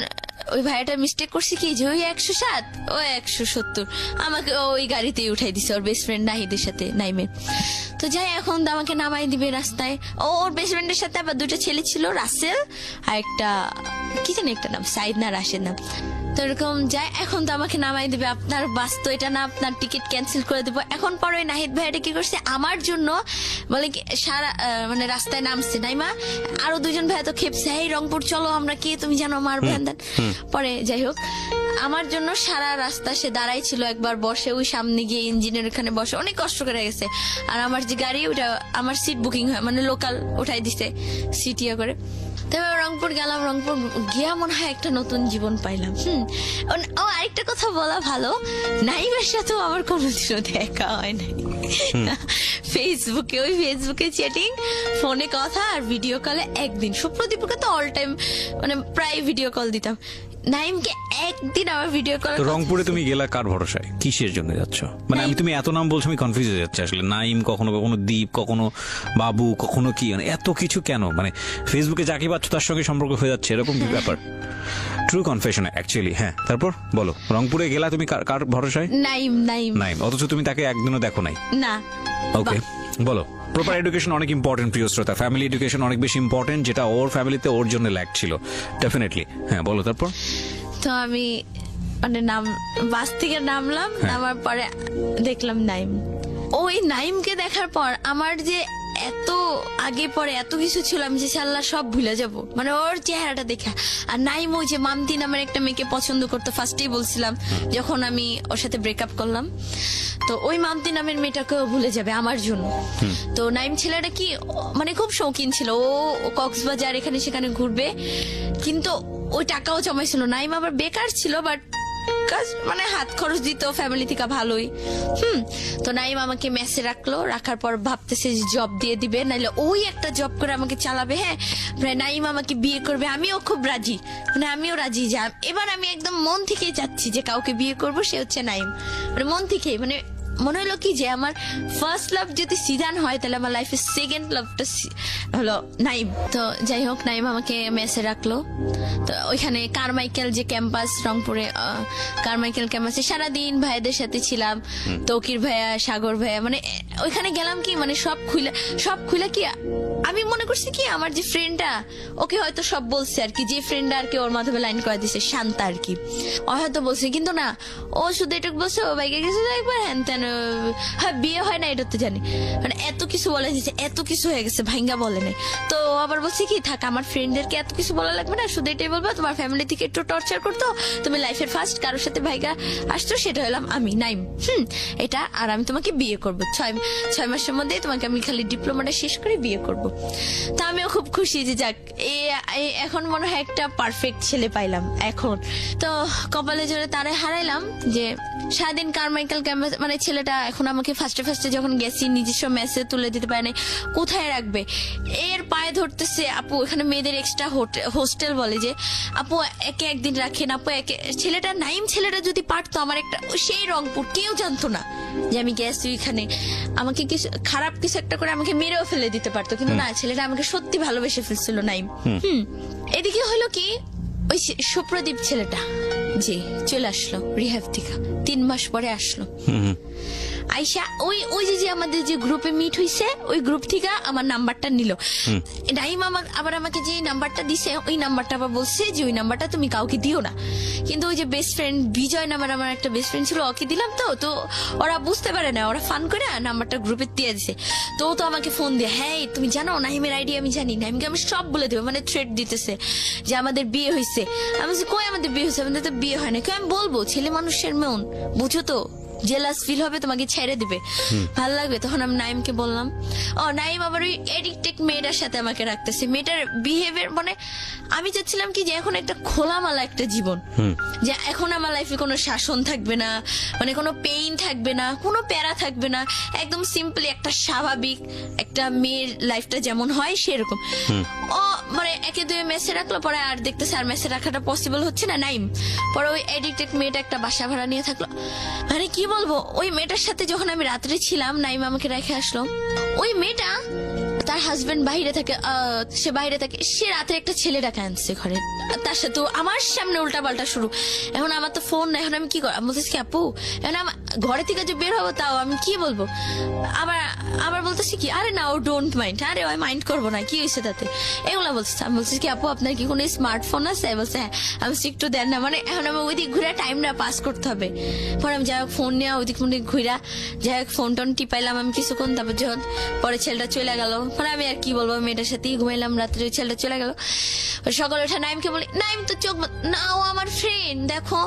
ওই ভাইয়াটা মিস্টেক করছে কি যে ওই 107 ও 170 আমাকে ওই গাড়িতেই উঠাই দিছে ওর বেস্ট ফ্রেন্ড নাহিদের সাথে নাইমের। তো যাই এখন তো আমাকে নামাই দিবে রাস্তায়। ওর বেস্ট ফ্রেন্ডের সাথে আবার দুটো ছেলে ছিল, রাসেল আর একটা কি জানি একটা নাম, সাইদ না রাশেদ নাম। তো এরকম যাই এখন তো আমাকে নামাই দিবে, আপনার বাস তো এটা না, আপনার টিকিট ক্যান্সেল করে দেবো। এখন পরে ওই নাহিদ ভাইয়াটা কি করছে আমার জন্য বলে কি সারা মানে রাস্তায় নামছে নাইমা, আরো দুজন ভাইয়া তো খেপছে, এই রংপুর চলো আমরা কি তুমি জানো মার ভ্যান। পরে যাই হোক আমার জন্য সারা রাস্তা সে দাঁড়াই ছিল, একবার বসে ওই সামনে গিয়ে ইঞ্জিনের ওখানে বসে অনেক কষ্ট করে গেছে। আর আমার যে গাড়ি ওটা আমার সিট বুকিং হয় মানে লোকাল উঠাই দিছে সিট ইয়ে করে। তবে রংপুর গেলাম, রংপুর গিয়া মনে হয় একটা নতুন জীবন পাইলাম। ও আরেকটা কথা বলা ভালো, নাইমের সাথেও আমার কোনোদিনও দেখা হয় নাই। ফেসবুকে চ্যাটিং, ফোনে কথা আর ভিডিও কলে একদিন। সুপ্রদীপকে তো অল টাইম মানে প্রায় ভিডিও কল দিতাম, নাইমকে একদিন আমার ভিডিও কল। রংপুরে তুমি গেলা কার ভরসায়, কিসের জন্য যাচ্ছ? মানে তুমি এত নাম বলছো আমি কনফিউজ হয়ে যাচ্ছি আসলে। নাইম কখনো কখনো দীপ, কখনো বাবু, কখনো কি, মানে এত কিছু কেন? মানে ফেসবুকে যাকে পাচ্ছ তার সঙ্গে সম্পর্ক হয়ে যাচ্ছে, এরকম কি ব্যাপার? True confession actually. হ্যাঁ, তারপর বলো, রংপুরে গেলা তুমি কার ভরসায়? নাইম, অথচ তুমি তাকে একদিনও দেখো নাই? না। ওকে, বলো। প্রপার এডুকেশন অনেক ইম্পর্টেন্ট প্রিয় শ্রোতা, ফ্যামিলি এডুকেশন অনেক বেশি ইম্পর্টেন্ট, যেটা ওর ফ্যামিলিতে ওর জন্য ল্যাক ছিল ডেফিনেটলি। হ্যাঁ বলো তারপর। তো আমি মানে বাস থেকে নামলাম, নামার পরে দেখলাম নাইম। ওই নাইমকে দেখার পর আমার যে এত আগে পরে এত কিছু ছিল আমি যে আল্লাহ সব ভুলে যাব, মানে ওর চেহারাটা দেখা। আর নাইম ওই যে মামতি নামের একটা মেয়েকে পছন্দ করতো, ফার্স্টেই বলছিলাম যখন আমি ওর সাথে ব্রেকআপ করলাম। তো ওই মামতি নামের মেয়েটাকেও ভুলে যাবে আমার জন্য। তো নাইম ছেলেটা কি মানে খুব শৌখিন ছিল, ও কক্সবাজার এখানে সেখানে ঘুরবে, কিন্তু ওই টাকাও জমাইছিল। নাইম আবার বেকার ছিল, বাট মানে হাত খরচ দিত ফ্যামিলি থেকে ভালোই। তো নাইম আমাকে মেসে রাখলো, রাখার পর ভাবতেছে জব দিয়ে দিবে, নাইলে ওই একটা জব করে আমাকে চালাবে। হ্যাঁ, নাইম আমাকে বিয়ে করবে, আমিও খুব রাজি, মানে আমিও রাজি যে এবার আমি একদম মন থেকেই যাচ্ছি যে কাউকে বিয়ে করব, সে হচ্ছে নাইম। মানে মন থেকেই, মানে মনে হলো কি যে আমার ফার্স্ট লাভ যদি সিজান হয় তাহলে আমার লাইফের সেকেন্ড লাভটা হলো নাইম। তো যাই হোক নাইম আমাকে মেসে রাখলো। তো ওইখানে কারমাইকেল যে ক্যাম্পাস, রংপুরে কারমাইকেল ক্যাম্পাসে সারাদিন ভাইদের সাথে ছিলাম, তৌকির ভাইয়া, সাগর ভাইয়া, মানে ওইখানে গেলাম কি মানে সব খুলে কি আমি মনে করছি কি আমার যে ফ্রেন্ডটা ওকে হয়তো সব বলছে আর কি, যে ফ্রেন্ডটা আর কি ওর মাধ্যমে লাইন করে দিছে শান্তা আর কি, ও হয়তো বলছে, কিন্তু না, ও শুধু এটুকু বলছে ও বাইকে গেছে একবার, হ্যান তেন, হ্যাঁ বিয়ে হয় না এটা তো জানি, মানে এত কিছু বলে দিচ্ছে, এত কিছু হয়ে গেছে, ভাইঙ্গা বলে নাই। তো আবার বলছে কি থাক, আমার ফ্রেন্ডদেরকে এত কিছু বলা লাগবে না, শুধু এটাই বলবো তোমার ফ্যামিলি থেকে একটু টর্চার করতো, তুমি লাইফের ফার্স্ট কারোর সাথে ভাইগা আসছো, সেটা হলাম আমি নাইম। এটা আর আমি তোমাকে বিয়ে করবো 6 মাসের মধ্যে, তোমাকে আমি খালি ডিপ্লোমাটা শেষ করে বিয়ে করবো। তো আমিও খুব খুশি যে যাক এখন মনে হয় একটা পারফেক্ট ছেলে পাইলাম এখন। তো কপালে জোরে তারে হারাইলাম যে সারাদিন কারমাইকেল ক্যাম্পাস, মানে ছেলেটা এখন আমাকে ফার্স্টে যখন গেছি নিজস্ব মেসে তুলে দিতে পারে না, কোথায় রাখবে, এর পায়ে ধরতেছে আপু, এখানে মেয়েদের এক্সট্রা হোস্টেল বলে যে আপু একে একদিন রাখেন আপু, একে ছেলেটা নাইম ছেলেটা যদি পারতো আমার একটা, সেই রংপুর কেউ জানতো না যে আমি গেছি এখানে, আমাকে কিছু খারাপ কিছু একটা করে আমাকে মেরেও ফেলে দিতে পারতো, কিন্তু না, ছেলেটা আমাকে সত্যি ভালোবেসে ফেলছিল নাইম। এদিকে হলো কি ওই সুপ্রদীপ ছেলেটা যে চলে আসলো রিহাব থেকে, 3 মাস পরে আসলো আইসা, ওই যে আমাদের যে গ্রুপে মিট হইছে ওই গ্রুপ থেকে আমার নাম্বারটা নিল। নাইম আবার আমাকে যে নাম্বারটা দিছে ওই নাম্বারটা আবার বলছে যে ওই নাম্বারটা তুমি কাউকে দিও না, কিন্তু ওই যে বেস্ট ফ্রেন্ড বিজয় নামের আমার একটা বেস্ট ফ্রেন্ড ছিল, ওকে দিলাম। তো ওরা বুঝতে পারে না, ওরা ফান করে নাম্বারটা গ্রুপে দিয়ে দিছে। তো আমাকে ফোন দিয়ে, হ্যাঁ তুমি জানো নাইমের আইডি আমি জানি, নাইমকে আমি সব বলে দেবো, মানে থ্রেট দিতেছে যে আমাদের বিয়ে হয়েছে। আমি বলছি কই আমাদের বিয়ে হয়েছে, আমাদের তো বিয়ে হয় না। কেউ আমি বলবো, ছেলে মানুষের মন বুঝো তো, জেলাস ফিল হবে, তোমাকে ছেড়ে দিবে, ভালো লাগবে। তখন আমি নাইমকে বললাম, নাইম আবার ওই এডিক্টেড মেয়েটার সাথে আমাকে রাখতেছে। মেয়েটার বিহেভিয়ার, মানে আমি চাচ্ছিলাম কি যে এখন একটা খোলামালা একটা জীবন, যে এখন আমার লাইফে কোনো শাসন থাকবে না, মানে কোনো পেইন থাকবে না, কোনো প্যারা থাকবে না, একদম সিম্পলি একটা স্বাভাবিক একটা মেয়ের লাইফটা যেমন হয় সেরকম। মানে 1-2 মেসে রাখলো, পরে আর দেখতেছে আর মেসে রাখাটা পসিবল হচ্ছে না নাইম। পরে ওই এডিক্টেড মেয়েটা একটা বাসা ভাড়া নিয়ে থাকলো। মানে কি বলবো, ওই মেয়েটার সাথে যখন আমি রাত্রে ছিলাম, নাইম আমাকে রেখে আসলো, ওই মেয়েটা তার হাজবেন্ড বাইরে থাকে, সে বাইরে থাকে, সে রাতে একটা ছেলে ডাকে আনছে ঘরে, তার সাথে আমার সামনে উল্টা পাল্টা শুরু। এখন আমার তো ফোন না, এখন আমি কি করবো? আমি বলতেছি কি আপু, এখন আমার ঘরে থেকে যে বের হবো তাও আমি কি বলবো? আবার আবার বলতেছি কি আরে না ও ডোন্ট মাইন্ড, আরে ওই মাইন্ড করবো না, কি হয়েছে তাতে, এগুলা বলছি। আমি বলছি কি আপু আপনার কি কোনো স্মার্টফোন আছে? বলছে হ্যাঁ। আমি বলছি একটু দেন না, মানে এখন আমি ওইদিক ঘুরে টাইম না পাস করতে হবে। পরে আমি যাই হোক ফোন নিয়ে ওইদিক ঘুরা, যাই হোক ফোন টোন টিপাইলাম আমি কিছুক্ষণ, তারপর যখন পরে ছেলেটা চলে গেল, পরে আমি আর কি বলবো, মেয়েটার সাথেই ঘুমাইলাম রাত্রে, ওই ছেলেটা চলে গেল। সকালে উঠে নাইমকে বলি, নাইম তো চোখ না, ও আমার ফ্রেন্ড, দেখো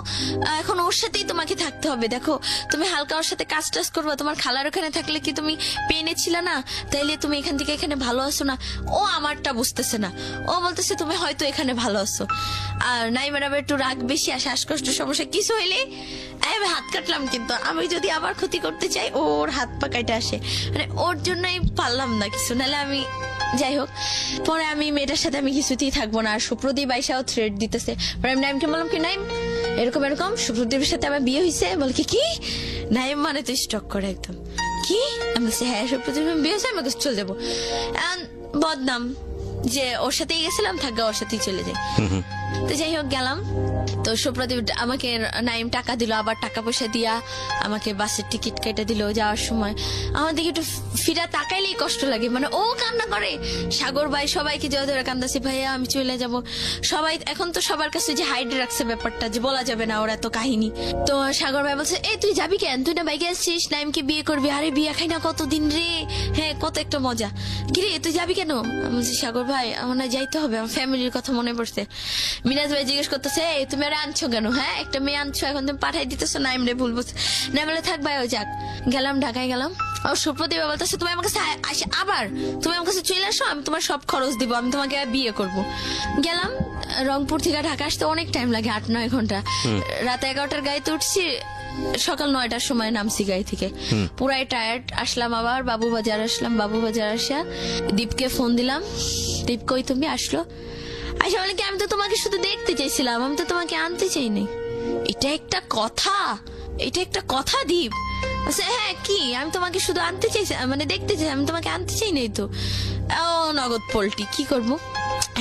এখন ওর সাথেই তোমাকে থাকতে হবে, দেখো তুমি হালকা ওর সাথে কাজ টাজ করবো, তোমার খালার ওখানে থাকলে কি তুমি পেনে ছিল না, তাইলে তুমি এখান থেকে এখানে ভালো আছো না। ও আমারটা বুঝতেছে না, ও বলতেছে তুমি হয়তো এখানে ভালো আছো। আর নাইমের আবার একটু রাগ বেশি, আর শ্বাসকষ্ট সমস্যা কিছু হইলে আমি হাত কাটলাম, কিন্তু আমি যদি আবার ক্ষতি করতে চাই ওর হাত পা কাটে আসে, মানে ওর জন্যই পারলাম না কিছু, নাহলে আমি যাই হোক। পরে আমি মেয়েটার সাথে আমি কিছুতেই থাকবো না, আর সুপ্রদীপ আইসাও থ্রেট দিতেছে। পরে আমি নাইমকে বললাম কি নাইম এরকম এরকম সুপ্রদীপের সাথে আমার বিয়ে হয়েছে। বল কি? নাইম মানে তো স্টক করে একদম, কি? আমি বলছি হ্যাঁ সুপ্রদীপ বিয়ে হয়েছে, আমি চলে যাবো। বদনাম যে ওর সাথেই গেছিলাম, থাকবে ওর সাথেই চলে যাই। তো যাই হোক গেলাম, তো সুপ্রদীপ আমাকে নাইম টাকা দিল, আবার টাকা পয়সা দিয়া আমাকে বাসের টিকিট কেটে দিল যাওয়ার সময়। আমার দিকে একটু ফিরা তাকাইলেই কষ্ট লাগে, মানে ও কান্না করে, সাগর ভাই সবাইকে জয় ধরে কান্দাছি, ভাইয়া আমি চলে যাব। সবাই এখন তো সবার কাছে যে হাইড রাখছে ব্যাপারটা, যে বলা যাবে না ওর এত কাহিনী। তো সাগর ভাই বলছে এই তুই যাবি কেন, তুই না বাইকে আসছিস, নাইমকে বিয়ে করবি। আরে বিয়ে খাই না কতদিন রে, হ্যাঁ কত একটা মজা, কিরে তুই যাবি কেন? আমি বলছি সাগর ভাই আমার না যাইতে হবে, আমার ফ্যামিলির কথা মনে পড়ছে। মিনাজ ভাই জিজ্ঞেস করতেছে এই তুমি আর আনছো কেন, হ্যাঁ একটা মেয়ে আনছো, এখন তুমি পাঠাই দিতেছো নাইম রে, ভুল বলছে না, বলে থাক ভাই ও যাক। গেলাম ঢাকায় গেলাম, ও সুপ্রদীপ বলতেছে তুমি আমার কাছে আসে, আবার তুমি আমার কাছে চলে আসো, আমি তোমার সব খরচ দিব, আমি তোমাকে বিয়ে করব। গেলাম রংপুর থেকে ঢাকা আসতে অনেক টাইম লাগে, 8-9 ঘন্টা। রাত 11টার গাড়িতে উঠছি, সকাল 9টার সময় নামছি গাড়ি থেকে, পুরাই টায়ার্ড। আসলাম আবার বাবুবাজার আসলাম, বাবুবাজার আসা দীপকে ফোন দিলাম, দীপ কই তুমি? আসলো, আচ্ছা বলে কি আমি তো তোমাকে শুধু দেখতে চাইছিলাম, আমি তো তোমাকে আনতে চাইনি। এটা একটা কথা, এটা একটা কথা দীপ। আচ্ছা হ্যাঁ কি, আমি তোমাকে শুধু আনতে চাইছি, মানে দেখতে চাই, আমি তোমাকে আনতে চাই নাই তো। ও নগদ পোল্টি, কি করব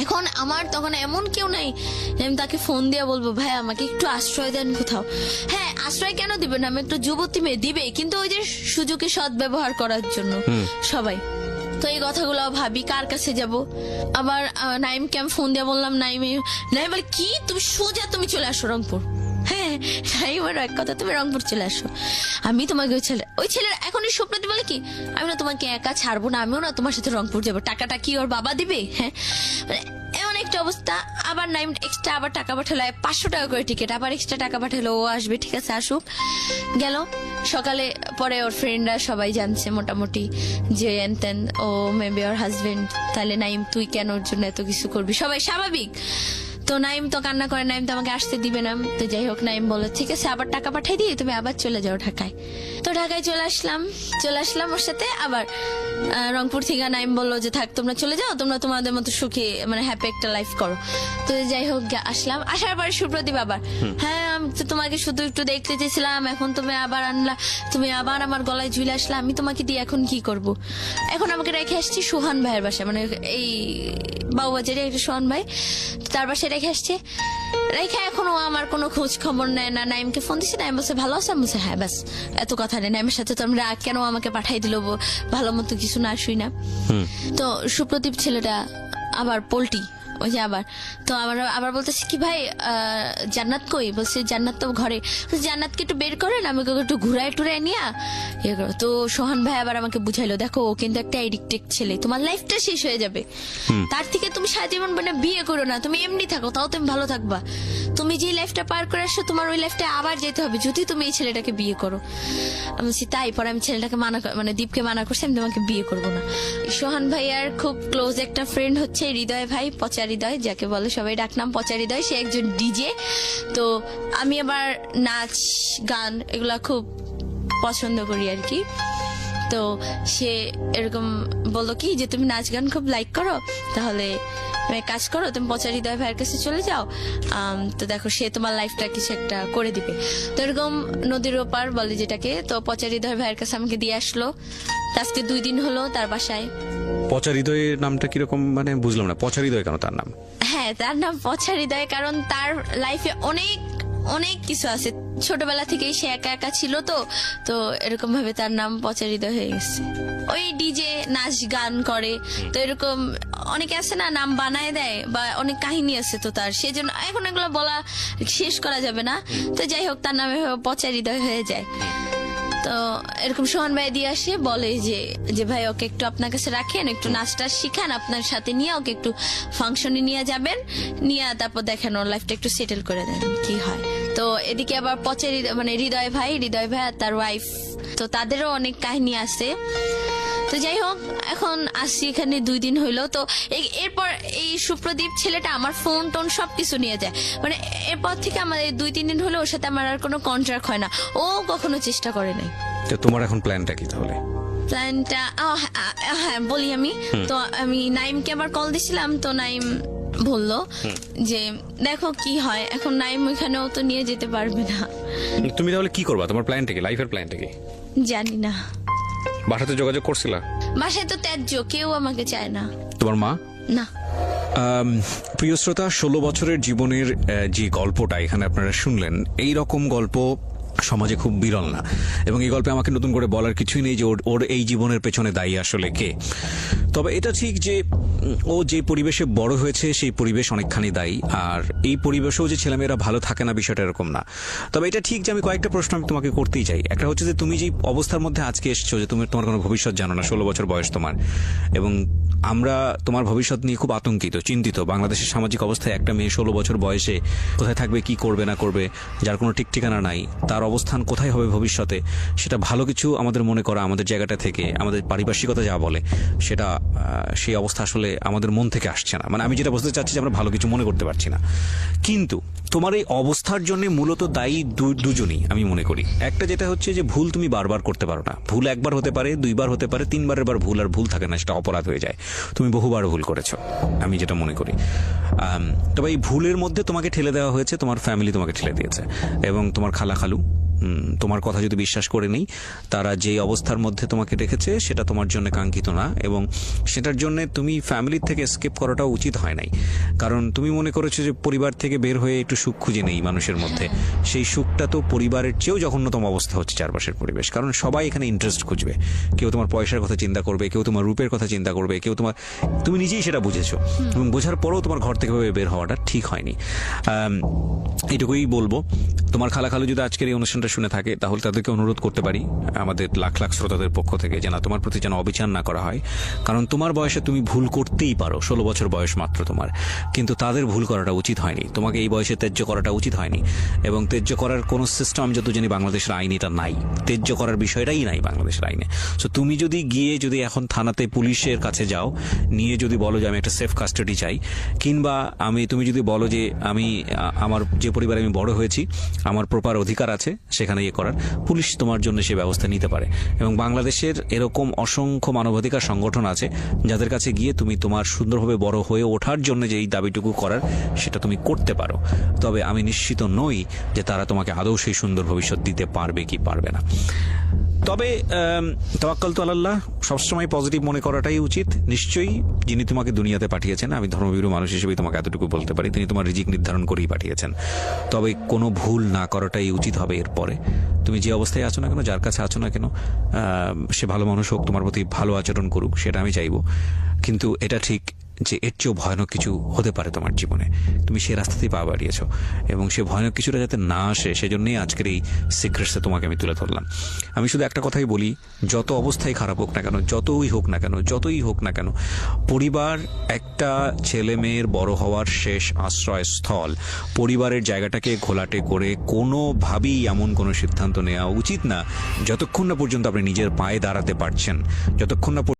এখন? আমার তখন এমন কেউ নাই আমি তাকে ফোন দিয়ে বলবো ভাই আমাকে একটু আশ্রয় দেন কোথাও। হ্যাঁ আশ্রয় কেন দিবেন, আমি একটু যুবতী মেয়ে দিবে, কিন্তু ওই যে সুযোগে সৎ ব্যবহার করার জন্য সবাই। তো এই কথাগুলো ভাবি কার কাছে যাব। আবার নাইমকে আমি ফোন দিয়ে বললাম, নাইম বলে কি তুমি সোজা তুমি চলে আসো রংপুর। হ্যাঁ নাইমের এক কথা, তুমি রংপুর চলে আসো, আমি তোমাকে ওই ছেলের এখন এই স্বপ্নটি বলে কি আমি না তোমাকে একা ছাড়বো না, আমিও না তোমার সাথে রংপুর যাবো, টাকাটা কি ওর বাবা দিবে? হ্যাঁ মানে এমন একটা অবস্থা। আবার নাইম এক্সট্রা আবার টাকা পাঠালো, 500 টাকা করে টিকিট, আবার এক্সট্রা টাকা পাঠালো, ও আসবে, ঠিক আছে আসুক। গেল সকালে, পরে ওর ফ্রেন্ডরা সবাই জানছে মোটামুটি যে এনতেন ও মেবি ওর হাজবেন্ড, তাহলে নাইম তুই কেন ওর জন্য এত কিছু করবি, সবাই স্বাভাবিক। তো নাইম তো কান্না করে, নাইম তো আমাকে আসতে দিবে না। তো যাই হোক নাইম বলে ঠিক আছে আবার টাকা পাঠাই দিয়ে তুমি আবার চলে যাও ঢাকায়। তো ঢাকায় চলে আসলাম ওর সাথে। আবার রংপুর থেকে নাইম বললো যে থাক তোমরা চলে যাও, তোমরা তোমাদের মতো সুখী মানে হ্যাপি একটা লাইফ করো। তো যাই হোক আসলাম, আসার পরে সুপ্রদীপ আবার হ্যাঁ আমি তো তোমাকে শুধু একটু দেখতে চেয়েছিলাম, এখন তুমি আবার আনলা, তুমি আবার আমার গলায় ঝুলে আসলা, আমি তোমাকে দিয়ে এখন কি করব? এখন আমাকে রেখে আসছি সোহান ভাইয়ের বাসায়, মানে এই বাবুবাজারে একটা সোহান ভাই, তার বাসায় রেখে আসছে। রেখে এখনো আমার কোনো খোঁজ খবর নেয় না। নাইমকে ফোন দিচ্ছি, নাইম বলছে ভালো আছে, আমি বলছি হ্যাঁ ব্যাস এত কথা নেই। নাইমের সাথে তো আমরা কেন আমাকে পাঠাই দিল, ভালো মতো কিছু না শুই না। তো সুপ্রদীপ ছেলেটা আবার পোল্টি, ওই যে আবার তো আবার বলতেছি কি ভাই জান্নাত কই? বলছে জান্নাত তো ঘরে। জান্নাতকে একটু বের করেন, আমি ওকে একটু ঘুরায় টুরাই নিয়া ইয়ে করো। তো সোহান ভাই আবার আমাকে বুঝাইলো দেখো ও কিন্তু একটা এডিক্টেড ছেলে, তোমার লাইফটা শেষ হয়ে যাবে, তার থেকে তুমি সারা জীবন মানে বিয়ে করো না, তুমি এমনি থাকো, তাও তুমি ভালো থাকবা। তুমি যে লাইফটা পার করে আসছো তোমার ওই লাইফটা আবার যেতে হবে যদি তুমি এই ছেলেটাকে বিয়ে করো। আমি বলছি তাই? পরে আমি ছেলেটাকে মানে দীপকে মানা করছি, আমি তোমাকে বিয়ে করবো না। সোহান ভাইয়ার খুব ক্লোজ একটা ফ্রেন্ড হচ্ছে হৃদয় ভাই, পচা হৃদয় যাকে বলে সবাই ডাকনাম পচা হৃদয়, সে একজন ডিজে। তো আমি আবার নাচ গান এগুলা খুব পছন্দ করি আর কি। তো সে এরকম বললো কি যে তুমি নাচ গান খুব লাইক করো, তাহলে তুমি এক কাজ করো, তুমি পচা হৃদয় ভাইয়ের কাছে চলে যাও, তো দেখো সে তোমার লাইফটা কিছু একটা করে দিবে। তো এরকম নদীর ওপার বলে যেটাকে, তো পচা হৃদয় ভাইয়ের কাছে আমাকে দিয়ে আসলো। তো আজকে 2 দিন হলো তার বাসায়। পচা হৃদয়ের নামটা কিরকম, মানে বুঝলাম না, পচা হৃদয় কেন তার নাম? হ্যাঁ, তার নাম পচা হৃদয় কারণ তার লাইফে অনেক অনেক কিছু আছে, ছোটবেলা থেকেই সে একা একা ছিল, তো এরকম ভাবে তার নাম পচা হৃদয় হয়ে গেছে। ওই ডিজে নাচ গান করে, তো এরকম অনেকে আছে না, নাম বানায় দেয়, বা অনেক কাহিনী আছে তো তার, সেজন্য এখন এগুলো বলা শেষ করা যাবে না। তো যাই হোক, তার নামে পচা হৃদয় হয়ে যায়। তো এরকম সোহান ভাই দিয়ে আসে, বলে যে ভাই ওকে একটু আপনার কাছে রাখেন, একটু নাচটা শিখান, আপনার সাথে নিয়ে ওকে একটু ফাংশনে নিয়ে যাবেন, নিয়ে তারপর দেখেন ওর লাইফটা একটু সেটেল করে দেন কি হয়। তো এদিকে আবার পচা মানে হৃদয় ভাই আর তার ওয়াইফ, তো তাদেরও অনেক কাহিনী আছে। তো যাই হোক, এখন আসছি এখানে 2 দিন হইলো। তো এরপর এই সুপ্রদীপ ছেলেটা আমার ফোন টোন সবকিছু নিয়ে যায়, মানে এরপর থেকে আমাদের 2-3 দিন হলো ওর সাথে আমার আর কোনো কন্ট্রাক্ট হয় না, ও কখনো চেষ্টা করে নাই। তো তোমার এখন প্ল্যানটা কি তাহলে? প্ল্যানটা হ্যাঁ বলি আমি। তো আমি নাইমকে আবার কল দিছিলাম, তো নাইম বললো যে দেখো কি হয়। এখন নাইম ওইখানেও তো নিয়ে যেতে পারবে না। তুমি তাহলে কি করবা? তোমার প্ল্যানটা কি, লাইফের প্ল্যানটা কি? জানি না। বাসাতে যোগাযোগ করছিলা? বাসায় তো ত্যায্য, কেউ আমাকে চায় না। তোমার মা? না। প্রিয় শ্রোতা, 16 বছরের জীবনের যে গল্পটা এখানে আপনারা শুনলেন, এই রকম গল্প সমাজে খুব বিরল না, এবং এই গল্পে আমাকে নতুন করে বলার কিছুই নেই যে ওর এই জীবনের পেছনে দায়ী আসলে কে। তবে এটা ঠিক যে ও যে পরিবেশে বড় হয়েছে সেই পরিবেশ অনেকখানি দায়ী, আর এই পরিবেশেও যে ছেলেমেয়েরা ভালো থাকে না বিষয়টা এরকম না। তবে এটা ঠিক যে আমি কয়েকটা প্রশ্ন আমি তোমাকে করতেই চাই। একটা হচ্ছে যে তুমি যে অবস্থার মধ্যে আজকে এসছো, যে তোমার কোনো ভবিষ্যৎ জানো না, 16 বছর বয়স তোমার, এবং আমরা তোমার ভবিষ্যৎ নিয়ে খুব আতঙ্কিত, চিন্তিত। বাংলাদেশের সামাজিক অবস্থায় একটা মেয়ে 16 বছর বয়সে কোথায় থাকবে, কি করবে না করবে, যার কোনো ঠিক ঠিকানা নাই, তার অবস্থান কোথায় হবে ভবিষ্যতে, সেটা ভালো কিছু আমাদের মনে করা, আমাদের জায়গাটা থেকে, আমাদের পারিপার্শ্বিকতা যা বলে, সেটা সেই অবস্থা আসলে আমাদের মন থেকে আসছে না। মানে আমি যেটা বলতে চাচ্ছি যে আমরা ভালো কিছু মনে করতে পারছি না। কিন্তু তোমার এই অবস্থার জন্য মূলত দায়ী দুজনই আমি মনে করি। একটা যেটা হচ্ছে যে ভুল তুমি বারবার করতে পারো না। ভুল একবার হতে পারে, 2বার হতে পারে, 3বারের বার ভুল আর ভুল থাকে না, সেটা অপরাধ হয়ে যায়। তুমি বহুবার ভুল করেছো, আমি যেটা মনে করি। তবে এই ভুলের মধ্যে তোমাকে ঠেলে দেওয়া হয়েছে, তোমার ফ্যামিলি তোমাকে ঠেলে দিয়েছে, এবং তোমার খালা খালু তোমার কথা যদি বিশ্বাস করে নেই, তারা যে অবস্থার মধ্যে তোমাকে রেখেছে সেটা তোমার জন্য কাঙ্ক্ষিত না, এবং সেটার জন্য তুমি ফ্যামিলির থেকে স্কেপ করাটা উচিত হয় নাই। কারণ তুমি মনে করেছো যে পরিবার থেকে বের হয়ে একটু সুখ খুঁজে নেই মানুষের মধ্যে। সেই সুখটা তো পরিবারের চেয়েও জঘন্যতম অবস্থা হচ্ছে চারপাশের পরিবেশ। কারণ সবাই এখানে ইন্টারেস্ট খুঁজবে, কেউ তোমার পয়সার কথা চিন্তা করবে, কেউ তোমার রূপের কথা চিন্তা করবে, কেউ তুমি নিজেই সেটা বুঝেছো, এবং বোঝার পরেও তোমার ঘর থেকে বের হওয়াটা ঠিক হয়নি। এটুকুই বলবো। তোমার খালা খালু যদি আজকের এই অনুষ্ঠানটা শুনে থাকে, তাহলে তাদেরকে অনুরোধ করতে পারি আমাদের লাখ লাখ শ্রোতাদের পক্ষ থেকে, যে না, তোমার প্রতি যেন অবিচার না করা হয়। কারণ তোমার বয়সে তুমি ভুল করতেই পারো, 16 বছর বয়স মাত্র তোমার, কিন্তু তাদের ভুল করাটা উচিত হয়নি। তোমাকে এই বয়সে ত্যায্য করাটা উচিত হয়নি, এবং ত্যায্য করার কোনো সিস্টেম আমি যত জানি বাংলাদেশের আইনে এটা নাই। ত্যায্য করার বিষয়টাই নাই বাংলাদেশের আইনে। সো তুমি যদি গিয়ে যদি এখন থানাতে পুলিশের কাছে যাও, নিয়ে যদি বলো যে আমি একটা সেফ কাস্টাডি চাই, কিংবা তুমি যদি বলো যে আমার যে পরিবারে আমি বড় হয়েছি, আমার প্রপার অধিকার আছে সেখানে করার, পুলিশ তোমার জন্য সে ব্যবস্থা নিতে পারে। এবং বাংলাদেশের এরকম অসংখ্য মানবাধিকার সংগঠন আছে যাদের কাছে গিয়ে তুমি তোমার সুন্দরভাবে বড় হয়ে ওঠার জন্য যে এই দাবিটুকু করার, সেটা তুমি করতে পারো। তবে আমি নিশ্চিত নই যে তারা তোমাকে আদৌ সেই সুন্দর ভবিষ্যৎ দিতে পারবে কি পারবে না। তবে তাওয়াক্কাল তু আলাল্লাহ, সবসময় পজিটিভ মনে করাটাই উচিত। নিশ্চয়ই যিনি তোমাকে দুনিয়াতে পাঠিয়েছেন, আমি ধর্মভীরু মানুষ হিসেবে তোমাকে এতটুকু বলতে পারি, তিনি তোমার রিজিক নির্ধারণ করেই পাঠিয়েছেন। তবে কোনো ভুল না করাটাই উচিত হবে এরপরে। তুমি যে অবস্থায় আছো না কেন, যার কাছে আছো না কেন, সে ভালো মানুষ হোক, তোমার প্রতি ভালো আচরণ করুক, সেটা আমি চাইবো। কিন্তু এটা ঠিক যে এর চেয়েও ভয়ানক কিছু হতে পারে তোমার জীবনে, তুমি সে রাস্তাতেই পা বাড়িয়েছো, এবং সে ভয়ানক কিছুটা যাতে না আসে সেজন্যই আজকের এই সিক্রেটসে তোমাকে আমি তুলে ধরলাম। আমি শুধু একটা কথাই বলি, যত অবস্থায় খারাপ হোক না কেন, যতই হোক না কেন, পরিবার একটা ছেলে মেয়ের বড় হওয়ার শেষ আশ্রয়স্থল। পরিবারের জায়গাটাকে ঘোলাটে করে কোনোভাবেই এমন কোনো সিদ্ধান্ত নেওয়া উচিত না যতক্ষণ না পর্যন্ত আপনি নিজের পায়ে দাঁড়াতে পারছেন, যতক্ষণ না